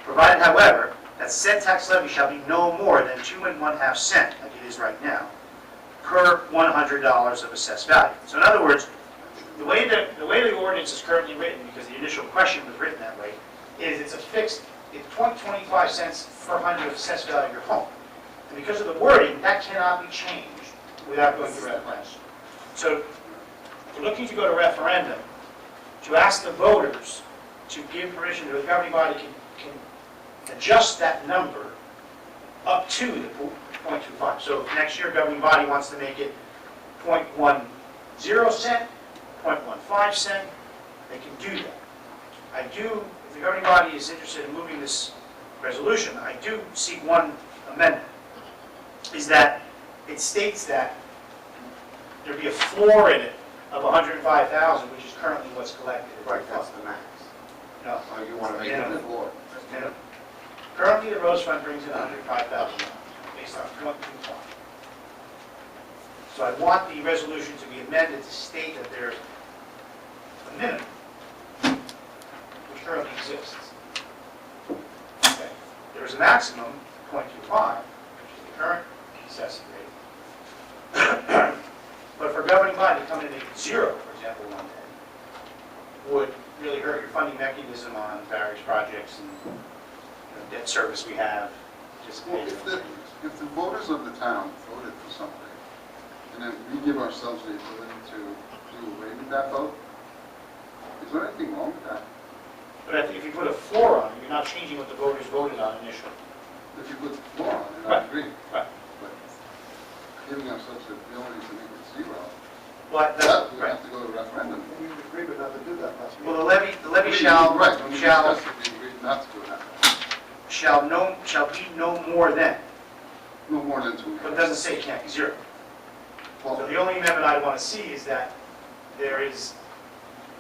provided, however, that said tax levy shall be no more than 2 1/2 cents, like it is right now, per $100 of assessed value. So in other words, the way the ordinance is currently written, because the initial question was written that way, is it's a fixed, it's 25 cents per 100 of assessed value of your home. And because of the wording, that cannot be changed without going to referendum. So we're looking to go to referendum to ask the voters to give permission to the governing body can adjust that number up to the 0.25. So if next year governing body wants to make it 0.10 cent, 0.15 cent, they can do that. If the governing body is interested in moving this resolution, I do seek one amendment, is that it states that there be a floor in it of 105,000, which is currently what's collected. right, that's the max. No. Oh, you want to make it the floor? That's minimum. Currently, the Rose Fund brings in 105,000 based on 0.25. So I want the resolution to be amended to state that there's a minimum, which currently exists. Okay. There is a maximum, 0.25, which is the current assessed rate. But for governing body to come in and make it 0, for example, one day, would really hurt your funding mechanism on various projects and debt service we have. Well, if the voters of the town voted for something, and then we give ourselves the ability to do away with that vote, Is there anything wrong with that? But if you put a floor on it, you're not changing what the voters voted on initially. If you put the floor on it, I Right. agree. Right. But giving us such the ability to make it zero, Well, that, we right. have to go to referendum. And you agreed not to do that last Well, meeting. the levy shall, Right, when we shall, discussed it, we agreed not to do that. shall be no more than, No more than 2 but it years. doesn't say it can't be zero. So Well, the only amendment I want to see is that there is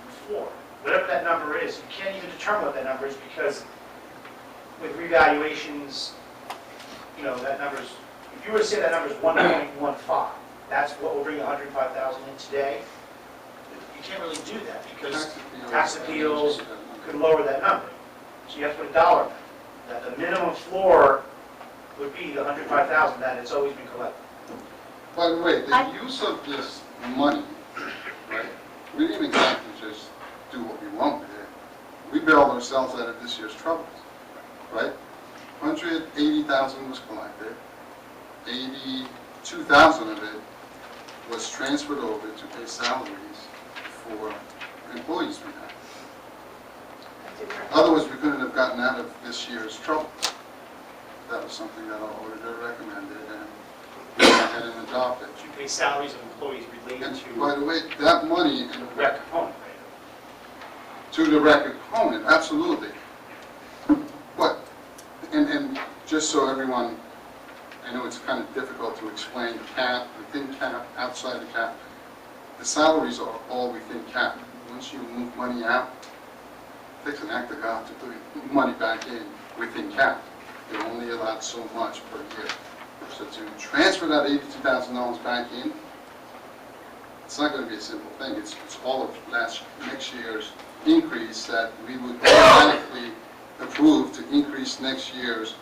a floor. Whatever that number is, you can't even determine what that number is because with revaluations, you know, that number's, if you were to say that number's 1.15, that's what will bring 105,000 in today, you can't really do that because tax appeals could lower that number. So you have to put a dollar amount. That the minimum floor would be the 105,000 that it's always been collected. by the way, the use of this money, right, we didn't exactly just do what we want with it. We bailed ourselves out of this year's troubles, right? 180,000 was collected, 82,000 of it was transferred over to pay salaries for employees we had. Otherwise, we couldn't have gotten out of this year's trouble. That was something that our auditor recommended, and we went ahead and adopted. You pay salaries of employees related And to by the way, that money, the rec component, right? to the rec component, absolutely. But, and just so everyone, I know it's kind of difficult to explain cap, within cap, outside the cap. The salaries are all within cap. Once you move money out, it takes an act of God to put money back in within cap. You're only allowed so much per year. So to transfer that $82,000 back in, it's not going to be a simple thing. It's all of next year's increase that we would automatically approve to increase next year's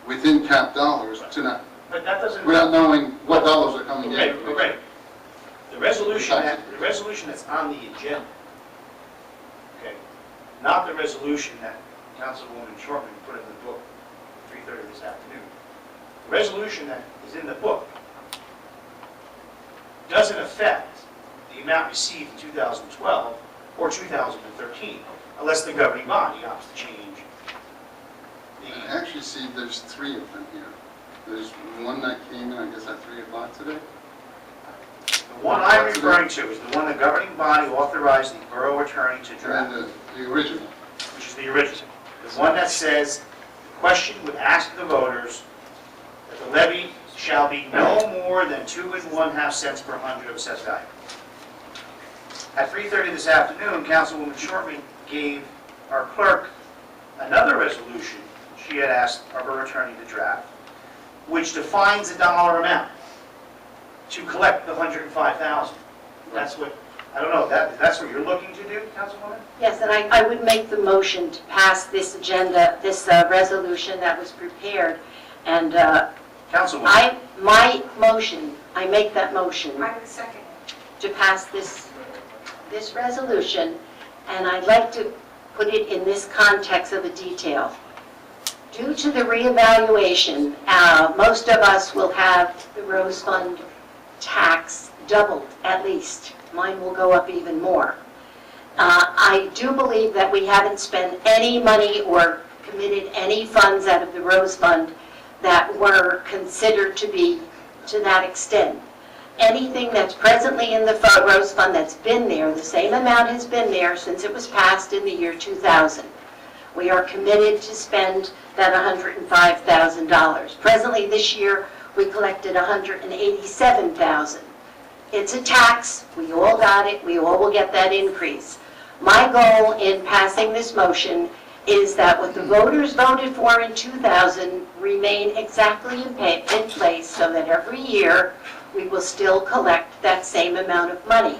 within cap dollars to not, But that doesn't. without knowing what dollars are coming Okay, in. okay. The resolution that's on the agenda, okay, not the resolution that Councilwoman Shortman put in the book at 3:30 this afternoon. The resolution that is in the book doesn't affect the amount received in 2012 or 2013, unless the governing body opts to change I actually see there's 3 of them here. There's one that came in, I guess, at 3 o'clock today. The one I'm referring to is the one the governing body authorized the borough attorney to draft, And the original. which is the original. The one that says, the question would ask the voters that the levy shall be no more than 2 1/2 cents per hundred of assessed value. At 3:30 this afternoon, Councilwoman Shortman gave our clerk another resolution she had asked our borough attorney to draft, which defines a dollar amount to collect the 105,000. That's what, I don't know, that's what you're looking to do, Councilwoman? Yes, and I would make the motion to pass this agenda, this resolution that was prepared. And Councilwoman, my motion, I make that motion I would second it. to pass this resolution, and I'd like to put it in this context of a detail. Due to the reevaluation, most of us will have the Rose Fund tax doubled, at least. Mine will go up even more. I do believe that we haven't spent any money or committed any funds out of the Rose Fund that were considered to be to that extent. Anything that's presently in the Rose Fund that's been there, the same amount has been there since it was passed in the year 2000. We are committed to spend that $105,000. Presently, this year, we collected $187,000. It's a tax, we all got it, we all will get that increase. My goal in passing this motion is that what the voters voted for in 2000 remain exactly in place so that every year we will still collect that same amount of money.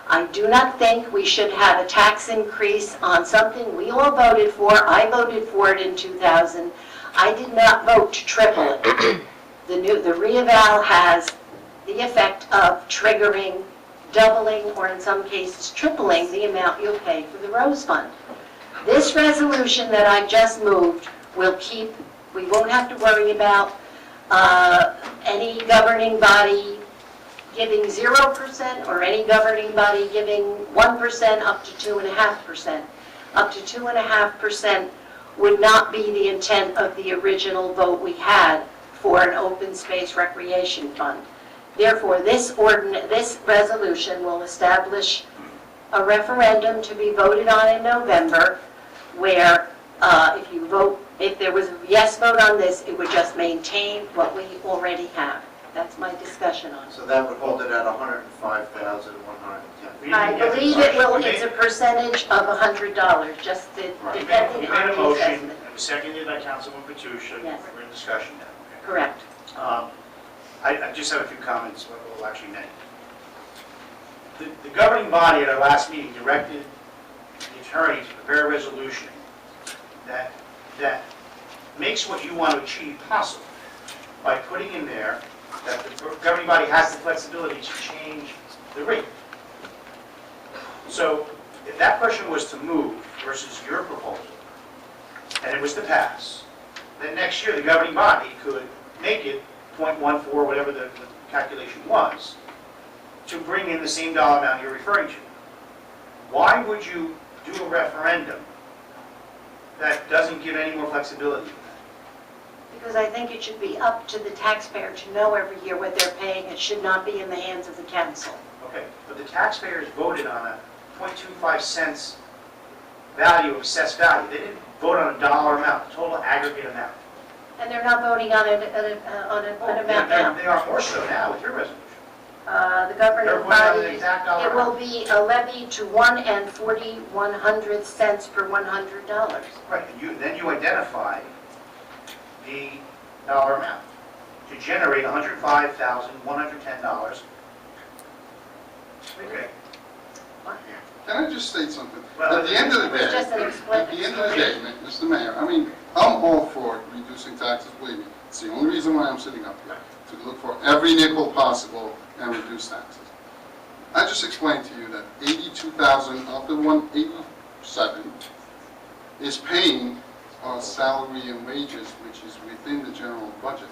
I do not think we should have a tax increase on something we all voted for. I voted for it in 2000. I did not vote to triple it. The reeval has the effect of triggering, doubling, or in some cases tripling the amount you'll pay for the Rose Fund. This resolution that I've just moved will keep, we won't have to worry about any governing body giving 0% or any governing body giving 1% up to 2.5%. Up to 2.5% would not be the intent of the original vote we had for an open space recreation fund. Therefore, this resolution will establish a referendum to be voted on in November, where if there was a yes vote on this, it would just maintain what we already have. That's my discussion on it. So that would hold it at 105,110. I believe it will, it's a percentage of $100, just You depending made on a the motion, assessment. it was seconded by Councilman Patucha, Yes. we're in discussion now. Correct. I just have a few comments, what we'll actually make. The governing body at our last meeting directed the attorney to prepare a resolution that makes what you want to achieve possible by putting in there that the governing body has the flexibility to change the rate. So if that question was to move versus your proposal, and it was to pass, then next year the governing body could make it 0.14, whatever the calculation was, to bring in the same dollar amount you're referring to. Why would you do a referendum that doesn't give any more flexibility than that? Because I think it should be up to the taxpayer to know every year what they're paying. It should not be in the hands of the council. Okay, but the taxpayers voted on a 0.25 cents value of assessed value. They didn't vote on a dollar amount, a total aggregate amount. And they're not voting on an amount now. They are more so now with your resolution. The They're governing voting on the body, exact dollar it will amount. be a levy to 1.41 cents per $100. Right, and then you identify the dollar amount to generate $105,110. Okay. Can I just state something? Well, At the end of the It's just an day, Mr. Mayor, I mean, I'm all for reducing taxes, believe me. It's the only reason why I'm sitting up here, to look for every nickel possible and reduce taxes. I just explained to you that 82,000 of the 187 is paying our salary and wages, which is within the general budget,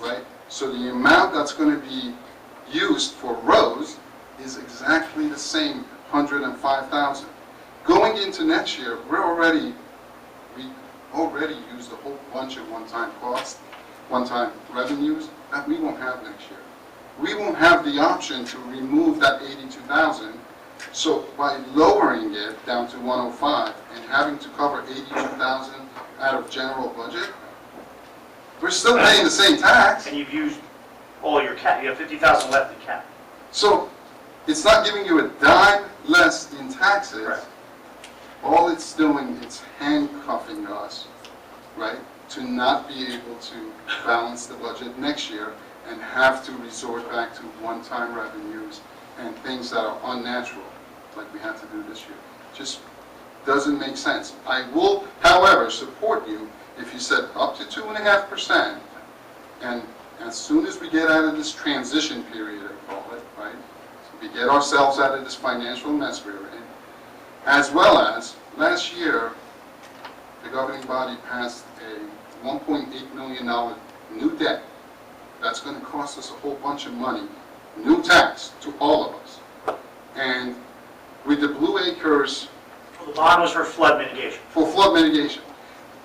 right? So the amount that's going to be used for roads is exactly the same, 105,000. Going into next year, we already used a whole bunch of one-time costs, one-time revenues that we won't have next year. We won't have the option to remove that 82,000. So by lowering it down to 105 and having to cover 82,000 out of general budget, we're still paying the same tax. And you've used all your cap, you have 50,000 left in cap. So it's not giving you a dime less in taxes. Right. All it's doing, it's handcuffing us, right, to not be able to balance the budget next year and have to resort back to one-time revenues and things that are unnatural, like we had to do this year. Just doesn't make sense. I will, however, support you if you said up to 2.5%, and as soon as we get out of this transition period, I call it, right, we get ourselves out of this financial mess we're in, as well as last year, the governing body passed a $1.8 million new debt. That's going to cost us a whole bunch of money, new tax to all of us. And with the Blue Acres, Well, the bond was for flood mitigation. for flood mitigation,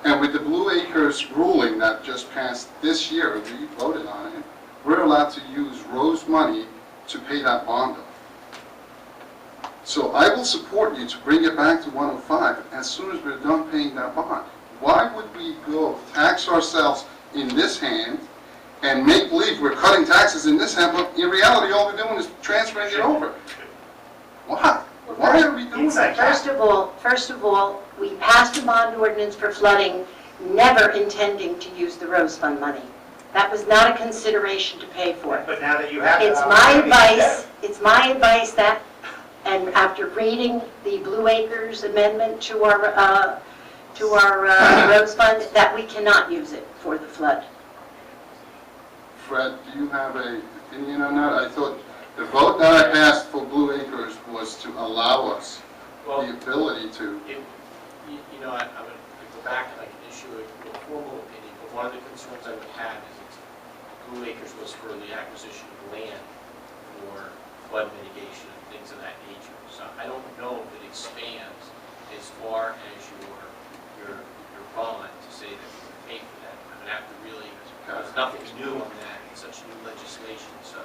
and with the Blue Acres ruling that just passed this year, we voted on it, we're allowed to use Rose money to pay that bond off. So I will support you to bring it back to 105 as soon as we're done paying that bond. Why would we go tax ourselves in this hand and make believe we're cutting taxes in this hand, but in reality, all we're doing is transferring it over? Why? Why are we doing that? First of all, we passed a bond ordinance for flooding, never intending to use the Rose Fund money. That was not a consideration to pay for it. But now that you have It's my advice that, and after reading the Blue Acres amendment to our Rose Fund, that we cannot use it for the flood. Fred, do you have an opinion on that? I thought the vote that I passed for Blue Acres was to allow us the ability to. I'm going to go back and I can issue a formal opinion, but one of the concerns I would have is that Blue Acres was for the acquisition of land or flood mitigation and things of that nature. So I don't know if it expands as far as your bond to say that we would pay for that. I would have to really, there's nothing new on that, it's such new legislation, so,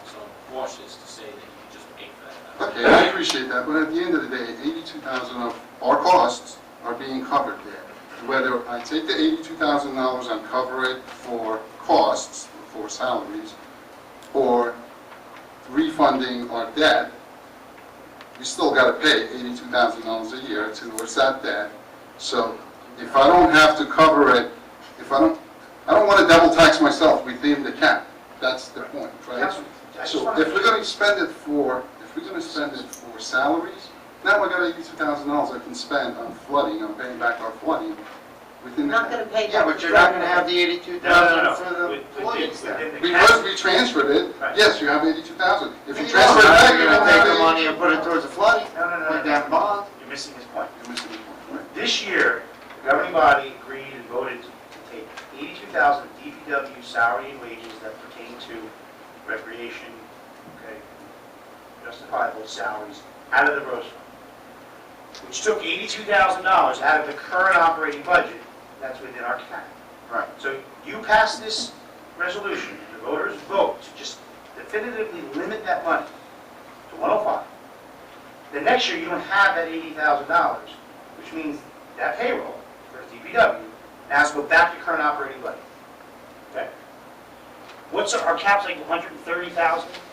so I'm cautious to say that you can just pay for that. Okay, I appreciate that, but at the end of the day, 82,000 of our costs are being covered there. Whether I take the $82,000 and cover it for costs, for salaries, or refunding our debt, we still got to pay $82,000 a year towards that debt. So if I don't have to cover it, I don't want to double tax myself within the cap. That's the point, right? So if we're going to spend it for salaries, now I got $82,000 I can spend on flooding, on paying back our flooding within the Not cap. going to pay Yeah, back. but you're not gonna have the 82,000 for the employees then. Because we transferred it, Right. yes, you have 82,000. If you No, transfer it back, you're you gonna don't take have the 80. money and put it towards the flooding, No, put that bond. you're missing his point. You're missing the point, right? This year, the governing body agreed and voted to take 82,000 DPW salary and wages that pertain to recreation, okay, justifiable salaries, out of the Rose Fund, which took $82,000 out of the current operating budget that's within our cap. Right. So you pass this resolution, and the voters vote to just definitively limit that money to 105. Then next year, you don't have that $80,000, which means that payroll for DPW now has to go back to current operating budget. Okay? What's our cap's like 130,000,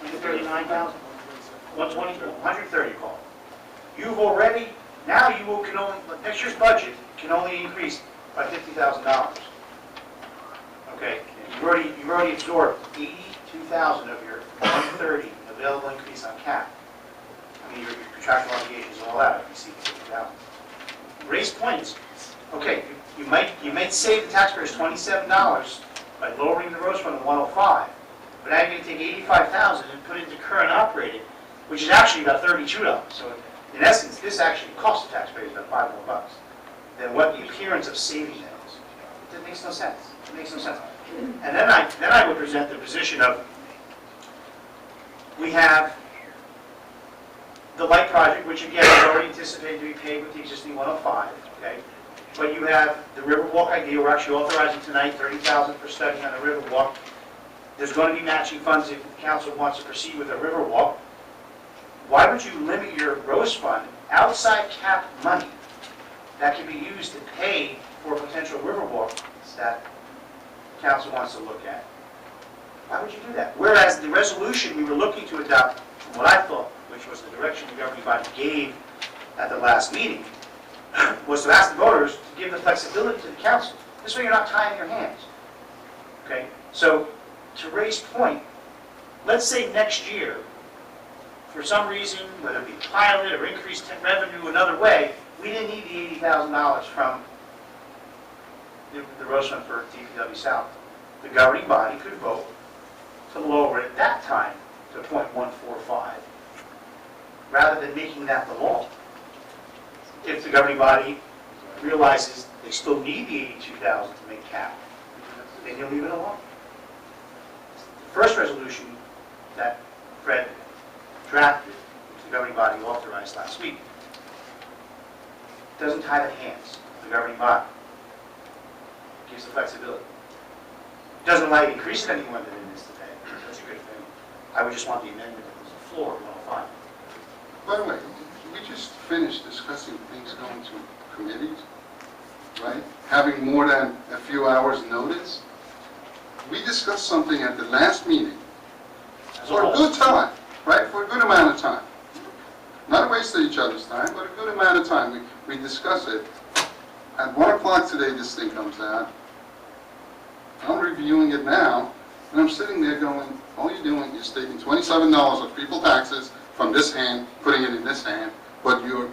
139,000? 120, 130 call. You've already, now you will, can only, next year's budget can only increase by $50,000. Okay? You've already absorbed 82,000 of your 130 available increase on cap. I mean, your contractual obligations and all that, you see 50,000. Raise points. Okay, you might save the taxpayers $27 by lowering the Rose Fund to 105, but now you're going to take 85,000 and put it into current operating, which is actually about $32. So in essence, this actually costs the taxpayers about $5 more than what the appearance of saving that is. It makes no sense. It makes no sense. And then I would present the position of, we have the light project, which again is already anticipated to be paid with the existing 105, okay? But you have the Riverwalk idea, we're actually authorizing tonight $30,000 for study on the Riverwalk. There's going to be matching funds if the council wants to proceed with a Riverwalk. Why would you limit your Rose Fund outside cap money that can be used to pay for potential Riverwalks that council wants to look at? Why would you do that? Whereas the resolution we were looking to adopt, from what I thought, which was the direction the governing body gave at the last meeting, was to ask the voters to give the flexibility to the council. This way you're not tying your hands. Okay? So, to raise point, let's say next year, for some reason, whether it be pilot or increased revenue another way, we didn't need the $80,000 from the Rose Fund for DPW South. The governing body could vote to lower it at that time to 0.145, rather than making that the law. If the governing body realizes they still need the $82,000 to make cap, then you'll leave it alone. The first resolution that Fred drafted, which the governing body authorized last week, doesn't tie the hands of the governing body. It gives the flexibility. It doesn't allow you to increase it any more than it is today. That's a good thing. I would just want the amendment that was the floor of 105. By the way, we just finished discussing things going to committees, right? Having more than a few hours' notice. We discussed something at the last meeting for a good time, right? For a good amount of time. Not a waste of each other's time, but a good amount of time. We discussed it. At 1 o'clock today, this thing comes out. I'm reviewing it now, and I'm sitting there going, all you're doing is taking $27 of people's taxes from this hand, putting it in this hand, but you're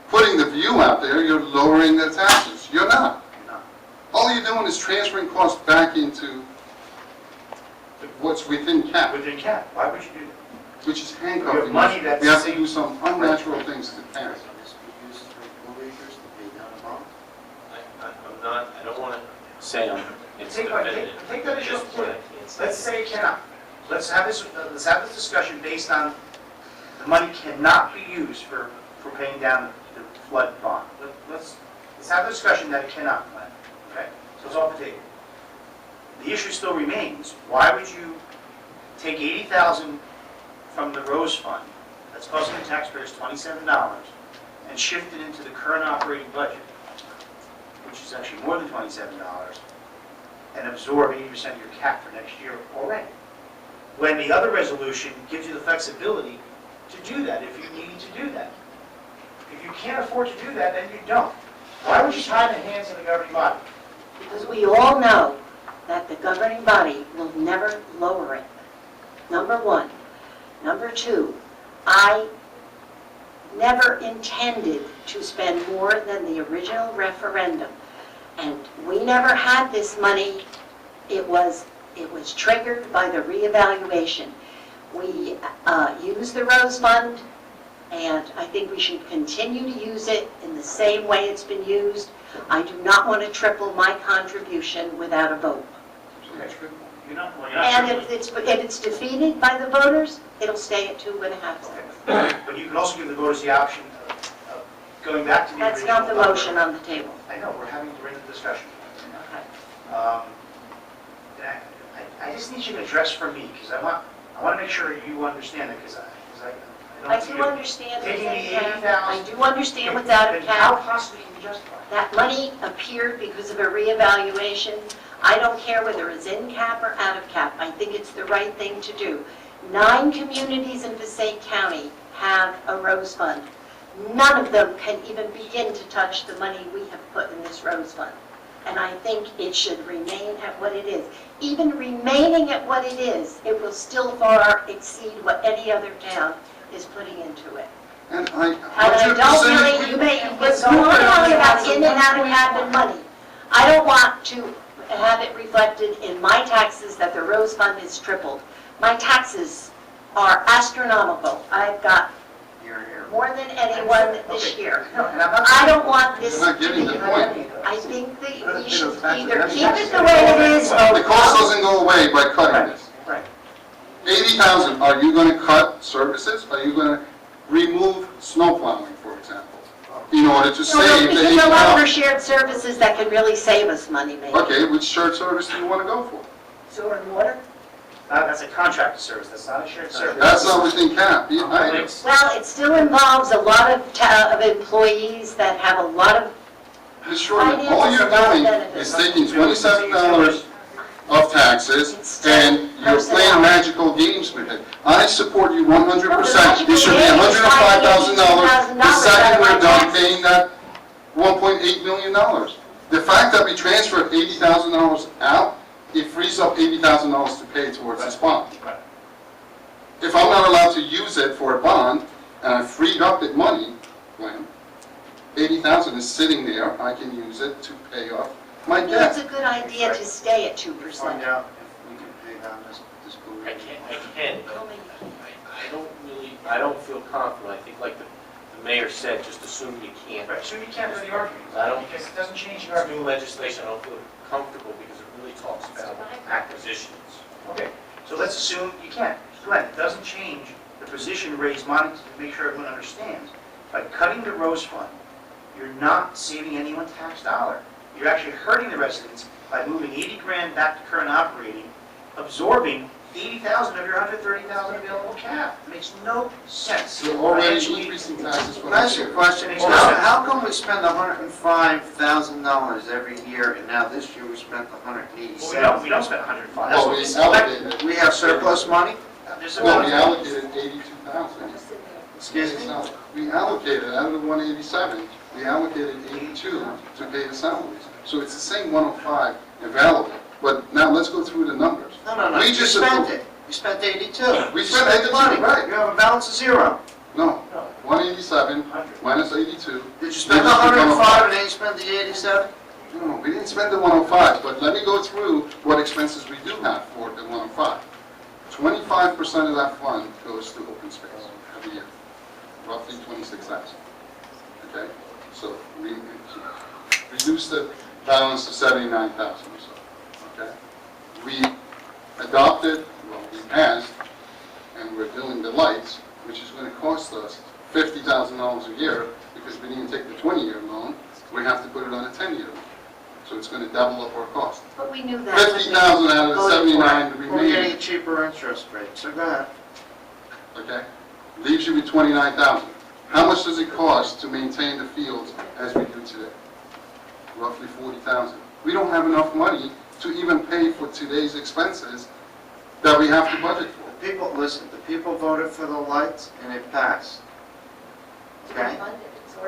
putting the view out there, you're lowering their taxes. You're not. All you're doing is transferring costs back into what's within cap, Within cap. Why would you do that? which is You have handcuffing money us. that's- We have to do some unnatural things to parents. I'm not, I don't want to say I'm, it's Take definitive. that as your Just point. I can't say. Let's say it cannot. let's have this discussion based on, the money cannot be used for paying down the flood bond. Let's have the discussion that it cannot, Glenn, okay? So it's off the table. The issue still remains, why would you take $80,000 from the Rose Fund, that's costing the taxpayers $27, and shift it into the current operating budget, which is actually more than $27, and absorb 80% of your cap for next year already? When the other resolution gives you the flexibility to do that, if you need to do that. If you can't afford to do that, then you don't. Why would you tie the hands of the governing body? Because we all know that the governing body will never lower it. Number one. Number two, I never intended to spend more than the original referendum. And we never had this money. It was triggered by the reevaluation. We used the Rose Fund, and I think we should continue to use it in the same way it's been used. I do not want to triple my contribution without a vote. Okay. You're not And tripling. if it's defeated by the voters, it'll stay at 2.5 cents. But you can also give the voters the option of going back to the original. That's not the number. motion on the table. I know, we're having the discussion. Okay. And I just need you to address for me, because I want to make sure you understand it, because I I don't think do you're understand taking what's the in cap. 80,000. I do understand what's out of Then how cap. possibly can you justify it? That money appeared because of a reevaluation. I don't care whether it's in cap or out of cap. I think it's the right thing to do. 9 communities in Passaic County have a Rose Fund. None of them can even begin to touch the money we have put in this Rose Fund. And I think it should remain at what it is. Even remaining at what it is, it will still far exceed what any other town is putting into it. And I And I don't really, you may, what's going on about in and out of cap and money. I don't want to have it reflected in my taxes that the Rose Fund is tripled. My taxes are astronomical. I've got more than anyone this year. No, and I'm not. I don't want this You're not to getting be, the point. I think that we should either keep it the way it is or... The cost doesn't go away by cutting this. Right. 80,000, are you going to cut services? Are you going to remove snow plowing, for example, in order to No, save the because there are other 80,000? shared services that could really save us money, maybe. Okay, which shared service do you want to go for? Sewer and water? That's a contracted service, that's not a shared service. That's not within cap. I know. Well, it still involves a lot of employees that have a lot of, Ms. Shortman, all you're doing is taking $27 of taxes and you're playing magical games with it. I support you 100%. It should be $105,000 the second we're done paying that $1.8 million. The fact that we transferred $80,000 out, it frees up $80,000 to pay towards this bond. If I'm not allowed to use it for a bond, and I freed up that money, Glenn, 80,000 is sitting there, I can use it to pay off my I think it's debt. a good idea to stay at 2%. Find out if we can pay down this balloon. I can, but I don't feel confident. I think like the mayor said, just assume you can't. Right, so you can't really argue. I don't, Because it doesn't change the it's argument. new legislation, I don't feel comfortable because it really talks about acquisitions. Okay, so let's assume you can't. Glenn, it doesn't change the position raised, Monty, to make sure everyone understands. By cutting the Rose Fund, you're not saving anyone tax dollar. You're actually hurting the residents by moving 80 grand back to current operating, absorbing 80,000 of your 130,000 available cap. It makes no sense. You're already Financially, increasing taxes for Can I next ask you a year. question? Makes no sense. How come we spend $105,000 every year, and now this year we spent $187,000? We don't spend 105. Well, we allocated, We have surplus money? There's a no, lot we of- allocated 82,000. Excuse me? No, we allocated, out of the 187, we allocated 82 to pay the salaries. So it's the same 105 available. But now let's go through the numbers. No, We you just spent approved- it. You spent 82. We You spent spent the 82, money. right. You have a balance of zero. No, 187 minus 82. Did you spend the 105 and then you spent the 87? No, we didn't spend the 105, but let me go through what expenses we do have for the 105. 25% of that fund goes to open space every year, roughly 26,000. Okay? So we reduce the balance to 79,000 or so. Okay? We adopted, well, we past, and we're doing the lights, which is going to cost us $50,000 a year, because we didn't take the 20-year loan, we have to put it on a 10-year loan. So it's going to double up our cost. But we knew that. when we 50,000 out of the voted for it. 79 We're getting remaining, a cheaper interest rate, so go ahead. okay? Leaves you with 29,000. How much does it cost to maintain the fields as we do today? Roughly 40,000. We don't have enough money to even pay for today's expenses that we have to budget for. The people, listen, the people voted for the lights and it passed. Okay?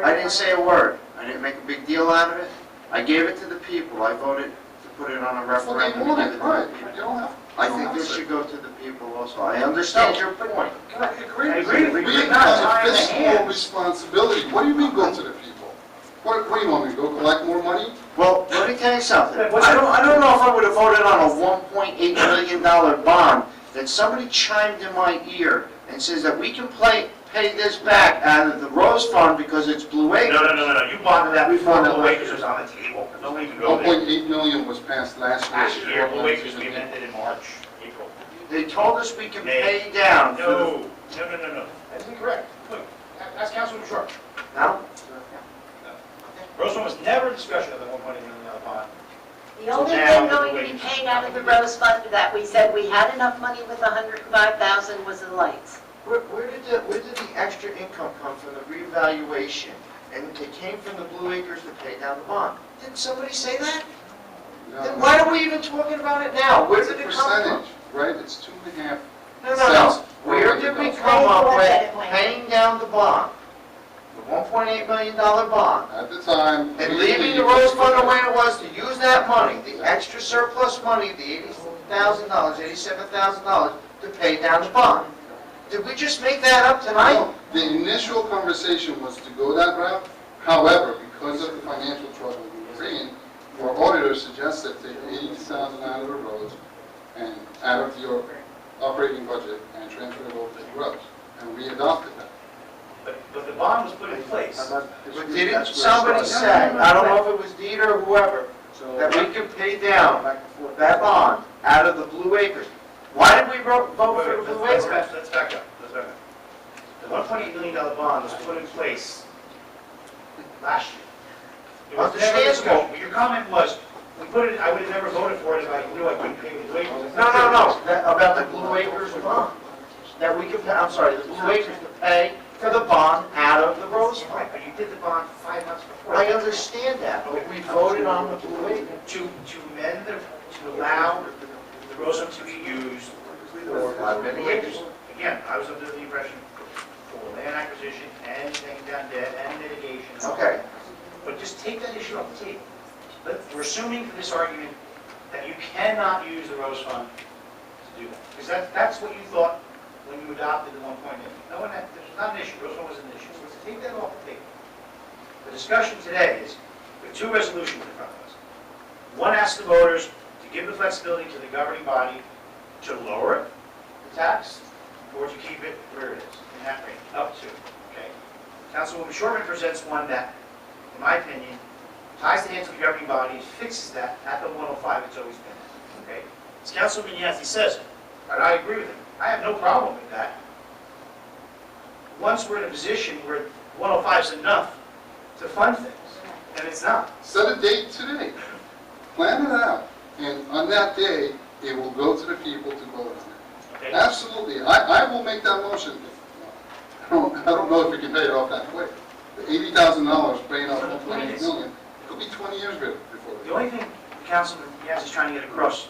I didn't say a word. I didn't make a big deal out of it. I gave it to the people. I voted to put it on a That's what they referendum and give wanted, it to right? the people. You don't have. I think this should go to the people also. I understand your point. I agree. We have a fiscal responsibility. What do you mean go to the people? What do you want me to go collect more money? Well, let me tell you something. I don't know if I would have voted on a $1.8 million bond that somebody chimed in my ear and says that we can pay this back out of the Rose Fund because it's Blue Acres. No, you bonded that before Blue Acres was on the table. Don't even go there. 1.8 million was passed last Last year. year, Blue Acres we amended in March, April. They told us we can pay down. No. That's incorrect. Look, ask Councilman Short. No? Rose Fund was never a discussion of the $1.8 million bond. The only thing going to be paid out of the Rose Fund that we said we had enough money with 105,000 was the lights. Where did the extra income come from, the revaluation? And it came from the Blue Acres to pay down the bond. Didn't somebody say that? Then why are we even talking about it now? Where It's a did it come from? percentage, right? It's 2.5 No. cents. Where did we come up with paying down the bond? The $1.8 million bond? At the time. And leaving the Rose Fund the way it was to use that money, the extra surplus money, the $80,000, $87,000, to pay down the bond. Did we just make that up tonight? No, the initial conversation was to go that route. However, because of the financial trouble we were in, our auditor suggested take 82,000 out of the roads and out of your operating budget and transfer it over to the roads. And we adopted that. But the bond was put in place. But didn't somebody say, I don't know if it was Dieter or whoever, that we could pay down that bond out of the Blue Acres? Why did we vote for the Blue Let's Acres? back up. The $1.8 million bond was put in place last year. It was never a discussion. But your comment was, we put it, I would have never voted for it if I knew I couldn't pay the Blue Acres. No, about the Blue Acres bond. That we could, the Blue Acres to pay for the bond out of the Rose Fund. Right, but you did the bond 5 months before. I understand that, but we voted on the Blue Acres. To amend, to allow the Rose Fund to be used for many years. Again, I was under the impression for land acquisition and paying down debt and mitigation. Okay. But just take that issue off the table. We're assuming for this argument that you cannot use the Rose Fund to do that. Because that's what you thought when you adopted the 1.8. No one, there's not an issue, Rose Fund was an issue. So let's take that off the table. The discussion today is, we have two resolutions in front of us. One asks the voters to give the flexibility to the governing body to lower it, the tax, or to keep it where it is, in that range, up to, okay? Councilwoman Shortman presents one that, in my opinion, ties the hands of the governing body and fixes that at the 105 it's always been, okay? As Councilman Yazdi says, and I agree with him, I have no problem with that. Once we're in a position where 105 is enough to fund things, and it's not. Set a date today. Plan it out. And on that day, it will go to the people to vote on it. Okay? Absolutely. I will make that motion. I don't know if we can pay it off that quick. The $80,000 paying off $1.8 million, it could be 20 years before. The only thing Councilman Yazdi is trying to get across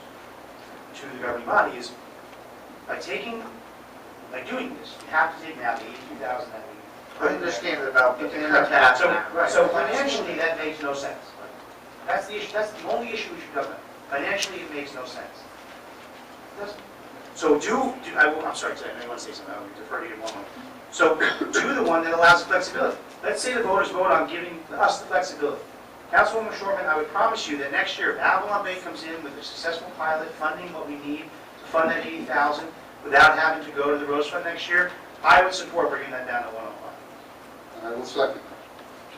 to the governing body is by doing this, you have to take out the $82,000 that we. I understand about the tax now. So financially, that makes no sense. That's the issue, that's the only issue we should talk about. Financially, it makes no sense. It doesn't. So I'm sorry, I want to say something, I'll defer to you in one moment. So do the one that allows the flexibility. Let's say the voters vote on giving us the flexibility. Councilwoman Shortman, I would promise you that next year, if Avalon Bay comes in with a successful pilot, funding what we need to fund that $80,000 without having to go to the Rose Fund next year, I would support bringing that down to 105. I will second.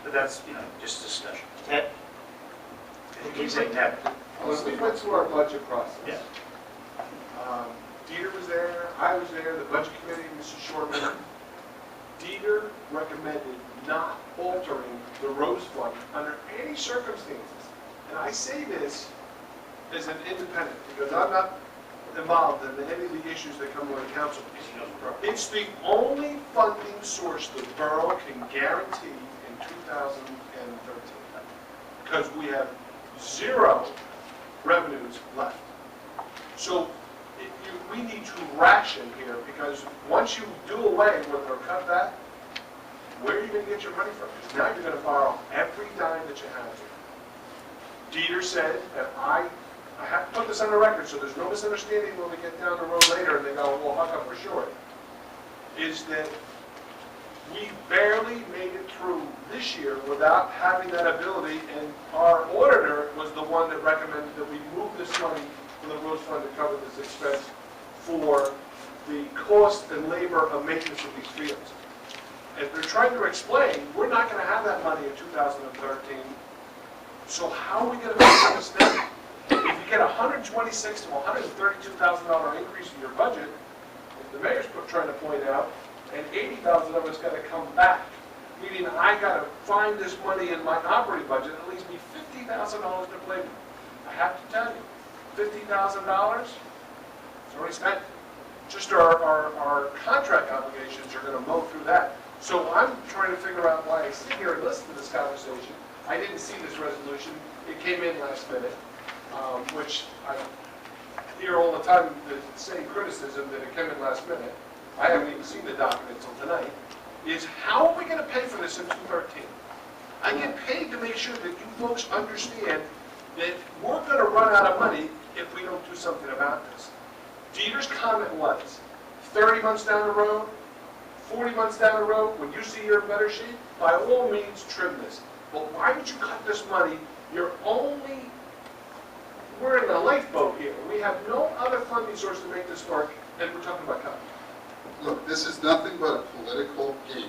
But that's, just a discussion. Ted? You keep saying Ted. Let's get to our budget process. Yeah. Dieter was there, I was there, the budget committee, Mrs. Shortman. Dieter recommended not altering the Rose Fund under any circumstances. And I say this as an independent, because I'm not involved in any of the issues that come with the council. It's the only funding source the borough can guarantee in 2013, because we have zero revenues left. So we need to ration here, because once you do away with or cut that, where are you going to get your money from? Because now you're going to borrow every dime that you have. Dieter said, and I have to put this on the record so there's no misunderstanding when we get down the road later and they go, well, how come we're short? Is that we barely made it through this year without having that ability, and our auditor was the one that recommended that we move this money from the Rose Fund to cover this expense for the cost and labor of maintenance of these fields. As they're trying to explain, we're not going to have that money in 2013, so how are we going to make this now? If you get $126,000 to $132,000 increase in your budget, as the mayor's trying to point out, and $80,000 of it's got to come back, meaning I got to find this money in my operating budget, at least me $50,000 to play with. I have to tell you, $50,000, it's already spent. Just our contract obligations are going to mow through that. So I'm trying to figure out why I sit here and listen to this conversation. I didn't see this resolution. It came in last minute, which I hear all the time, the same criticism that it came in last minute. I haven't even seen the document until tonight, is how are we going to pay for this in 2013? I get paid to make sure that you folks understand that we're going to run out of money if we don't do something about this. Dieter's comment was, 30 months down the road, 40 months down the road, when you see you're in better shape, by all means trim this. But why would you cut this money? We're in a lifeboat here. We have no other funding source to make this work, and we're talking about cutting. Look, this is nothing but a political game.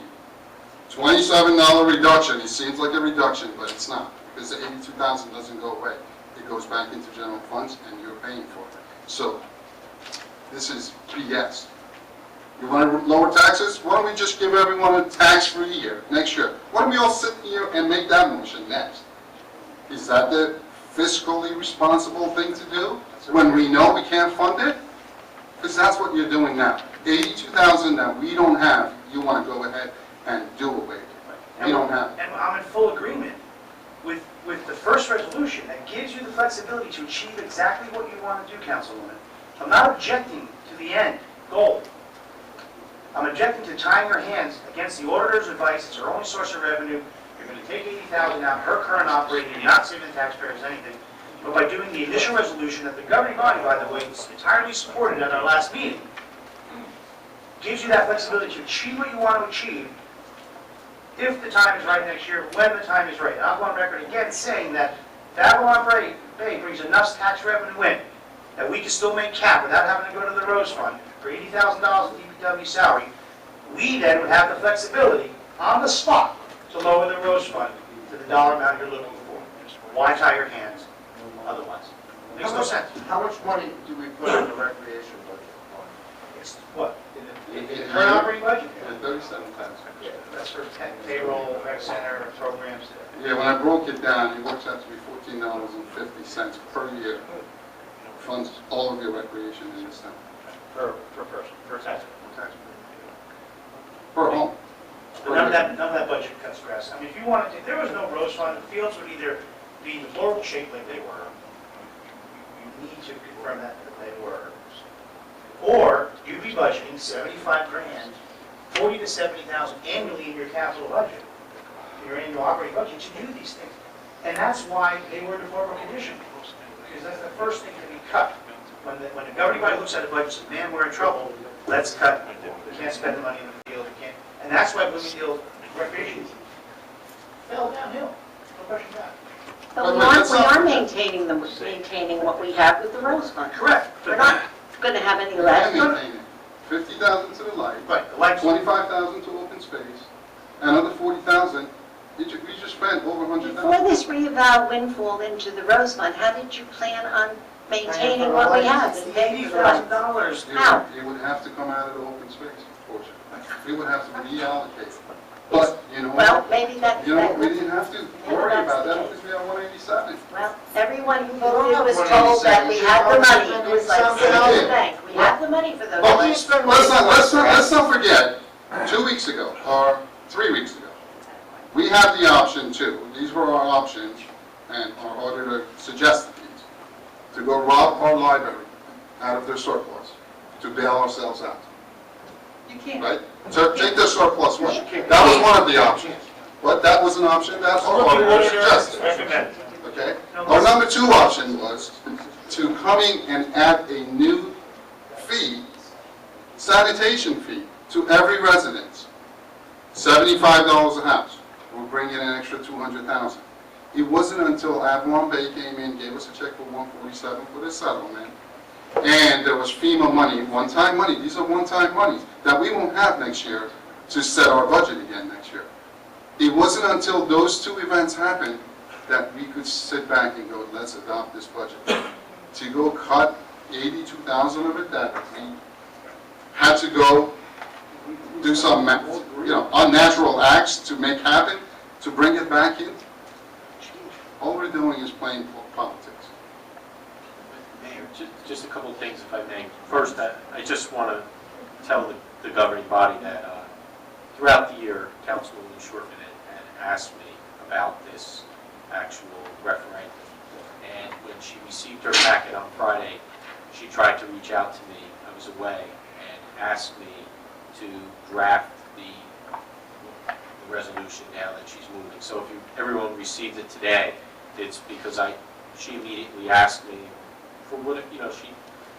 $27 reduction, it seems like a reduction, but it's not, because the $82,000 doesn't go away. It goes back into general funds, and you're paying for it. So, this is BS. You want to lower taxes? Why don't we just give everyone a tax-free year next year? Why don't we all sit here and make that motion next? Is that the fiscally responsible thing to do when we know we can't fund it? Because that's what you're doing now. $82,000 that we don't have, you want to go ahead and do away with it. We don't have it. And I'm in full agreement with the first resolution that gives you the flexibility to achieve exactly what you want to do, Councilwoman. I'm not objecting to the end goal. I'm objecting to tying her hands against the auditor's advice. It's her only source of revenue. You're going to take $80,000 out of her current operating, you're not saving the taxpayers anything. But by doing the initial resolution that the governing body, by the way, entirely supported at our last meeting, gives you that flexibility to achieve what you want to achieve if the time is right next year, when the time is right. And I'll go on record again saying that Babylon Bay brings enough tax revenue in that we can still make cap without having to go to the Rose Fund for $80,000 in DPW salary. We then would have the flexibility on the spot to lower the Rose Fund to the dollar amount you're looking for. Why tie your hands otherwise? Makes no sense. How much money do we put in the recreation budget? It's what? In the current operating budget? 37 times. Yeah, that's for payroll, rec center, programs. Yeah, when I broke it down, it works out to be $14.50 per year. Funds all of your recreation in this town. Per person, per taxpayer. Per home. But none of that budget cuts grass. I mean, if you wanted to, if there was no Rose Fund, the fields would either be in deplorable shape like they were. You need to confirm that they were. Or you'd be budgeting 75 grand, 40 to 70,000 annually in your capital budget, your annual operating budget to do these things. And that's why they were in deplorable condition. Because that's the first thing to be cut. When the governing body looks at the budget and says, man, we're in trouble, let's cut. We can't spend the money in the field, we can't. And that's why Bloomingdale recreation fell downhill. No question about it. But we are maintaining what we have with the Rose Fund. Correct. We're not going to have any We're left. maintaining $50,000 to the light. Right, the lights. $25,000 to open space, another $40,000. We just spent over $100,000. Before this reeval windfall into the Rose Fund, how did you plan on maintaining what we have and paying for the lights. $80,000. How? It would have to come out of the open space portion. It would have to be reallocated. But, you know, Well, maybe that, we didn't have to worry about that because we have 187. well, everyone who voted was told that we had the money. It was like sitting in the bank. We have the money for those. But lights. let's not forget, 2 weeks ago, or 3 weeks ago, we had the option too, these were our options, and our auditor suggested these, to go rob our library out of their surplus, to bail ourselves out, You can't. right? So take the surplus one. That was one of the options. But that was an option that our auditor suggested. Recommend. Okay? Our number 2 option was to come in and add a new fee, sanitation fee, to every residence. $75 a house. We'll bring in an extra $200,000. It wasn't until Avalon Bay came in, gave us a check for $147 for the settlement, and there was FEMA money, one-time money. These are one-time monies that we won't have next year to set our budget again next year. It wasn't until those 2 events happened that we could sit back and go, let's adopt this budget. To go cut 82,000 of it, that we had to go do some, unnatural acts to make happen, to bring it back in. All we're doing is playing politics. Mayor, just a couple of things, if I may. First, I just want to tell the governing body that throughout the year, Councilwoman Shortman had asked me about this actual referendum. And when she received her packet on Friday, she tried to reach out to me. I was away, and asked me to draft the resolution now that she's moving. So if everyone received it today, it's because she immediately asked me for what,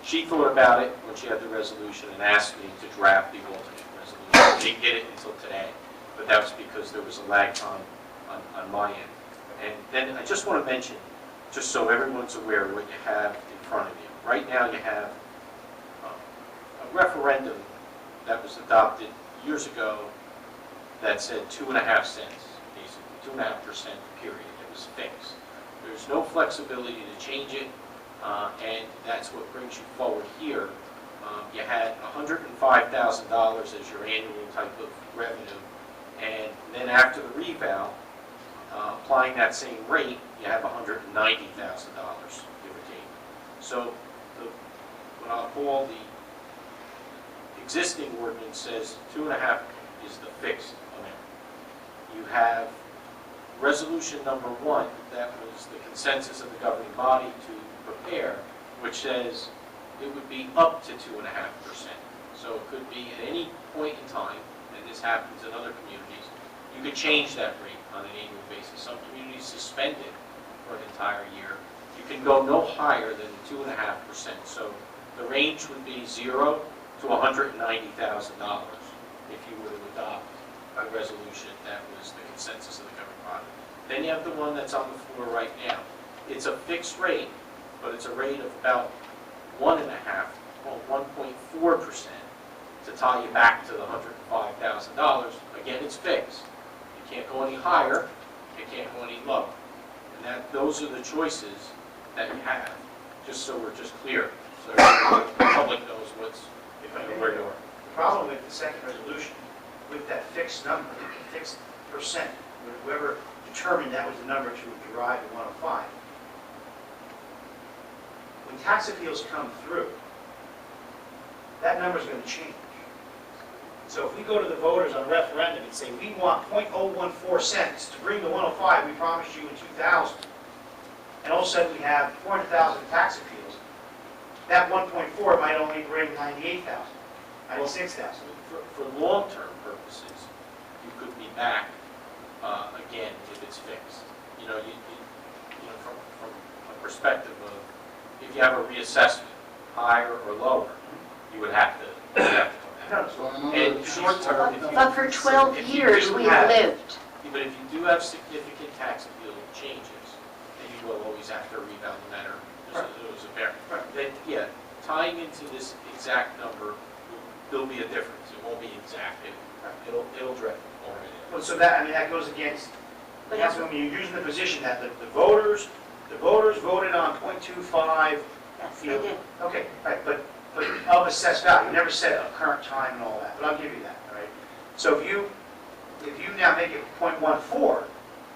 she thought about it when she had the resolution and asked me to draft the alternate resolution. I didn't get it until today, but that was because there was a lag time on my end. And then I just want to mention, just so everyone's aware of what you have in front of you. Right now you have a referendum that was adopted years ago that said 2.5 cents, basically, 2.5% period. It was fixed. There's no flexibility to change it, and that's what brings you forward here. You had $105,000 as your annual type of revenue, and then after the reval, applying that same rate, you have $190,000, give or take. So what I'll call the existing ordinance says 2.5 is the fixed amount. You have resolution number 1, that was the consensus of the governing body to prepare, which says it would be up to 2.5%. So it could be at any point in time, and this happens in other communities, you could change that rate on an annual basis. Some communities suspend it for an entire year. You can go no higher than 2.5%. So the range would be $0 to $190,000 if you were to adopt a resolution that was the consensus of the governing body. Then you have the one that's on the floor right now. It's a fixed rate, but it's a rate of about 1.4% to tie you back to the $105,000. Again, it's fixed. You can't go any higher, you can't go any lower. And those are the choices that you have, just so we're just clear, so the public knows where you are. The problem with the second resolution, with that fixed number, fixed percent, whoever determined that was the number to derive the 105, when tax appeals come through, that number's going to change. So if we go to the voters on a referendum and say, we want .014 cents to bring the 105 we promised you in 2000, and all of a sudden we have 400,000 tax appeals, that 1.4 might only bring 98,000, 96,000. For long-term purposes, you could be back again if it's fixed. From a perspective of if you have a reassessment, higher or lower, you would have to come back. And short-term, But for 12 years, we've lived. But if you do have significant tax appeal changes, then you will always have to rebound the matter. There's a bear. Then, yeah, tying into this exact number, there'll be a difference. It won't be exact. It'll drift already. Well, so that goes against, that's when you're using the position that the voters voted on .25 Yes, You they know, did. Okay, right, but of assessed value, you never said a current time and all that, but I'll give you that, all right? So if you now make it .14,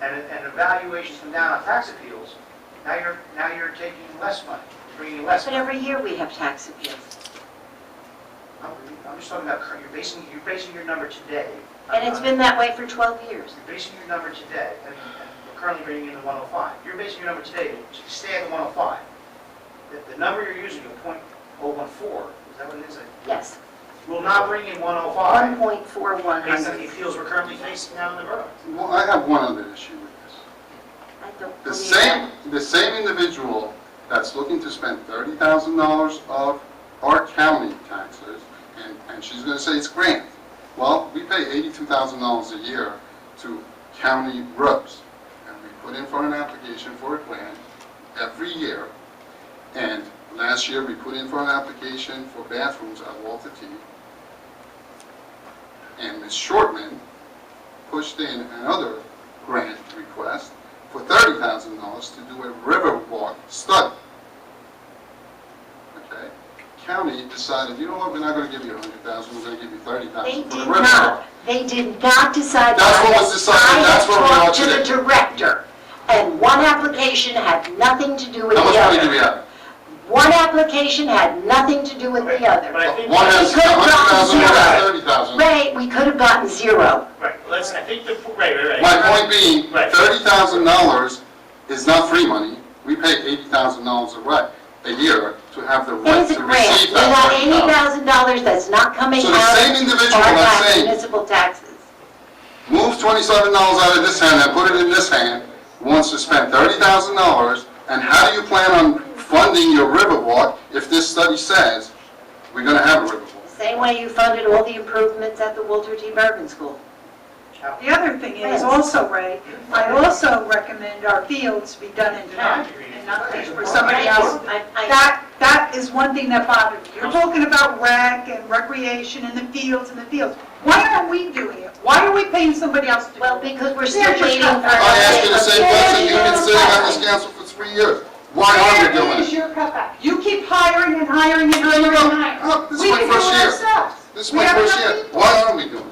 and evaluations come down on tax appeals, now you're taking less money, you're bringing less But money. every year we have tax appeals. I'm just talking about, you're basing your number today. And it's been that way for 12 years. You're basing your number today, and we're currently bringing in the 105. You're basing your number today to stay at the 105. The number you're using, a .014, is that what it is? Yes. Will not bring in 105 1.41 based on the hundred. appeals we're currently facing now in the borough. Well, I have one other issue with this. I don't The believe same, that. the same individual that's looking to spend $30,000 of our county taxes, and she's gonna say it's grant. Well, we pay $82,000 a year to county roads, and we put in for an application for a grant every year. And last year, we put in for an application for bathrooms at Walter T. And Ms. Shortman pushed in another grant request for $30,000 to do a riverwalk study. Okay? County decided, you know what, we're not gonna give you $100,000, we're gonna give you $30,000 They for the did riverwalk. not. They did not decide That's that. what was decided, that's where we I are have talked to today. the director, and one application had nothing to do with How the much money do we other. have? One application had nothing to do with the other. But I think, One has We could have gotten $100,000, one has zero. $30,000. Ray, we could have gotten zero. right, I think right. My point being, Right. $30,000 is not free money. We pay $80,000 a year to have the It right is a to grant. receive We got that $30,000. $80,000 that's not coming So the out same of individual our that's tax, saying, municipal taxes. move $27 out of this hand and put it in this hand, wants to spend $30,000, and how do you plan on funding your Riverwalk if this study says we're gonna have a Riverwalk? Same way you funded all the improvements at the Walter T. Bergen School. The other thing is also, Ray, I also recommend our fields be done in town and not paid for somebody else. That is one thing that bothers me. You're talking about rec and recreation and the fields. Why aren't we doing it? Why are we paying somebody else to do it? Well, because we're still There's your waiting for... cutback. I asked you the same question, you've been sitting on this council for 3 years. Why aren't we Where doing is it? your cutback? You keep hiring and hiring and hiring and hiring. This is We my can do first it year. ourselves. This is We my have first enough year. people. Why aren't we doing it?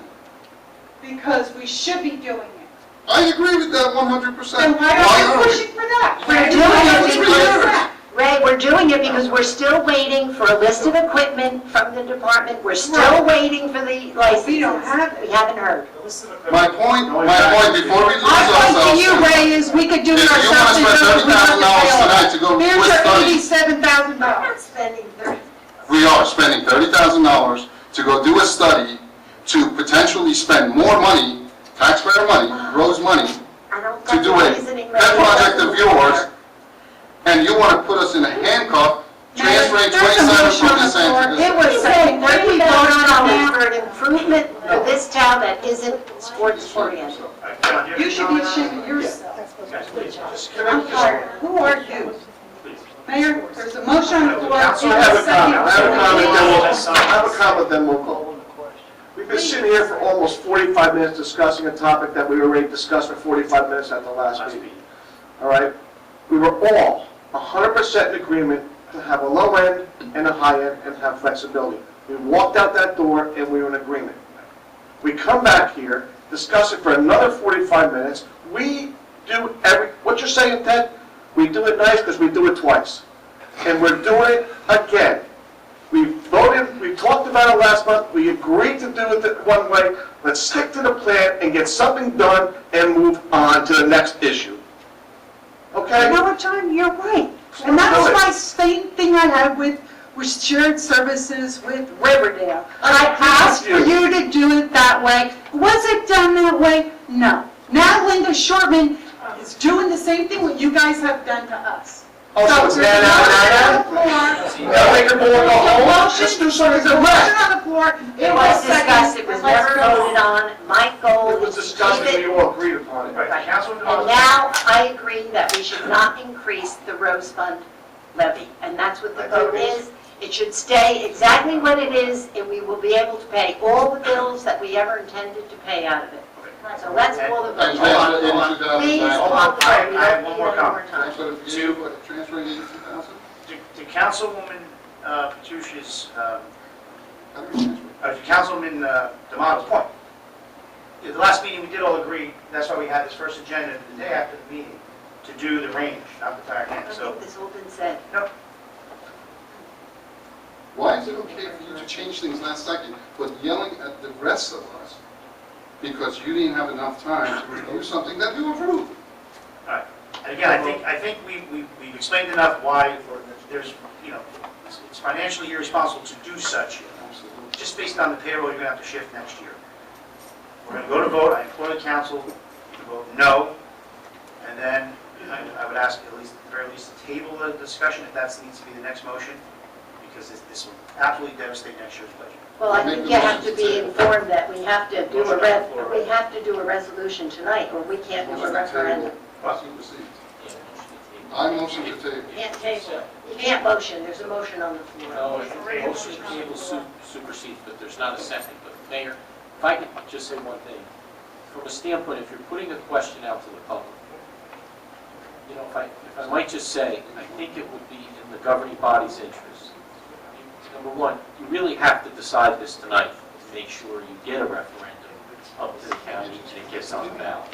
Because we should be doing it. I agree with that 100%. Then why aren't we pushing for that? We're Why doing aren't it we because- pushing for that? Ray, we're doing it because we're still waiting for a list of equipment from the department. We're still waiting for the licenses. We don't have it. We haven't heard. My point, before we lose My point ourselves. to you, Ray, is we could do it If you wanna ourselves and spend do it without the $30,000 payola. tonight to go do a There's your study. $87,000. Spending 30. We are spending $30,000 to go do a study to potentially spend more money, taxpayer money, Rose money, I don't to get do the a reasoning. pet project of yours, and you want to put us in a handcuff, transferring There's a 27 motion from on this the end floor. to this It end. was We second. paid What did we vote on $30,000 now? for an improvement for this town that isn't sports oriented. You should be ashamed of yourself. Guys, please, just I'm tired. Who are you? Mayor, there's a motion on the floor. Council, It I was have a second. comment. I have a comment, then we'll go. We've been sitting here for almost 45 minutes discussing a topic that we already discussed for 45 minutes at the last meeting. All right? We were all 100% in agreement to have a low end and a high end and have flexibility. We walked out that door and we were in agreement. We come back here, discuss it for another 45 minutes. We do what you're saying, Ted, we do it nice because we do it twice. And we're doing it again. We voted, we talked about it last month, we agreed to do it one way. Let's stick to the plan and get something done and move on to the next issue. Okay? You know what, John, you're right. And that's my same thing I had with shared services with Riverdale. I asked for you to do it that way. Was it done that way? No. Now Linda Shortman is doing the same thing what you guys have done to us. Oh, so it's there's a motion on the floor. Now make it all go home? Motion- Let's do something There's a motion direct. on the floor. It was discussed, it was never voted on. My goal It was is to discussed keep and we it. all agreed upon it. Right, Councilman And DeMond. now I agree that we should not increase the Rose Fund levy. And that's what the vote is. It should stay exactly what it is, and we will be able to pay all the bills that we ever intended to pay out of it. So let's call the And vote. transfer $82,000 Please back. call the vote. We I have don't one need more any more comment. time. Transferring $82,000? To Councilwoman Petrucci's, to Councilman D'Amato's point, at the last meeting, we did all agree, that's why we had this first agenda the day after the meeting, to do the range, not the entire I hand, don't so. think this all been said. Why is it okay for you to change things last second, but yelling at the rest of us because you didn't have enough time to review something that you approved? All right. And again, I think we've explained enough why there's, it's financially irresponsible to do such, just based on the payroll you're going to have to shift next year. We're going to go to vote, I implore the council to vote no, and then I would ask at least, at the very least, to table the discussion if that needs to be the next motion, because this will absolutely devastate next year's budget. Well, I think you have to be informed that we have to do a resolution tonight, or we can't do a referendum. I motion to table. You can't table. You can't motion, there's a motion on the floor. No, motion to table supersedes, but there's not a second. But Mayor, if I could just say one thing. From a standpoint, if you're putting a question out to the public, if I might just say, I think it would be in the governing body's interest. Number one, you really have to decide this tonight to make sure you get a referendum up to the county and it gets on the ballot.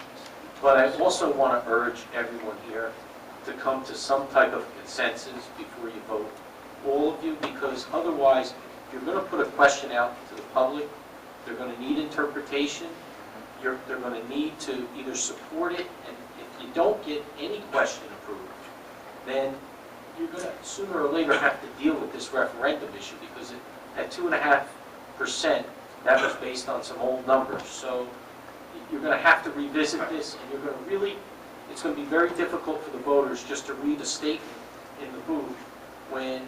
But I also want to urge everyone here to come to some type of consensus before you vote, all of you, because otherwise, if you're going to put a question out to the public, they're going to need interpretation, they're going to need to either support it, and if you don't get any question approved, then you're going to sooner or later have to deal with this referendum issue, because at 2.5%, that was based on some old numbers. So you're going to have to revisit this, and you're going to really, it's going to be very difficult for the voters just to read a statement in the booth when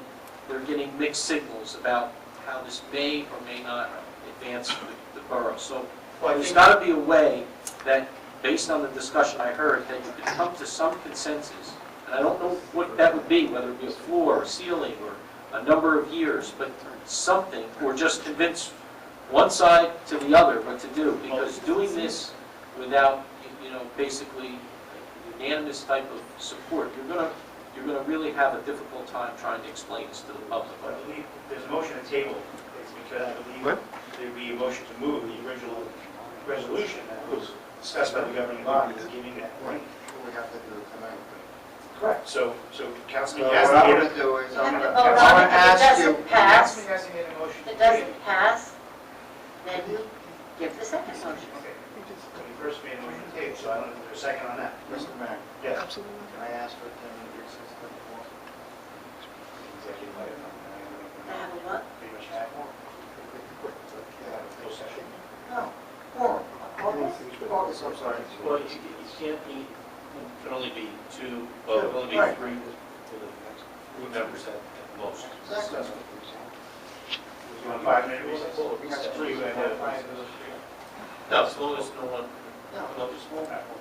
they're getting mixed signals about how this may or may not advance the borough. So there's got to be a way that, based on the discussion I heard, that you could come to some consensus. And I don't know what that would be, whether it be a floor, a ceiling, or a number of years, but something, or just convince one side to the other what to do, because doing this without, basically unanimous type of support, you're going to really have a difficult time trying to explain this to the public. But I believe there's a motion to table, it's because I believe there'd be a motion to move the original resolution that was discussed by the governing body, is giving that range. We have to do it tonight. Correct. So Councilman What Yazdi I'm made going to do is, You I'm have going to to vote on it. If it ask you, doesn't pass, Councilman Yazdi made a motion. if it doesn't pass, then you give the second motion. Okay. So you first made a motion to table, so I don't know if there's a second on that. Mr. Mayor, Yes. can I ask for 10-minute recess? Executive item. I have a what? Pretty much have one. Closed session. No. August, I'm sorry. Well, you can't be, it can only be two, well, it can only be Right. three for the members at most. Exactly. You want 5-minute recess? We got three. No, as long as no one,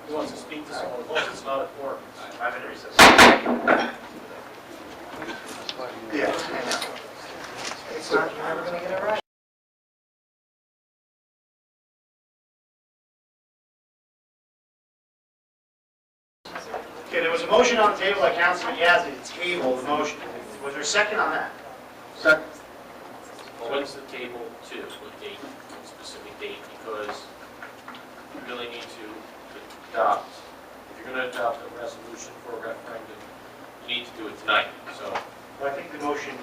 who wants to speak to someone, as long as it's not a quorum. 5-minute recess. Yeah. It's not, you're never going to get it right. Okay, there was a motion on the table by Councilman Yazdi to table the motion. Was there a second on that? Second. When's the table to, what date, what specific date? Because you really need to adopt, if you're going to adopt a resolution for a referendum, you need to do it tonight, so. Well, I think the motion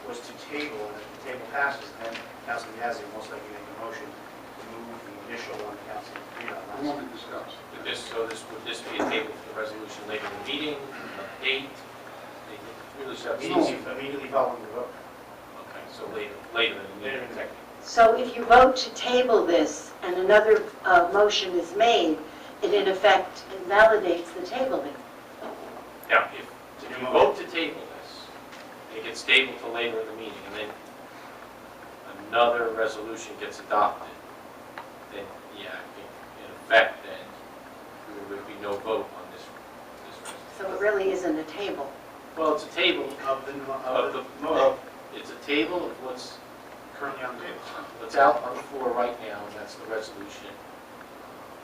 was to table, and if the table passes, then Councilman Yazdi will most likely make a motion to move the initial one Councilman agreed on I last. want to discuss. Would this be a table for the resolution later in the meeting, a date? They really should have. Immediately following the vote. Okay, so later in the meeting. So if you vote to table this and another motion is made, it in effect invalidates the tabling. Now, if you vote to table this, it gets tabled till later in the meeting, and then another resolution gets adopted, then, yeah, I think in effect, then, there would be no vote on this resolution. So it really isn't a table. Well, it's a table Of the of, it's a table of what's currently on the table. out on the floor right now, and that's the resolution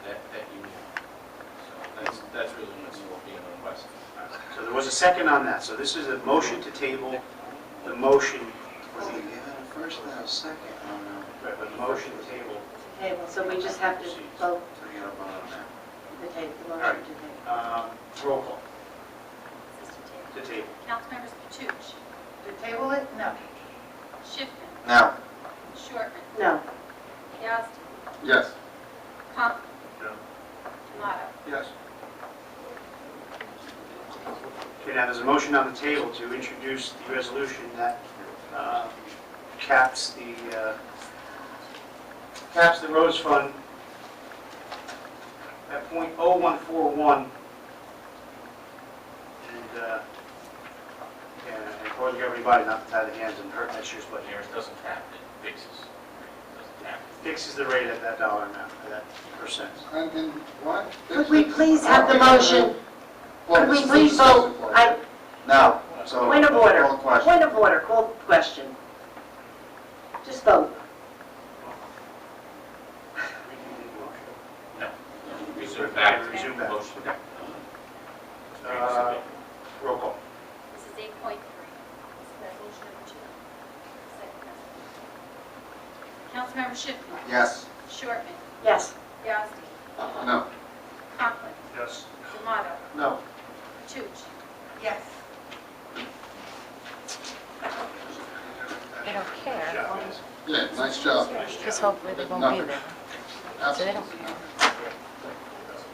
that you need. So that's really what's being requested. So there was a second on that. So this is a motion to table the motion was Oh, the, you had a first and a second. Oh, no. right, but the motion table. Table, so we just have to vote So you gotta vote on that. the table, the All right. motion to table. Roll call to table. Councilmembers Patouche, To table it? No. Schiffman, Now, Shortman, No. Yasti, Yes. Conklin. No. Tomato. Yes. Okay, now there's a motion on the table to introduce the resolution that caps the Rose Fund at .0141 and for the governing body not to tie the hands and hurt next year's budget. It doesn't cap it, fixes. It doesn't cap it. Fixes the rate at that dollar amount, at that percent. And what? Could we please have the motion? Well, Could we this is please the discussion vote? part. now, so. Point of order, Call the question. point of order, call the question. Just vote. Resume back. Resume back. Motion. Roll call. This is 8.3. This is resolution number 2. Second Councilmember Schiffman, Yes. Shortman, Yes. Yasti, No. Conklin, Yes. Tomato, No. Patouche. Yes. They don't care. Yeah, nice job. Just hopefully they won't be there. So they don't care.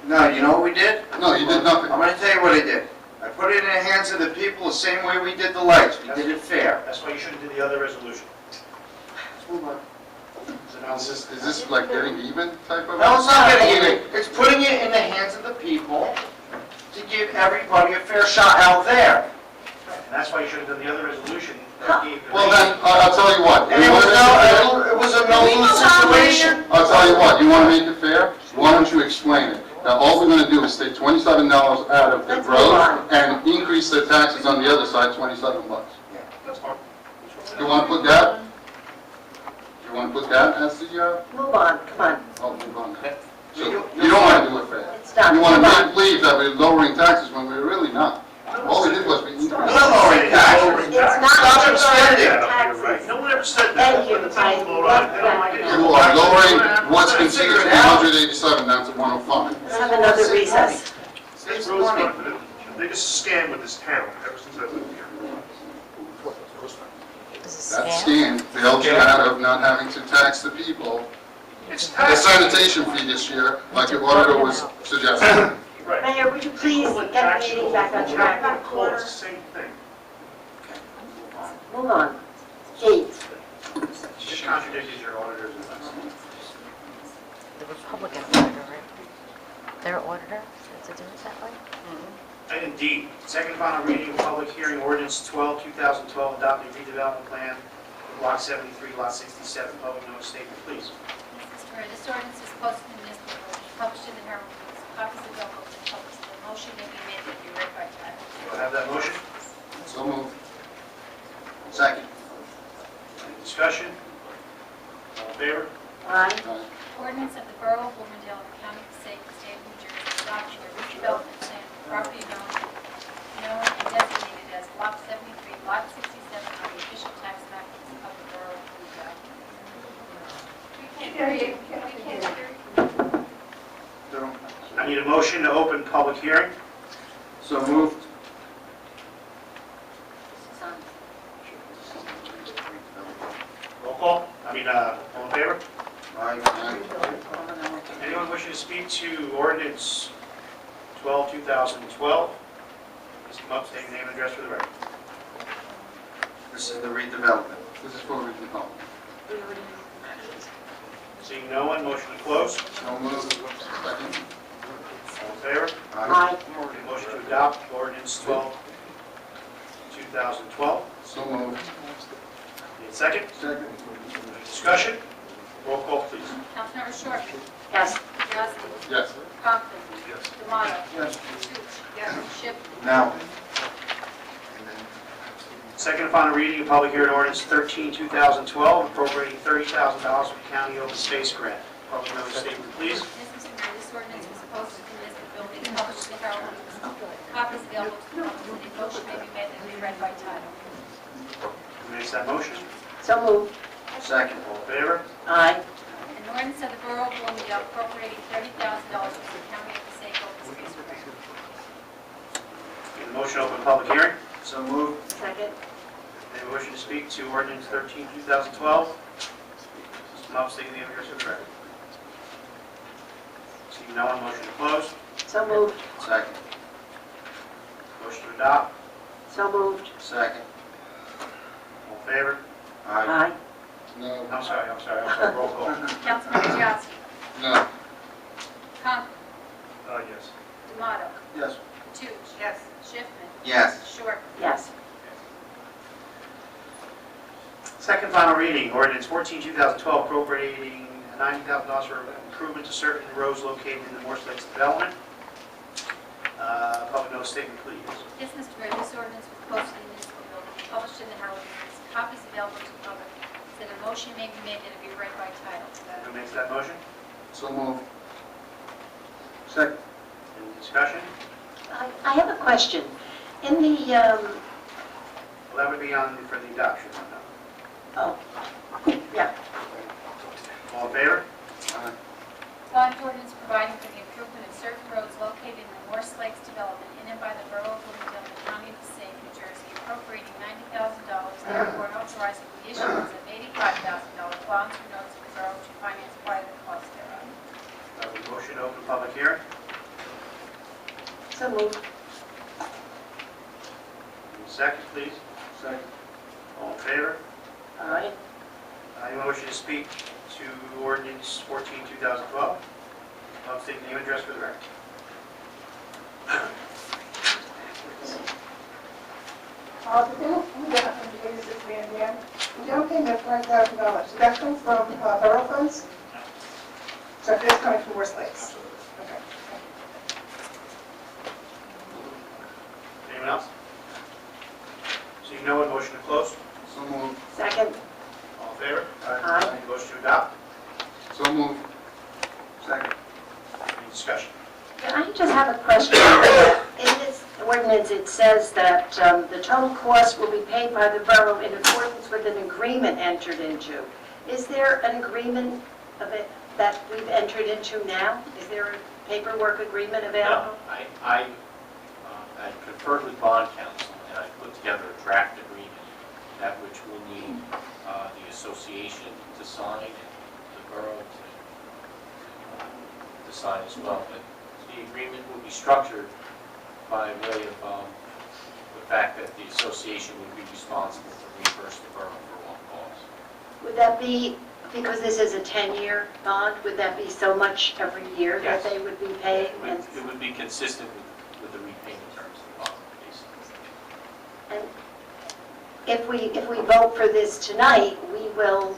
No, you know what we did? No, you did nothing. I'm gonna tell you what I did. I put it in the hands of the people the same way we did the lights. We did it fair. That's why you should have did the other resolution. Let's move on. So now Is this like getting even type of? No, it's not getting even. It's putting it in the hands of the people to give everybody a fair shot out there. And that's why you should have done the other resolution that gave the Well, rate. then, I'll tell you what. And it was a no-lose situation. I'll tell you what, you want to make it fair? Why don't you explain it? Now, all we're going to do is take $27 out of the Let's move road on. and increase the taxes on the other side, $27. That's fine. You want to put that? You want to put that as the, Move on, come on. oh, move on. So, you don't want to do it fair? It's done. You want to Move on. make believe that we're lowering taxes when we're really not. All we did was we increased. We're not lowering taxes. It's not Stop lowering extending. taxes. No one ever said that. Thank you. I love that. You are lowering what's considered to be 187 down to 105. Let's have another recess. This Rose Fund has been the biggest scam with this town ever since I've lived here. That scam bailed you out of not having to tax the people. It's The tax. sanitation fee this year, like your auditor was suggesting. Right. Mayor, would you please get the meeting back on track? It's the same thing. Move on. Eight. Just contradicted your auditors and that's. The Republican auditor, right? Their auditor, to do it that way? Item D, second and final reading of public hearing ordinance 12, 2012, adopting redevelopment plan for block 73, lot 67. Public notice statement, please. Mr. Mayor, this ordinance is posted in the municipal building, published in the Herald News, copies available to the public. The motion may be made that be read by title. Do I have that motion? So moved. Second. Any discussion? All in favor? Aye. Ordinance of the Borough of Bloomingdale, County of Passaic, State of New Jersey, adopting a redevelopment plan for property known and designated as Block 73, Lot 67 on the official tax map of the Borough of Bloomingdale. We can't hear you. We can't hear you. I need a motion to open public hearing. So moved. This is on. Roll call. All in favor? Aye. Anyone wishing to speak to ordinance 12, 2012? Please come up, state your name and address for the record. This is the redevelopment. This is for redevelopment. Seeing no one, motion to close. So moved. Second. All in favor? Aye. Motion to adopt ordinance 12, 2012. So moved. Need a second? Second. Discussion? Roll call, please. Councilmember Shortman. Yes. Yasti. Yes. Conklin. Yes. Tomato. Yes. Patouche. Schiffman. Now. Second and final reading of public hearing ordinance 13, 2012, appropriating $30,000 for county open space grant. Public notice statement, please. Yes, Mr. Mayor, this ordinance was posted in the municipal building, published in the Herald News, copies available to the public, and a motion may be made that be read by title. Who makes that motion? So moved. Second. All in favor? Aye. An ordinance of the Borough of Bloomingdale appropriating $30,000 for the County of Passaic Open Space Grant. Need a motion to open public hearing? So moved. Second. Any motion to speak to ordinance 13, 2012? Mr. Knopf, stating the address of the record. Seeing no one, motion to close. So moved. Second. Motion to adopt. So moved. Second. All in favor? Aye. No. I'm sorry, roll call. Councilmember Yasi, No. Conklin, Yes. D'Amato, Yes. Toots. Yes. Schiffman. Yes. Short. Yes. Second final reading, ordinance 14, 2012, appropriating $90,000 for improvement to certain roads located in the Morse Lakes development. Public notice statement, please. Yes, Mr. Mayor, this ordinance was posted in the municipal building, published in the Herald News, copies available to the public. Said a motion may be made that it be read by title. Who makes that motion? So moved. Second. Any discussion? I have a question. In the, Well, that would be on for the adoption. oh, yeah, All in favor? Bond ordinance providing for the improvement of certain roads located in the Morse Lakes development in and by the Borough of Bloomingdale, the County of Passaic, New Jersey, appropriating $90,000, therefore authorizing the issuance of $85,000 bonds or notes of the borough to finance part of the cost thereof. Motion to open public hearing. so moved. Second, please. Second. All in favor? Aye. Anyone wishing to speak to ordinance 14, 2012? I'll state name and address for the record. The down payment of $5,000, did that come from borough funds? So it is coming from Morse Lakes? Okay. Anyone else? Seeing no one, motion to close. So moved. Second. All in favor? Aye. Motion to adopt. So moved. Second. Any discussion? I just have a question. In this ordinance, it says that the total cost will be paid by the borough in accordance with an agreement entered into. Is there an agreement of it that we've entered into now? Is there a paperwork agreement available? No, I conferred with bond counsel, and I put together a draft agreement, that which will need the association to sign and the borough to sign as well. But the agreement will be structured by way of the fact that the association would be responsible to reimburse the borough for all costs. Would that be, because this is a 10-year bond, would that be so much every year that Yes. they would be paying? It would be consistent with the repayment terms of the bond, basically. And if we vote for this tonight, we will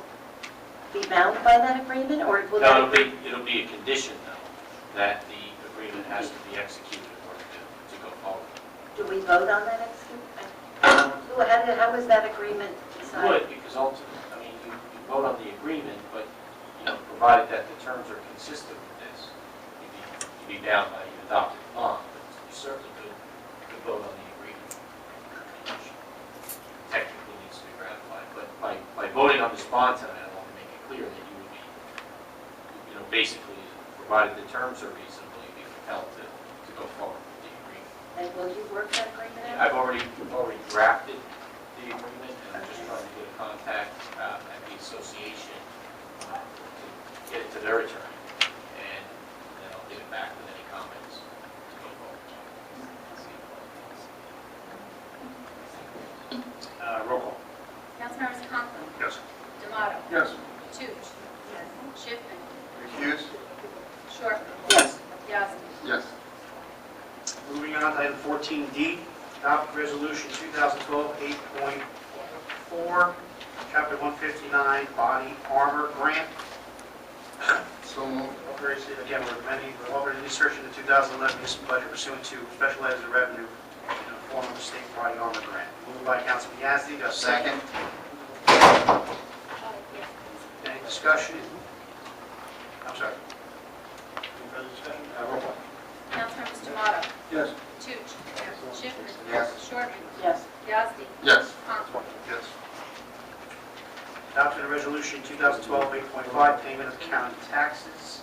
be bound by that agreement, or will No, that? it'll be a condition, though, that the agreement has to be executed in order to go forward. Do we vote on that execution? How is that agreement You decided? would, because ultimately, I mean, you vote on the agreement, but, provided that the terms are consistent with this, you'd be bound by the adopted bond, but you certainly could vote on the agreement. Technically needs to be ratified, but by voting on this bond tonight, I want to make it clear that you would be, basically, provided the terms are reasonable, you'd be compelled to go forward with the agreement. And will you work that agreement out? I've already drafted the agreement, and I'm just trying to get a contact at the association to get it to their attorney, and then I'll get it back with any comments to go forward. Roll call. Councilmembers Conklin, Yes. D'Amato, Yes. Toots. Yes. Schiffman. Recuse? Short. Yes. Yasi. Yes. Moving on to item 14D, adopt resolution 2012 8.4, chapter 159, body armor grant. So moved. Again, we're amending, we're offering insertion in the 2011 municipal budget pursuant to special items of revenue in the form of a state body armor grant. Moved by Councilman Yasi, do I have a second? Any discussion? I'm sorry. Any further discussion? Roll call. Councilmembers D'Amato, Yes. Toots. Yes. Schiffman. Yes. Shortman. Yes. Yasi. Yes. Conklin. Yes. Resolution 2012-8.5, payment of county taxes.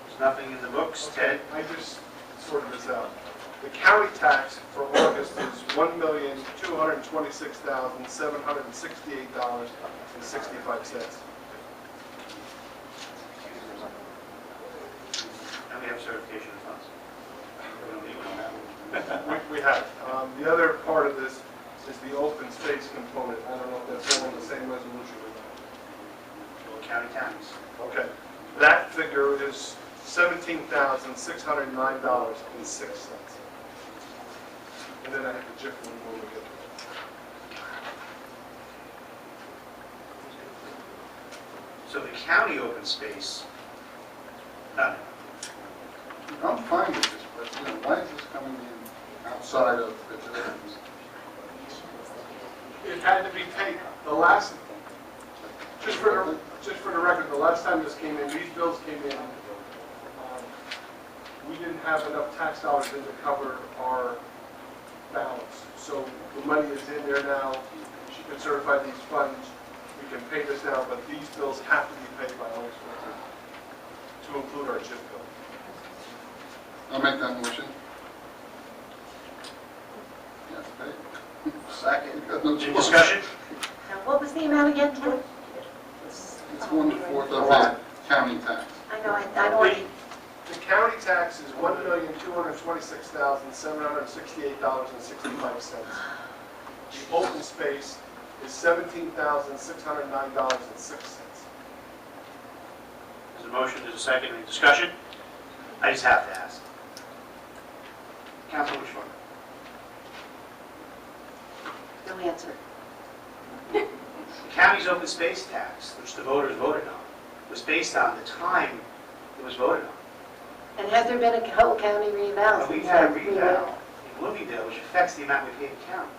There's nothing in the books. Ted? I just sorted this out. The county tax for August is $1,226,768.65. And we have certification of funds. We don't need one on that one. We have. The other part of this is the open space component. I don't know if that's all in the same resolution or County tax. not. Okay. That figure is $17,609.06. And then I have the JIF one when we get there. So the county open space, none. I'm fine with this, but, why is this coming in outside of the deliveries? It had to be paid, the last, just for the record, the last time this came in, these bills came in, we didn't have enough tax dollars in to cover our balance. So the money is in there now, she can certify these funds, we can pay this now, but these bills have to be paid by August 15th to include our JIF bill. I'll make that motion. Yes, pay. Second. Got no Any choice. discussion? Now, what was the amount again, Tim? It's 1/4 of the county tax. I know, I don't want to... The county tax is $1,226,768.65. The open space is $17,609.06. There's a motion, there's a second, any discussion? I just have to ask. Councilman Schwartz. No answer. The county's open space tax, which the voters voted on, was based on the time it was voted on. And has there been a whole county reval? We've had a reval in Bloomingdale, which affects the amount we pay the county.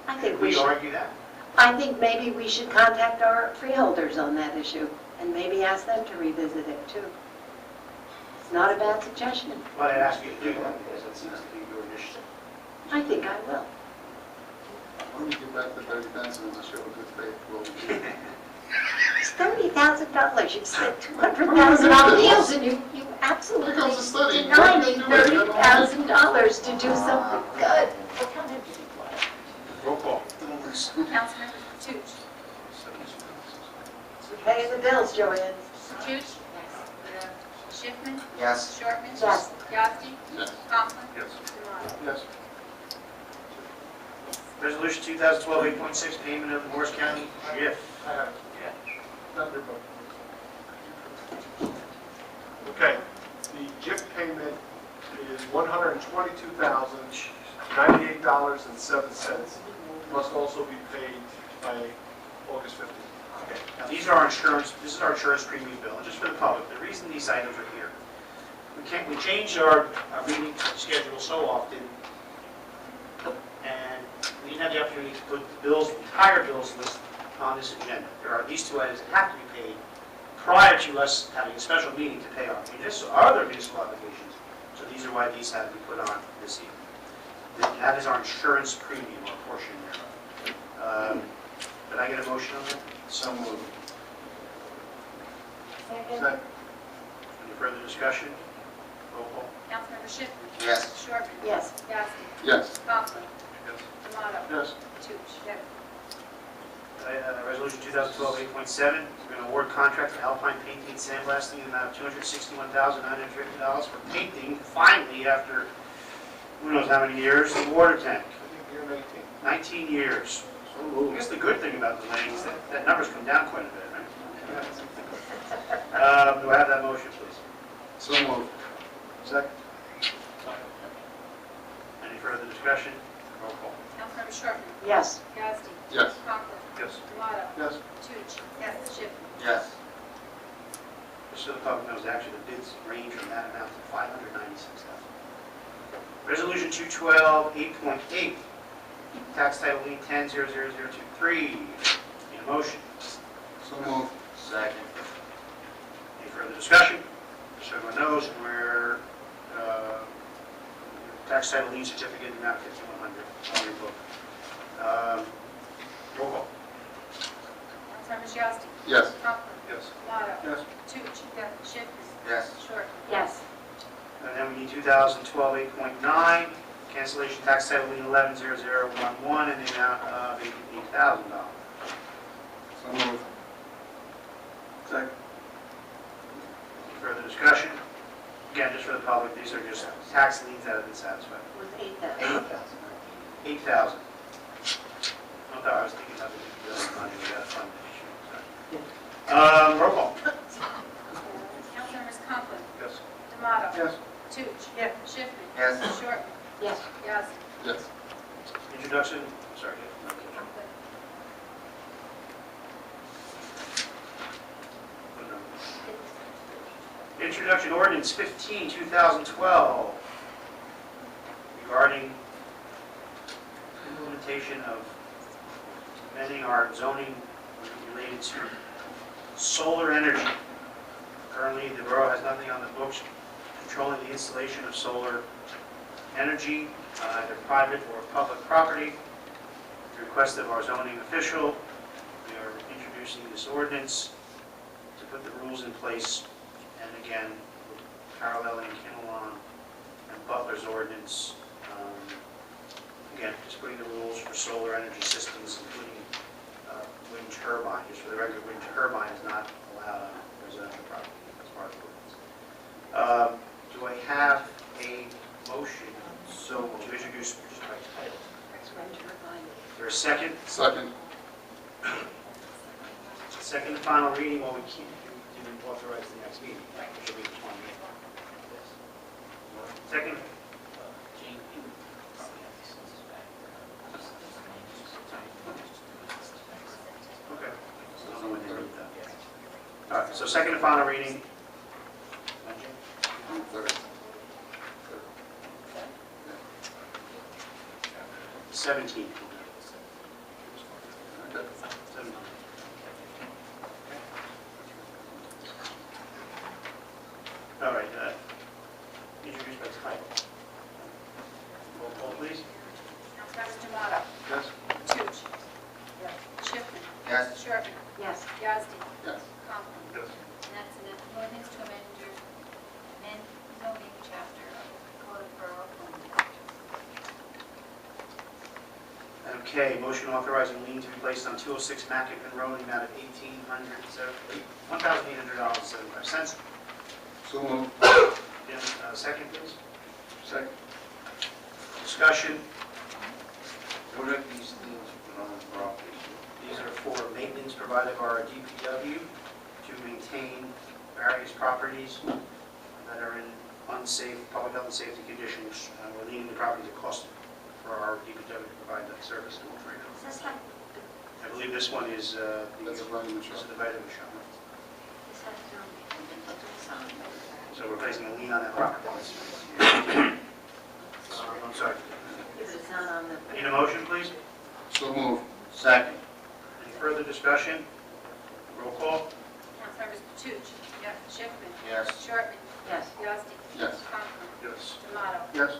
I think Did we we should, argue that? I think maybe we should contact our freeholders on that issue and maybe ask them to revisit it too. It's not a bad suggestion. Well, I'd ask you to do that because it seems to be your initiative. I think I will. Why don't we give back the 30 cents and show good faith? Well, It's $30,000. You've spent $200,000 on meals and you absolutely Here comes the study. denied me $30,000 to do something good. Roll call. Councilmember Toots. Paying the bills, Joanne. Toots. Schiffman. Yes. Shortman. Yes. Yasti. Yes. Conklin. Yes. Demoto. Yes. Resolution 2012-8.6, payment of the Morris County JIF. I have it. Not your book. Okay, the JIF payment is $122,098.07. Must also be paid by August 15th. Okay, now these are our insurance, this is our insurance premium bill, and just for the public, the reason these items are here, we change our meeting schedule so often, and we didn't have the opportunity to put the bills, the entire bills list on this agenda. There are these two items that have to be paid prior to us having a special meeting to pay our other municipal obligations. So these are why these have to be put on this evening. That is our insurance premium, or portion thereof. Did I get a motion on that? So moved. Second. Any further discussion? Roll call. Councilmember Schiffman. Yes. Shortman. Yes. Yasti. Yes. Conklin. Yes. Demoto. Yes. Toots. Resolution 2012-8.7, we're going to award contract for Alpine Painting and Sandblasting in the amount of $261,950 for painting, finally, after who knows how many years, the water tank. I think you're 19. 19 years. I guess the good thing about delaying is that number's come down quite a bit, right? Do I have that motion, please? So moved. Second. Any further discussion? Roll call. Councilmember Shortman. Yes. Yasti. Yes. Conklin. Yes. Demoto. Yes. Toots. Yes. Schiffman. Yes. Just so the public knows, actually, the bids range from that amount to $596,000. Resolution 212-8.8, tax title lien 10-00023. Need a motion? So moved. Second. Any further discussion? Just so everyone knows, we're tax title lien certificate in the amount of $5,100 on your book. Roll call. Councilmembers Yossi. Yes. Conklin. Yes. Tomato. Yes. Toots. Schiffman. Yes. Short. Yes. And then we need 2012 8.9, cancellation tax title lien 110011 in the amount of $8,000. So moved. Second. Further discussion? Again, just for the public, these are just tax liens that have been satisfied. With 8,000. 8,000. I was thinking about the money, we got to fund the issue. Roll call. Councilmembers Conklin. Yes. Tomato. Yes. Toots. Schiffman. Yes. Short. Yes. Yossi. Yes. Introduction, sorry. Conklin. Introduction ordinance 15, 2012, regarding implementation of amending our zoning related to solar energy. Currently, the borough has nothing on the books controlling the installation of solar energy, either private or public property. At the request of our zoning official, we are introducing this ordinance to put the rules in place, and again, paralleling Kinnelon and Butler's ordinance. Again, just putting the rules for solar energy systems, including wind turbine. Just for the record, wind turbine is not allowed on residential property as part of the ordinance. Do I have a motion to introduce just by title? Is there a second? Second. Second and final reading, well, we can't authorize the next meeting, which will be the 28th. Second. Okay. So I don't know when they read that. All right, so second and final reading. Third. 17. Okay. 17. All right, introduced by title. Roll call, please. Councilmembers Tomato. Yes. Toots. Schiffman. Yes. Shortman. Yes. Yossi. Yes. Conklin. Yes. And that's an ordinance to amend zoning chapter of the Code of Borough of Bloomingdale. Okay, motion authorizing lien to be placed on 206 Mackin Road in the amount of $1,800.75. So moved. Second, please. Second. Discussion. What are these things put on the property? These are for maintenance provided by our DPW to maintain various properties that are in unsafe, public health and safety conditions. We're leaving the property to cost for our DPW to provide that service to all three. I believe this one is That's a vitamin shop. this is the vitamin shop. So we're placing a lien on that property. I'm sorry. It's not on the... Need a motion, please? So moved. Second. Any further discussion? Roll call? Councilmembers Toots. Schiffman. Yes. Shortman. Yes. Yossi. Yes. Conklin. Yes. Tomato. Yes.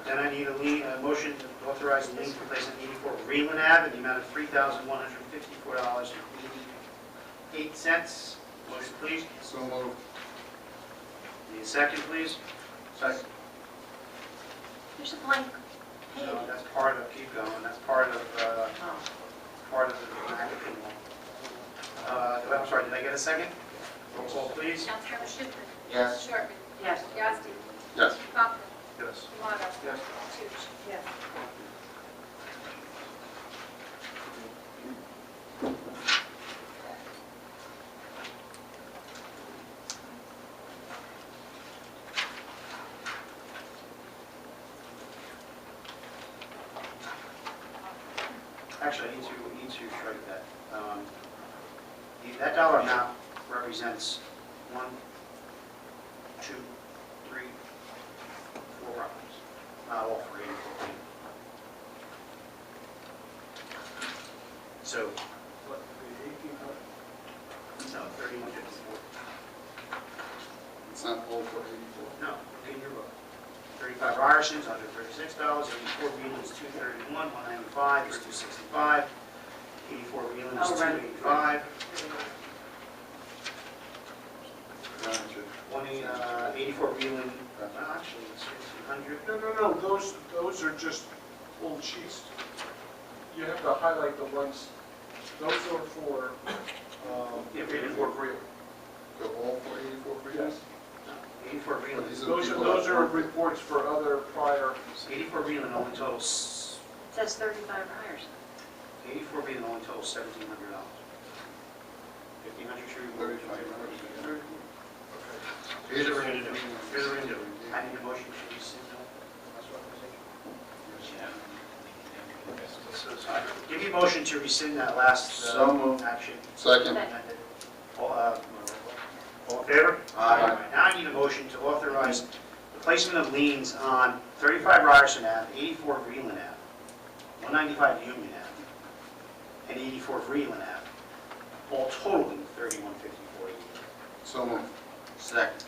Then I need a motion to authorize the lien for placing 84 Greenland Ave in the amount of $3,154.88. Motion, please. So moved. Need a second, please? Second. There's a blank page. No, that's part of, keep going, that's part of, Oh. part of the applicant one. I'm sorry, did I get a second? Roll call, please. Councilmember Schiffman. Yes. Shortman. Yes. Yossi. Yes. Conklin. Yes. Tomato. Yes. Toots. Yes. Actually, I need to strike that. That dollar amount represents 1, 2, 3, 4 properties, not all for 84 people. So, What, the 1,800? no, 3154. It's not all for 84. No, look in your book. 35 Ryerson's, $136. 84 Wheelan's, $231. 195 is $265. 84 Wheelan's, Oh, right. $285. 84 Wheelan, actually, it's 1,500. No, those are just old sheets. You have to highlight the ones, those are for, 84 Greeley. Go all for 84 for you? Yes. 84 Wheelan. These are the people Those that are work. reports for other prior, 84 Wheelan only totals, It says 35 Ryerson. 84 Wheelan only totals $1,700. 1,500 should be 35. Here's what we're going to do. Here's what we're going to do. I need a motion to rescind that last authorization. So, give me a motion to rescind that last So moved. action. Second. All in favor? Aye. Now I need a motion to authorize the placement of liens on 35 Ryerson Ave, 84 Vreeland Ave, 195 Union Ave, and 84 Vreeland Ave, all totaling $31.54. So moved. Second.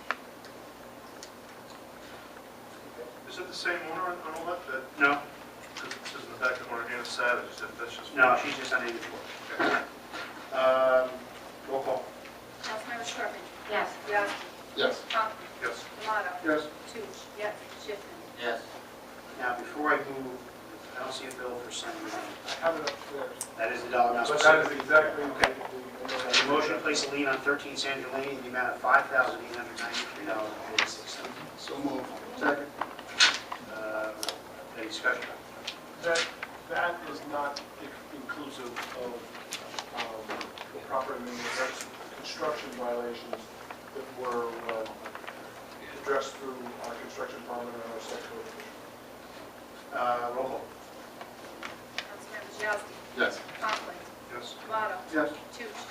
is it the same owner on all that? No, Because it says in the back corner, Anna Savage, that's just. no, she's just on 84. Roll call. Councilmember Sherman? Yes. Yasti? Yes. Conklin? Yes. Tomato? Yes. Toots? Yes. Schiffman? Yes. Now, before I move, I don't see a bill for signing. I have it upstairs. That is the dollar amount. But that is exactly. Okay. The motion to place a lien on 13 Sandra Lane in the amount of $5,893.86. So moved. Second. Any discussion? That is not inclusive of the proper amendment, that's construction violations that were addressed through our construction department and our sector. Roll call. Councilmembers Yasti? Yes. Conklin? Yes. Tomato? Yes. Toots?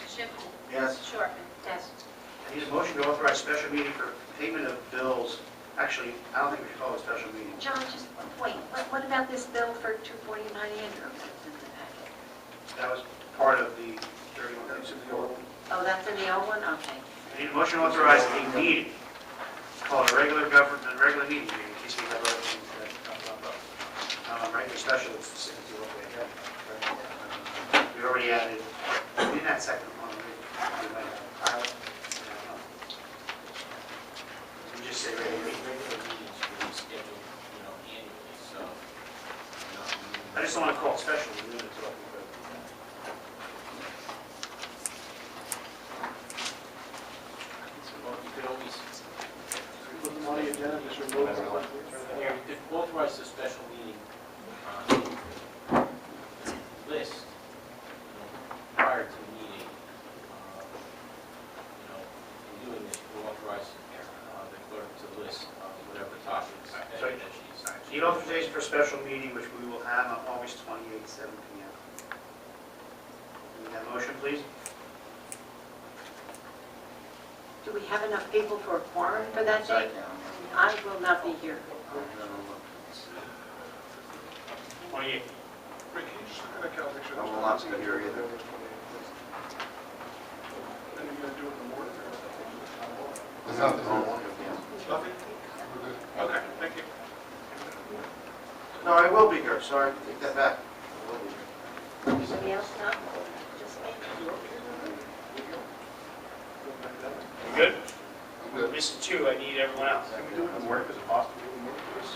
Schiffman? Yes. Sherman? Yes. I need a motion to authorize special meeting for payment of bills. Actually, I don't think we should call it a special meeting. John, just wait, what about this bill for 249 Andrews that's in the packet? That was part of the 31 old. Oh, that's in the old one? Okay. I need a motion to authorize a meeting, called a regular meeting, in case we have other things that come up. Regular special, it's specific to what we have. We already added, we didn't add second one, we might have a pilot. We just say regular meeting. Regular meetings will be scheduled, annually, so. I just don't want to call it special, we limit it to what we could. You could always, Put them on the agenda, Mr. Wilson. here, you could authorize a special meeting list, prior to the meeting. In doing this, you authorize the clerk to list whatever topics that she's. Need authorization for a special meeting, which we will have on August 28th, 7 p.m. Need that motion, please? Do we have enough people for a quorum for that day? I will not be here. 28th. Rick, can you just look at that calendar? Make sure I will that's- not be here either. Then you're going to do it in the morning or? There's nothing. Nothing? Okay, thank you. No, I will be here, sorry, take that back. Anybody else not? Just me? You good? I'm good. Missing two, I need everyone else. Can we do it in the morning? Is it possible to do it in the morning, please?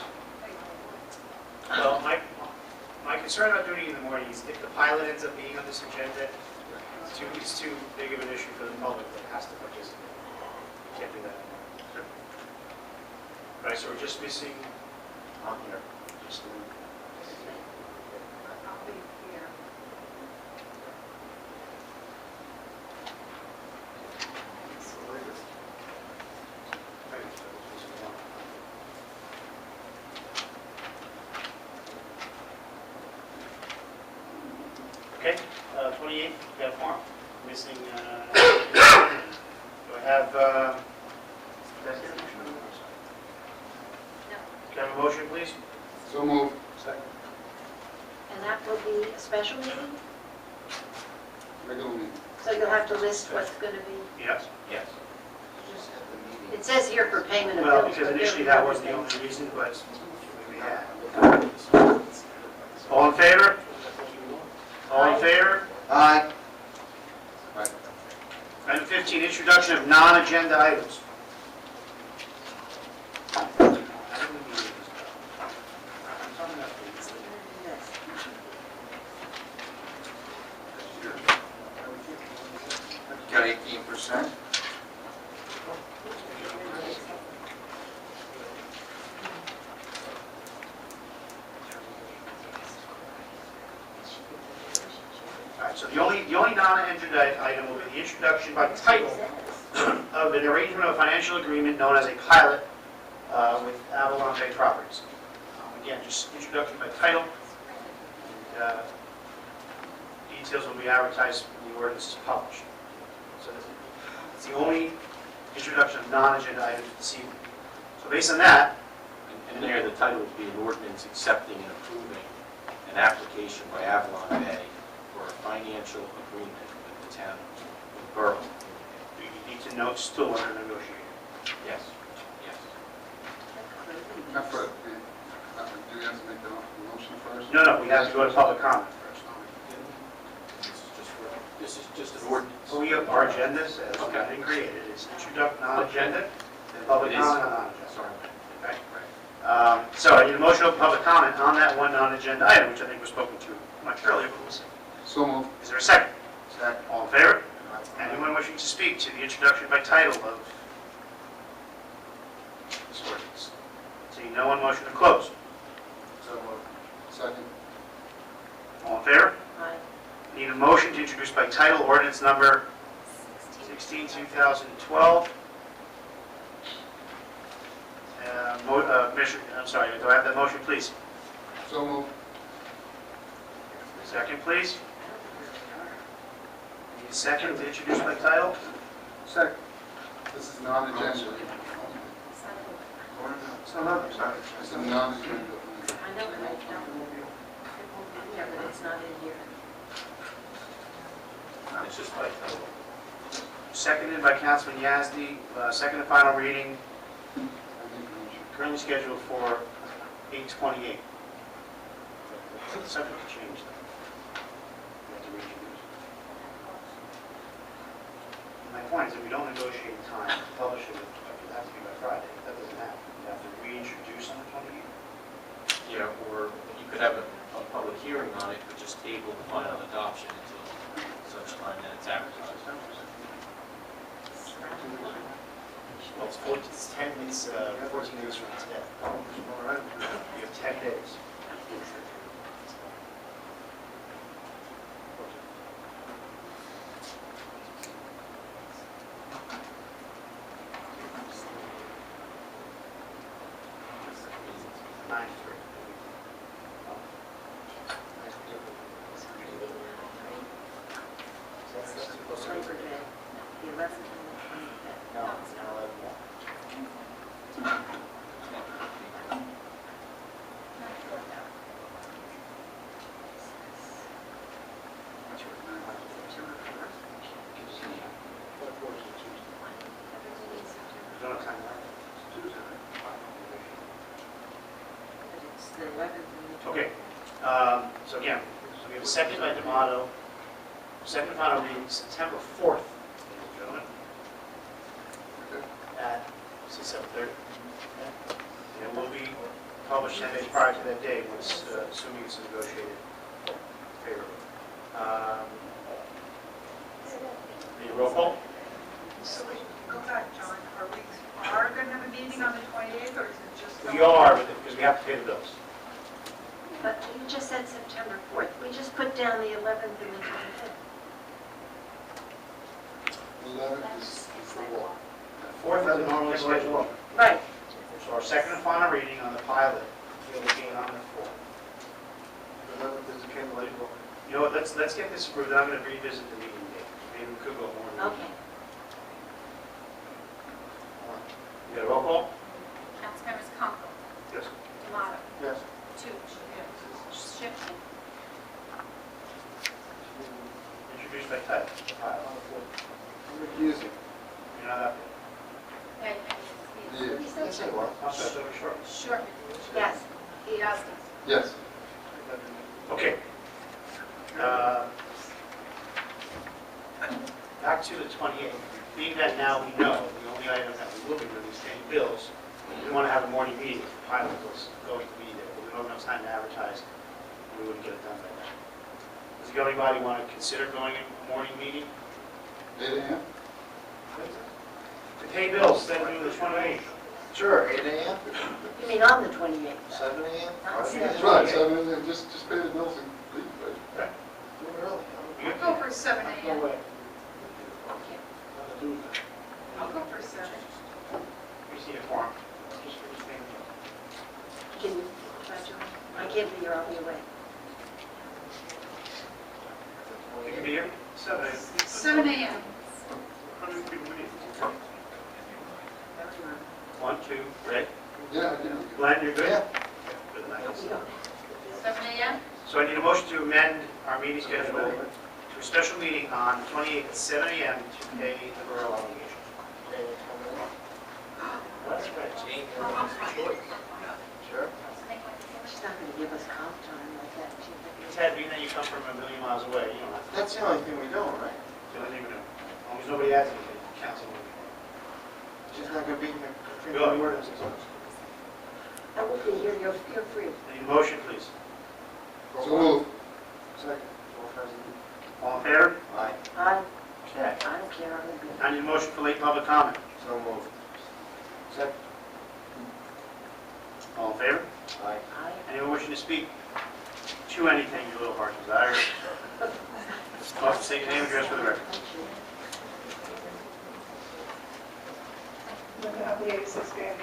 Well, my concern about doing it in the morning is if the pilot ends up being on this agenda, it's too big of an issue for the public that has to participate. You can't do that. Right, so we're just missing, I'm here. just I'll be here. Okay, 28th, we got a form. Missing, do I have, did I get a motion? No. Can I have a motion, please? So moved. Second. And that will be a special meeting? Regular meeting. So you'll have to list what's going to be, Yes. Yes. Just have the meeting It says here for payment of bills. Well, because but initially there that were was the other only things. reason, but we had. All in favor? All in favor? Aye. Item 15, introduction of non-agenda items. Got 18%. All right, so the only non-agenda item will be the introduction by title of an arrangement of financial agreement known as a pilot with Avalon Bay Properties. Again, just introduction by title. And, details will be advertised when the ordinance is published. So it's the only introduction of non-agenda items this evening. So based on that, And there, the title would be an ordinance accepting and approving an application by Avalon Bay for a financial agreement with the town of Borough. you need to know it's still under negotiation. Yes, yes. Not for, do we have to make the motion first? No, we have to go to public comment first. This is just an ordinance. So our agenda says, Okay. been created, it's introduction, non-agenda, and public It is. comment on non-agenda. Sorry. Okay? So I need a motion of public comment on that one non-agenda item, which I think was spoken to much earlier, but we'll see. So moved. Is there a second? Second. All in favor? Anyone wishing to speak to the introduction by title of this ordinance? Seeing no one, motion to close. So moved. Second. All in favor? Aye. Need a motion to introduce by title ordinance number 16, 2012. I'm sorry, do I have that motion, please? So moved. Second, please. Need a second to introduce by title? Second. This is non-agenda. Sorry. It's a non-agenda. I know, but I don't. Yeah, but it's not in here. It's just by title. Seconded by Councilman Yazdi, second and final reading, I make a motion. currently scheduled for 8:28. Subject to change, though. We have to reintroduce. My point is, if we don't negotiate time, publish it, it has to be by Friday. That doesn't happen. We have to reintroduce on the 28th. Yeah, or you could have a public hearing on it, but just table the final adoption until such time that it's advertised. Well, it's 10, it's 14 days from today. All right. You have 10 days. Labor Day, the 11th and the 25th. No, it's not 11. Don't have time left. But it's the 11th and the 25th. Okay, so again, so we have a second by D'Amato, second and final reading, September 4th, ladies and gentlemen, at 7:30. It will be published 10 days prior to that day, once, assuming it's negotiated favorably. The roll call? So wait, go back, John, are we going to have a meeting on the 28th, or is it just? We are, but because we have to pay the bills. But you just said September 4th. We just put down the 11th and the 25th. 11th is the walk. 4th is the normally scheduled. Right. So our second and final reading on the pilot will be on the 4th. You know what, let's get this approved, then I'm going to revisit the meeting date. Maybe we could go more. Okay. You got a roll call? Councilmembers Conklin, Yes. Tomato, Yes. Toots, Shipley, Introduced by title, the pilot. I'm recusing. You're not up Yeah. Yes, I will. I'll start over short. Sure. Yes. Piastas. Yes. Okay. Back to the 28th. Being that now we know the only item that we will be releasing any bills, we want to have a morning meeting if the pilot was going to be there. But we don't have enough time to advertise, and we wouldn't get it done by then. Does anybody want to consider going in a morning meeting? 8 a.m.? To pay bills, then do the 28th. Sure, 8 a.m., You mean on the 28th? 7 a.m.? Not 7. That's right, 7 a.m., just pay the bills and leave, right? Too early. I'll go for 7 a.m. No way. I'll go for 7. We see a form. Can you, I can't be here, I'll be away. You can be here? 7 a.m. 7 a.m. How many people we need? 1, 2, Ray? Yeah, I do. Glenn, you're good? Yeah. Good night. 7 a.m.? So I need a motion to amend our meeting schedule to a special meeting on the 28th at 7 a.m. to pay the borough obligation. That's right. Sure. She's not gonna give us comp time like that. Ted, being that you come from a million miles away, you don't have to. That's the only thing we don't, right? Do anything we do. As long as nobody adds anything, council will. She's not gonna be here. Go ahead. I will be here, you're free. I need a motion, please. So move. Second. All in favor? Aye. I Okay. don't care, I'm gonna be. I need a motion for late public comment. So moved. Second. All in favor? Aye. Anyone wishing to speak to anything, you little heart desires? Well, state your name and address for the record. Linda, the 86 Van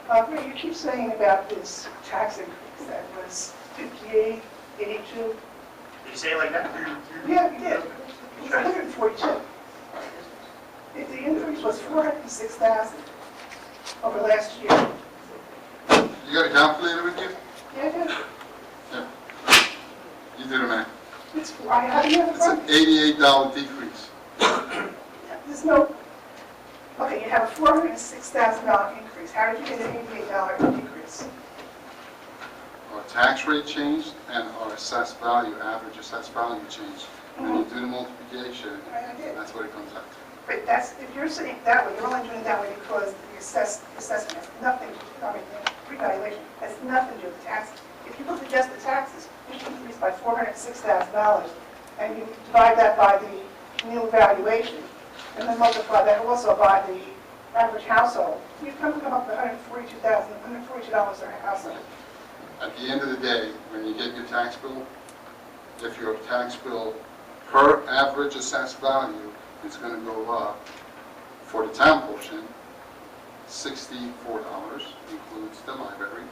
Avenue. Ray, you keep saying about this tax increase that was 58, 82. Did you say it like that? Yeah, you did. It was 142. If the increase was 406,000 over last year. You got a calculator with you? Yeah, I did. Yeah. You did a math. It's, I have you have It's an $88 decrease. There's no, okay, you have a $406,000 increase. How did you get an $88 decrease? Our tax rate changed and our assessed value, average assessed value changed. When you do the multiplication, I did. that's what it comes out to. But that's, if you're saying it that way, you're only doing it that way because the assessment has nothing, I mean, the revaluation has nothing to do with the taxes. If you look at just the taxes, which increased by $406,000, and you divide that by the new valuation, and then multiply that also by the average household, you come up with $142 a household. At the end of the day, when you get your tax bill, if your tax bill per average assessed value is going to go up for the town portion, $64 includes the library,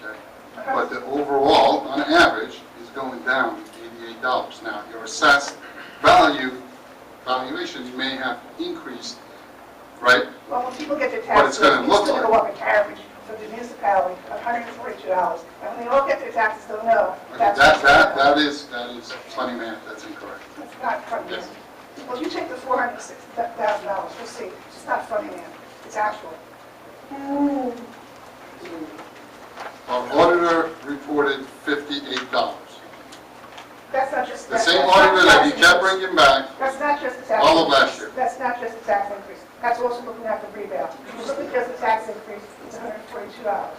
okay? But the overall, on average, is going down $88. Now, your assessed valuation may have increased, right? Well, when people get their What it's taxes, gonna it's look going to like. go up in average for the municipality, $142. And when they all get their taxes, they'll know Okay, that's. that is funny math, that's incorrect. It's not funny. Yes. Well, you take the $406,000, you'll see, it's not funny, man, it's actual. Our auditor reported $58. That's not just. The same auditor that he kept bringing back, That's not just the tax. all of increase. last year. That's not just the tax increase. That's also looking at the rebound. If you look at just the tax increase, it's $142. At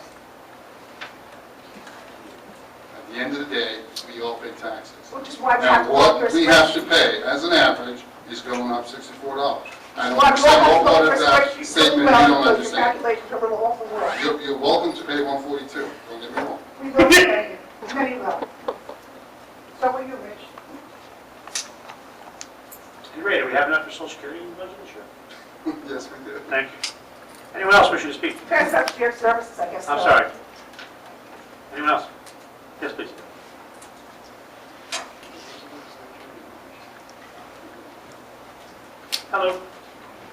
the end of the day, we all pay taxes. Which is why you Now, have to look what for a we have to spreadsheet. pay as an average is going up $64. I Why don't do I understand have what to part look of for a that spreadsheet? statement you Well, don't because your understand. calculations are a little off the wall. You're welcome to pay 142, don't get me wrong. We will pay you, many will. So will you, Rich. Hey, Ray, do we have enough for Social Security in the budget this year? Yes, we did. Thank you. Anyone else wishing to speak? Pass out shared services, I guess. I'm so. sorry. Anyone else? Yes, please. Hello.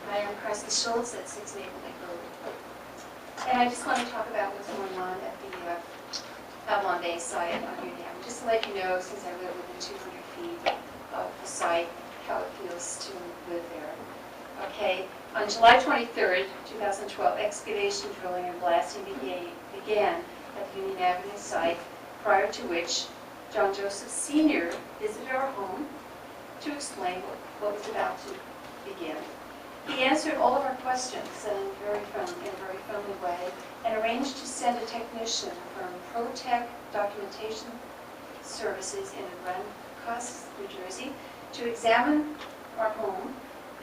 Hi, I'm Kristen Schultz at 6 Maple Lake Road. And I just want to talk about what's going on at the Avalon Bay site on your dam. Just to let you know, since I live within 200 feet of the site, how it feels to live there. Okay, on July 23rd, 2012, excavation, drilling, and blasting began at the Union Avenue site, prior to which John Joseph Sr. visited our home to explain what was about to begin. He answered all of our questions in a very friendly way, and arranged to send a technician from ProTech Documentation Services in Brancusi, New Jersey, to examine our home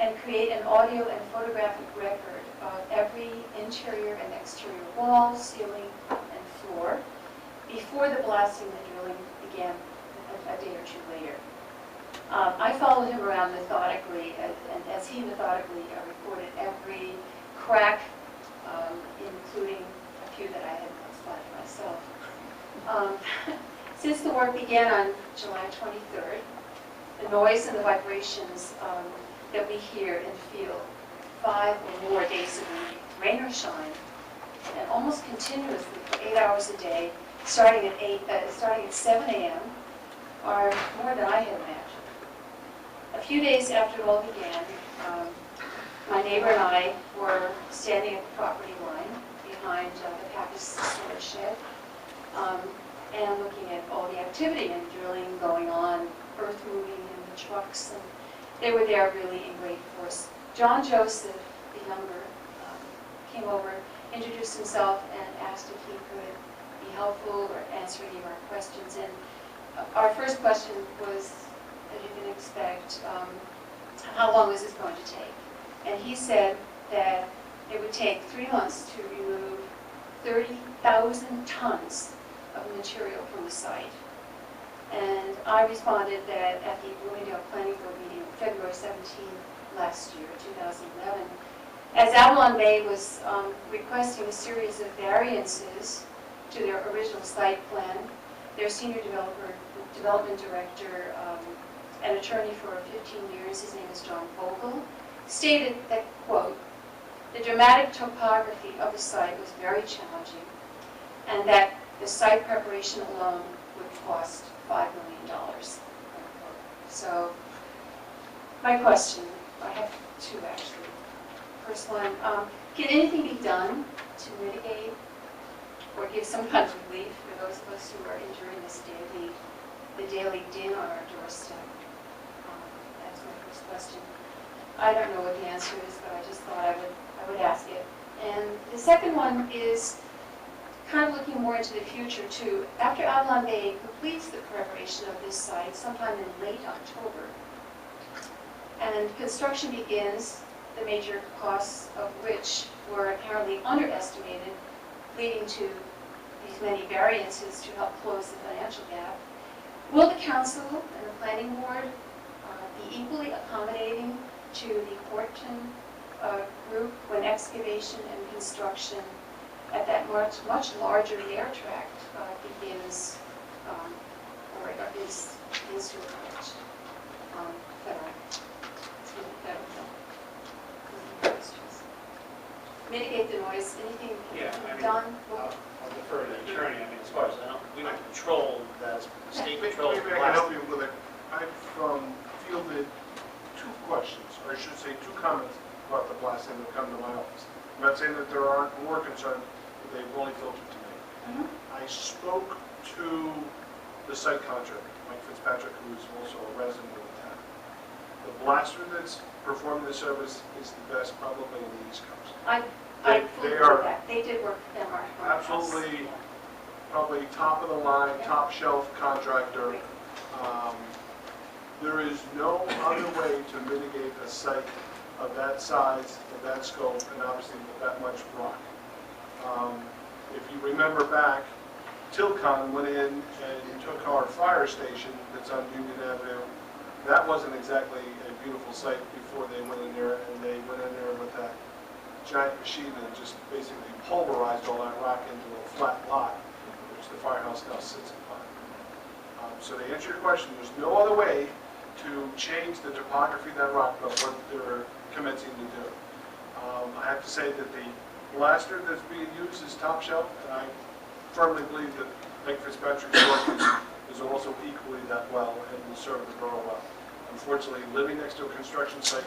and create an audio and photographic record of every interior and exterior wall, ceiling, and floor before the blasting and drilling began a day or two later. I followed him around methodically, and as he methodically recorded every crack, including a few that I had spotted myself. Since the work began on July 23rd, the noise and the vibrations that we hear and feel 5 or more days a week, rain or shine, and almost continuously for 8 hours a day, starting at 7 a.m., are more than I had imagined. A few days after it all began, my neighbor and I were standing at the property line behind the package storage shed, and looking at all the activity and drilling going on, earth moving in the trucks, and they were there really in great force. John Joseph, the younger, came over, introduced himself, and asked if he could be helpful or answer any of our questions. And our first question was, as you can expect, how long is this going to take? And he said that it would take 3 months to remove 30,000 tons of material from the site. And I responded that at the Bloomingdale Planning Board meeting on February 17th last year, 2011, as Avalon Bay was requesting a series of variances to their original site plan, their senior development director, an attorney for 15 years, his name is John Vogel, stated that, quote, the dramatic topography of the site was very challenging, and that the site preparation alone would cost $5 million. So, my question, I have two actually. First one, can anything be done to mitigate or give some kind of relief for those of us who are enduring this daily din on our doorstep? That's my first question. I don't know what the answer is, but I just thought I would ask it. And the second one is kind of looking more into the future too. After Avalon Bay completes the preparation of this site sometime in late October, and construction begins, the major costs of which were apparently underestimated, leading to these many variances to help close the financial gap, will the council and the planning board be equally accommodating to the Horton group when excavation and construction at that much larger air tract begins or is to approach federal? Mitigate the noise, anything done? I'll defer to the attorney. I mean, as far as I know, we don't control that, the state controls the Maybe I can help blasting. you with it. I've fielded 2 questions, or I should say 2 comments about the blasting that come to my office. I'm not saying that there aren't more concerns, but they've only filtered to me. I spoke to the site contractor, Mike Fitzpatrick, who is also a resident of the town. The blaster that's performing the service is the best probably in the East Coast. I fully They agree are with that. They did work in our house. absolutely, probably top of the line, top shelf contractor. There is no other way to mitigate a site of that size, of that scope, and obviously with that much rock. If you remember back, Tilcon went in and took our fire station that's on Union Avenue. That wasn't exactly a beautiful site before they went in there, and they went in there with that giant machine and just basically pulverized all that rock into a flat lot, which the firehouse now sits upon. So to answer your question, there's no other way to change the topography of that rock but what they're commencing to do. I have to say that the blaster that's being used is top shelf, and I firmly believe that Mike Fitzpatrick's work is also equally that well and will serve the borough well. Unfortunately, living next to a construction site,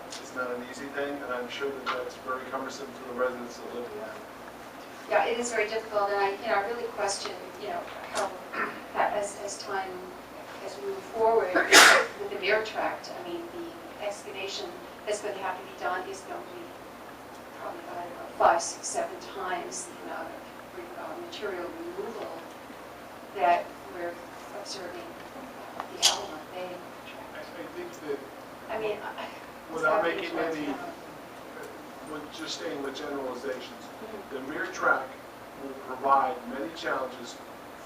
It's not an easy thing, and I'm sure that that's very cumbersome to the residents that live there. Yeah, it is very difficult, and I really question, how, as time, as we move forward with the Bear Tract, I mean, the excavation that's going to have to be done is going to be probably, I don't know, 5, 6, 7 times the amount of material removal that we're observing the Avalon Bay I Tract. think that I mean, without making any, with just staying with generalizations, the mere track will provide many challenges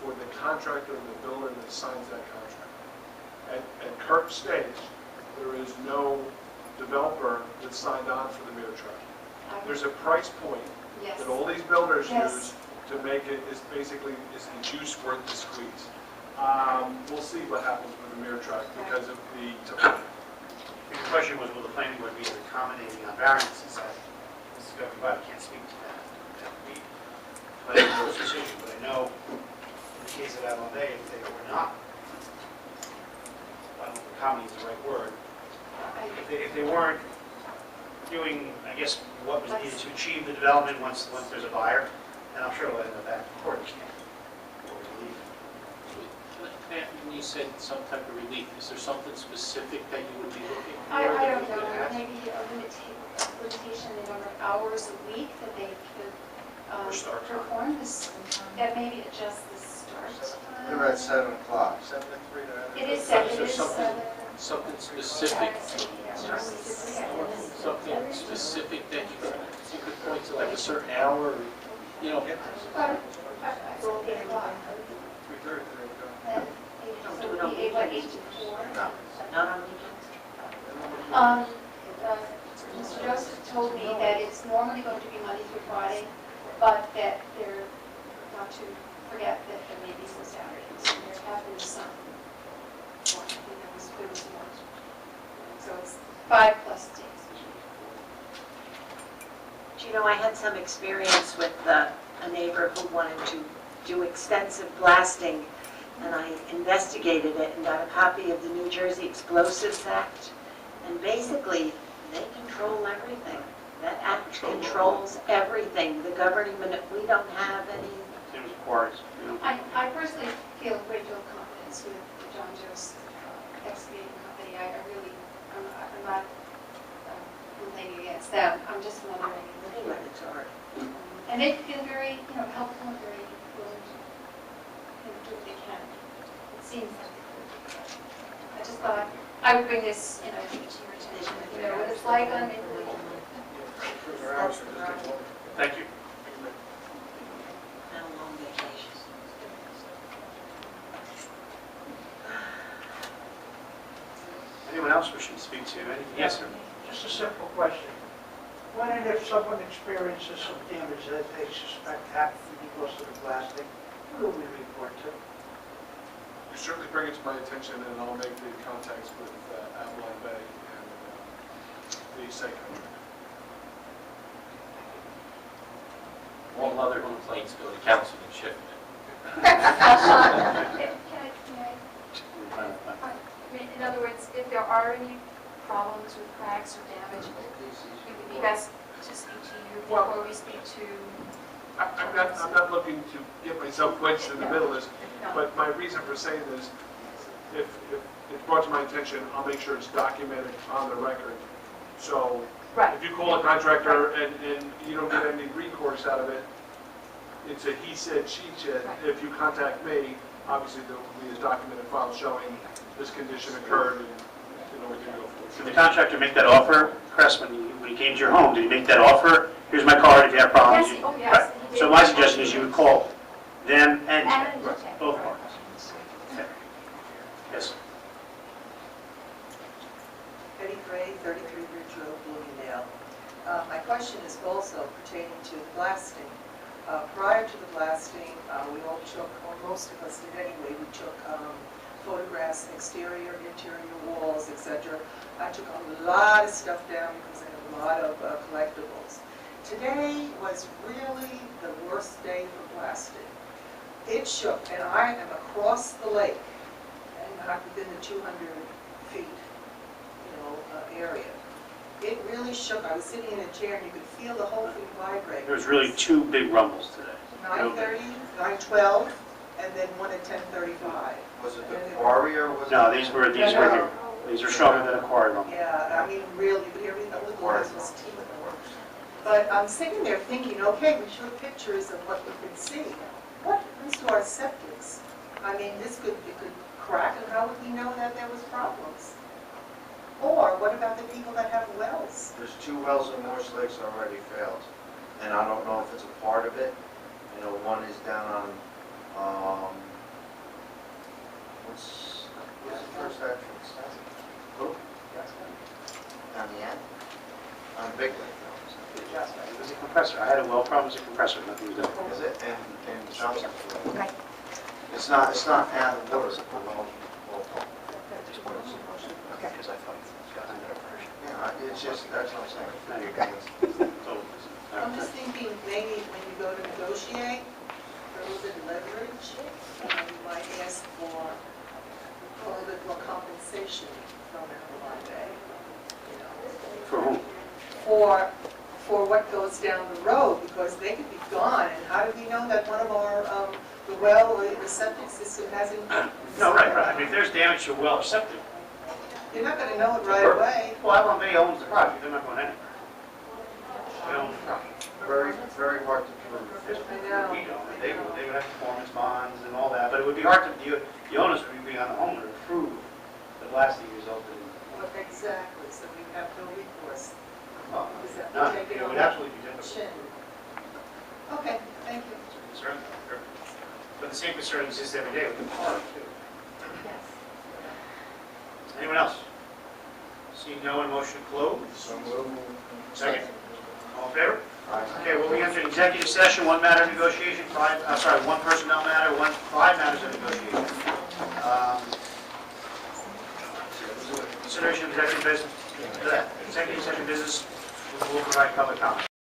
for the contractor and the builder that signs that contract. At current stage, there is no developer that signed on for the mere track. There's a price point Yes. that all these builders Yes. use to make it, is basically, is the juice worth the squeeze. We'll see what happens with the mere track because of the topography. The question was, will the planning board be accommodating on variances? This is going by, I can't speak to that. That would be planning board's decision, but I know in the case of Avalon Bay, if they were not, I don't know if accommodate is the right word, if they weren't doing, I guess, what was needed to achieve the development once there's a buyer, then I'm sure it'll end up back in court again. Or relief. Matt, when you said some type of relief, is there something specific that you would be looking for? I that don't you could know, add? maybe a limitation in the number of hours a week that they could Or start time. perform this, that maybe adjust the start time. They're at 7 o'clock. 7 to 3 to... It is 7, Is it there is something- 7. Something specific, something specific that you could point to, like a certain hour, or, you know? But, 8 o'clock. 3:30, there we go. So it would be 8 to 4. Not on weekends? Mr. Joseph told me that it's normally going to be Monday through Friday, but that they're not to forget that there may be some Saturdays. And there have been some. I think there was more. So it's 5 plus days. Do you know, I had some experience with a neighbor who wanted to do extensive blasting, and I investigated it and got a copy of the New Jersey Explosives Act. And basically, they control everything. That act controls everything. The government, we don't have any. Same as quarries. I personally feel a great deal of confidence with the John Joe's excavating company. I'm not complaining against them. I'm just wondering. Anyway, it's hard. And they've been very, helpful and very willing to do what they can. It seems like they could. I just thought I would bring this, to your attention. What it's like on Maple Leaf. Thank you. And a long vacation. Anyone else wishing to speak to anything? Yes, sir. Just a simple question. When and if someone experiences some damage that they suspect happened because of the blasting, who do we report to? You certainly bring it to my attention, and I'll make the contacts with Avalon Bay and the site contractor. All other complaints go to Councilman Schiffman. In other words, if there are any problems with cracks or damage, it would be best to speak to you before we speak to... I'm not looking to get myself wedged in the middle of this, but my reason for saying this, if it's brought to my attention, I'll make sure it's documented on the record. So Right. if you call a contractor and you don't get any recourse out of it, it's a he said, she said. If you contact me, obviously there will be a documented file showing this condition occurred and we can go forward. Did the contractor make that offer, Chris, when he came to your home? Did he make that offer? Here's my card, if you have problems. Yes, you- oh, yes, Right. he did. So my suggestion is you would call them and And- both parties. Okay. Yes. Betty Gray, 33 Ridge Road, Bloomingdale. My question is also pertaining to the blasting. Prior to the blasting, we all took, or most of us did anyway, we took photographs, exterior, interior walls, etc. I took a lot of stuff down because I had a lot of collectibles. Today was really the worst day for blasting. It shook, and I am across the lake, and not within the 200 feet area. It was shook. I was sitting in a chair and you could feel the whole thing vibrate. There was really two big rumbles today. 9:30, 9:12, and then one at 10:35. Was it the quarry or was it? No, these are stronger than a quarry rumble. Yeah, I mean, really, everything, the glass was teeth. But I'm sitting there thinking, okay, we showed pictures of what we could see. What happens to our septics? I mean, it could crack, and how would we know that there was problems? Or what about the people that have wells? There's 2 wells in Morse Lake's already failed, and I don't know if it's a part of it. You know, one is down on, what's the first entrance? Who? Down the end? On Big Lake. It was a compressor. I had a well problem, it was a compressor, nothing to do with it. Is it? And Johnson? Okay. It's not out of the water. Yeah, it's just, that's what I'm saying. No, you're good. I'm just thinking maybe when you go to negotiate, for a little bit of leverage, you might ask for a little bit more compensation from Avalon Bay. You know, For whom? for what goes down the road, because they could be gone, and how do we know that one of our, the well or the septic system hasn't... No, right. I mean, if there's damage to a well or septic, You're not gonna know it right away. well, Avalon Bay owns the project, they're not going anywhere. They own the project. Very, very hard to prove. I know. We don't. They would have performance bonds and all that, but it would be hard to, the onus would be on the homeowner to prove the blasting resulted in. Well, exactly, so we have no recourse. Well, Because that no, would take it it would on absolutely be the difficult. chin. Okay, thank you. Concern. But the same concern exists every day with the park, too. Yes. Anyone else? Seeing no one, motion to close. So moved. Second. All in favor? Okay, we'll be entering executive session, one matter of negotiation, one personnel matter, 5 matters of negotiation. Consideration of executive session business, we will provide public comment.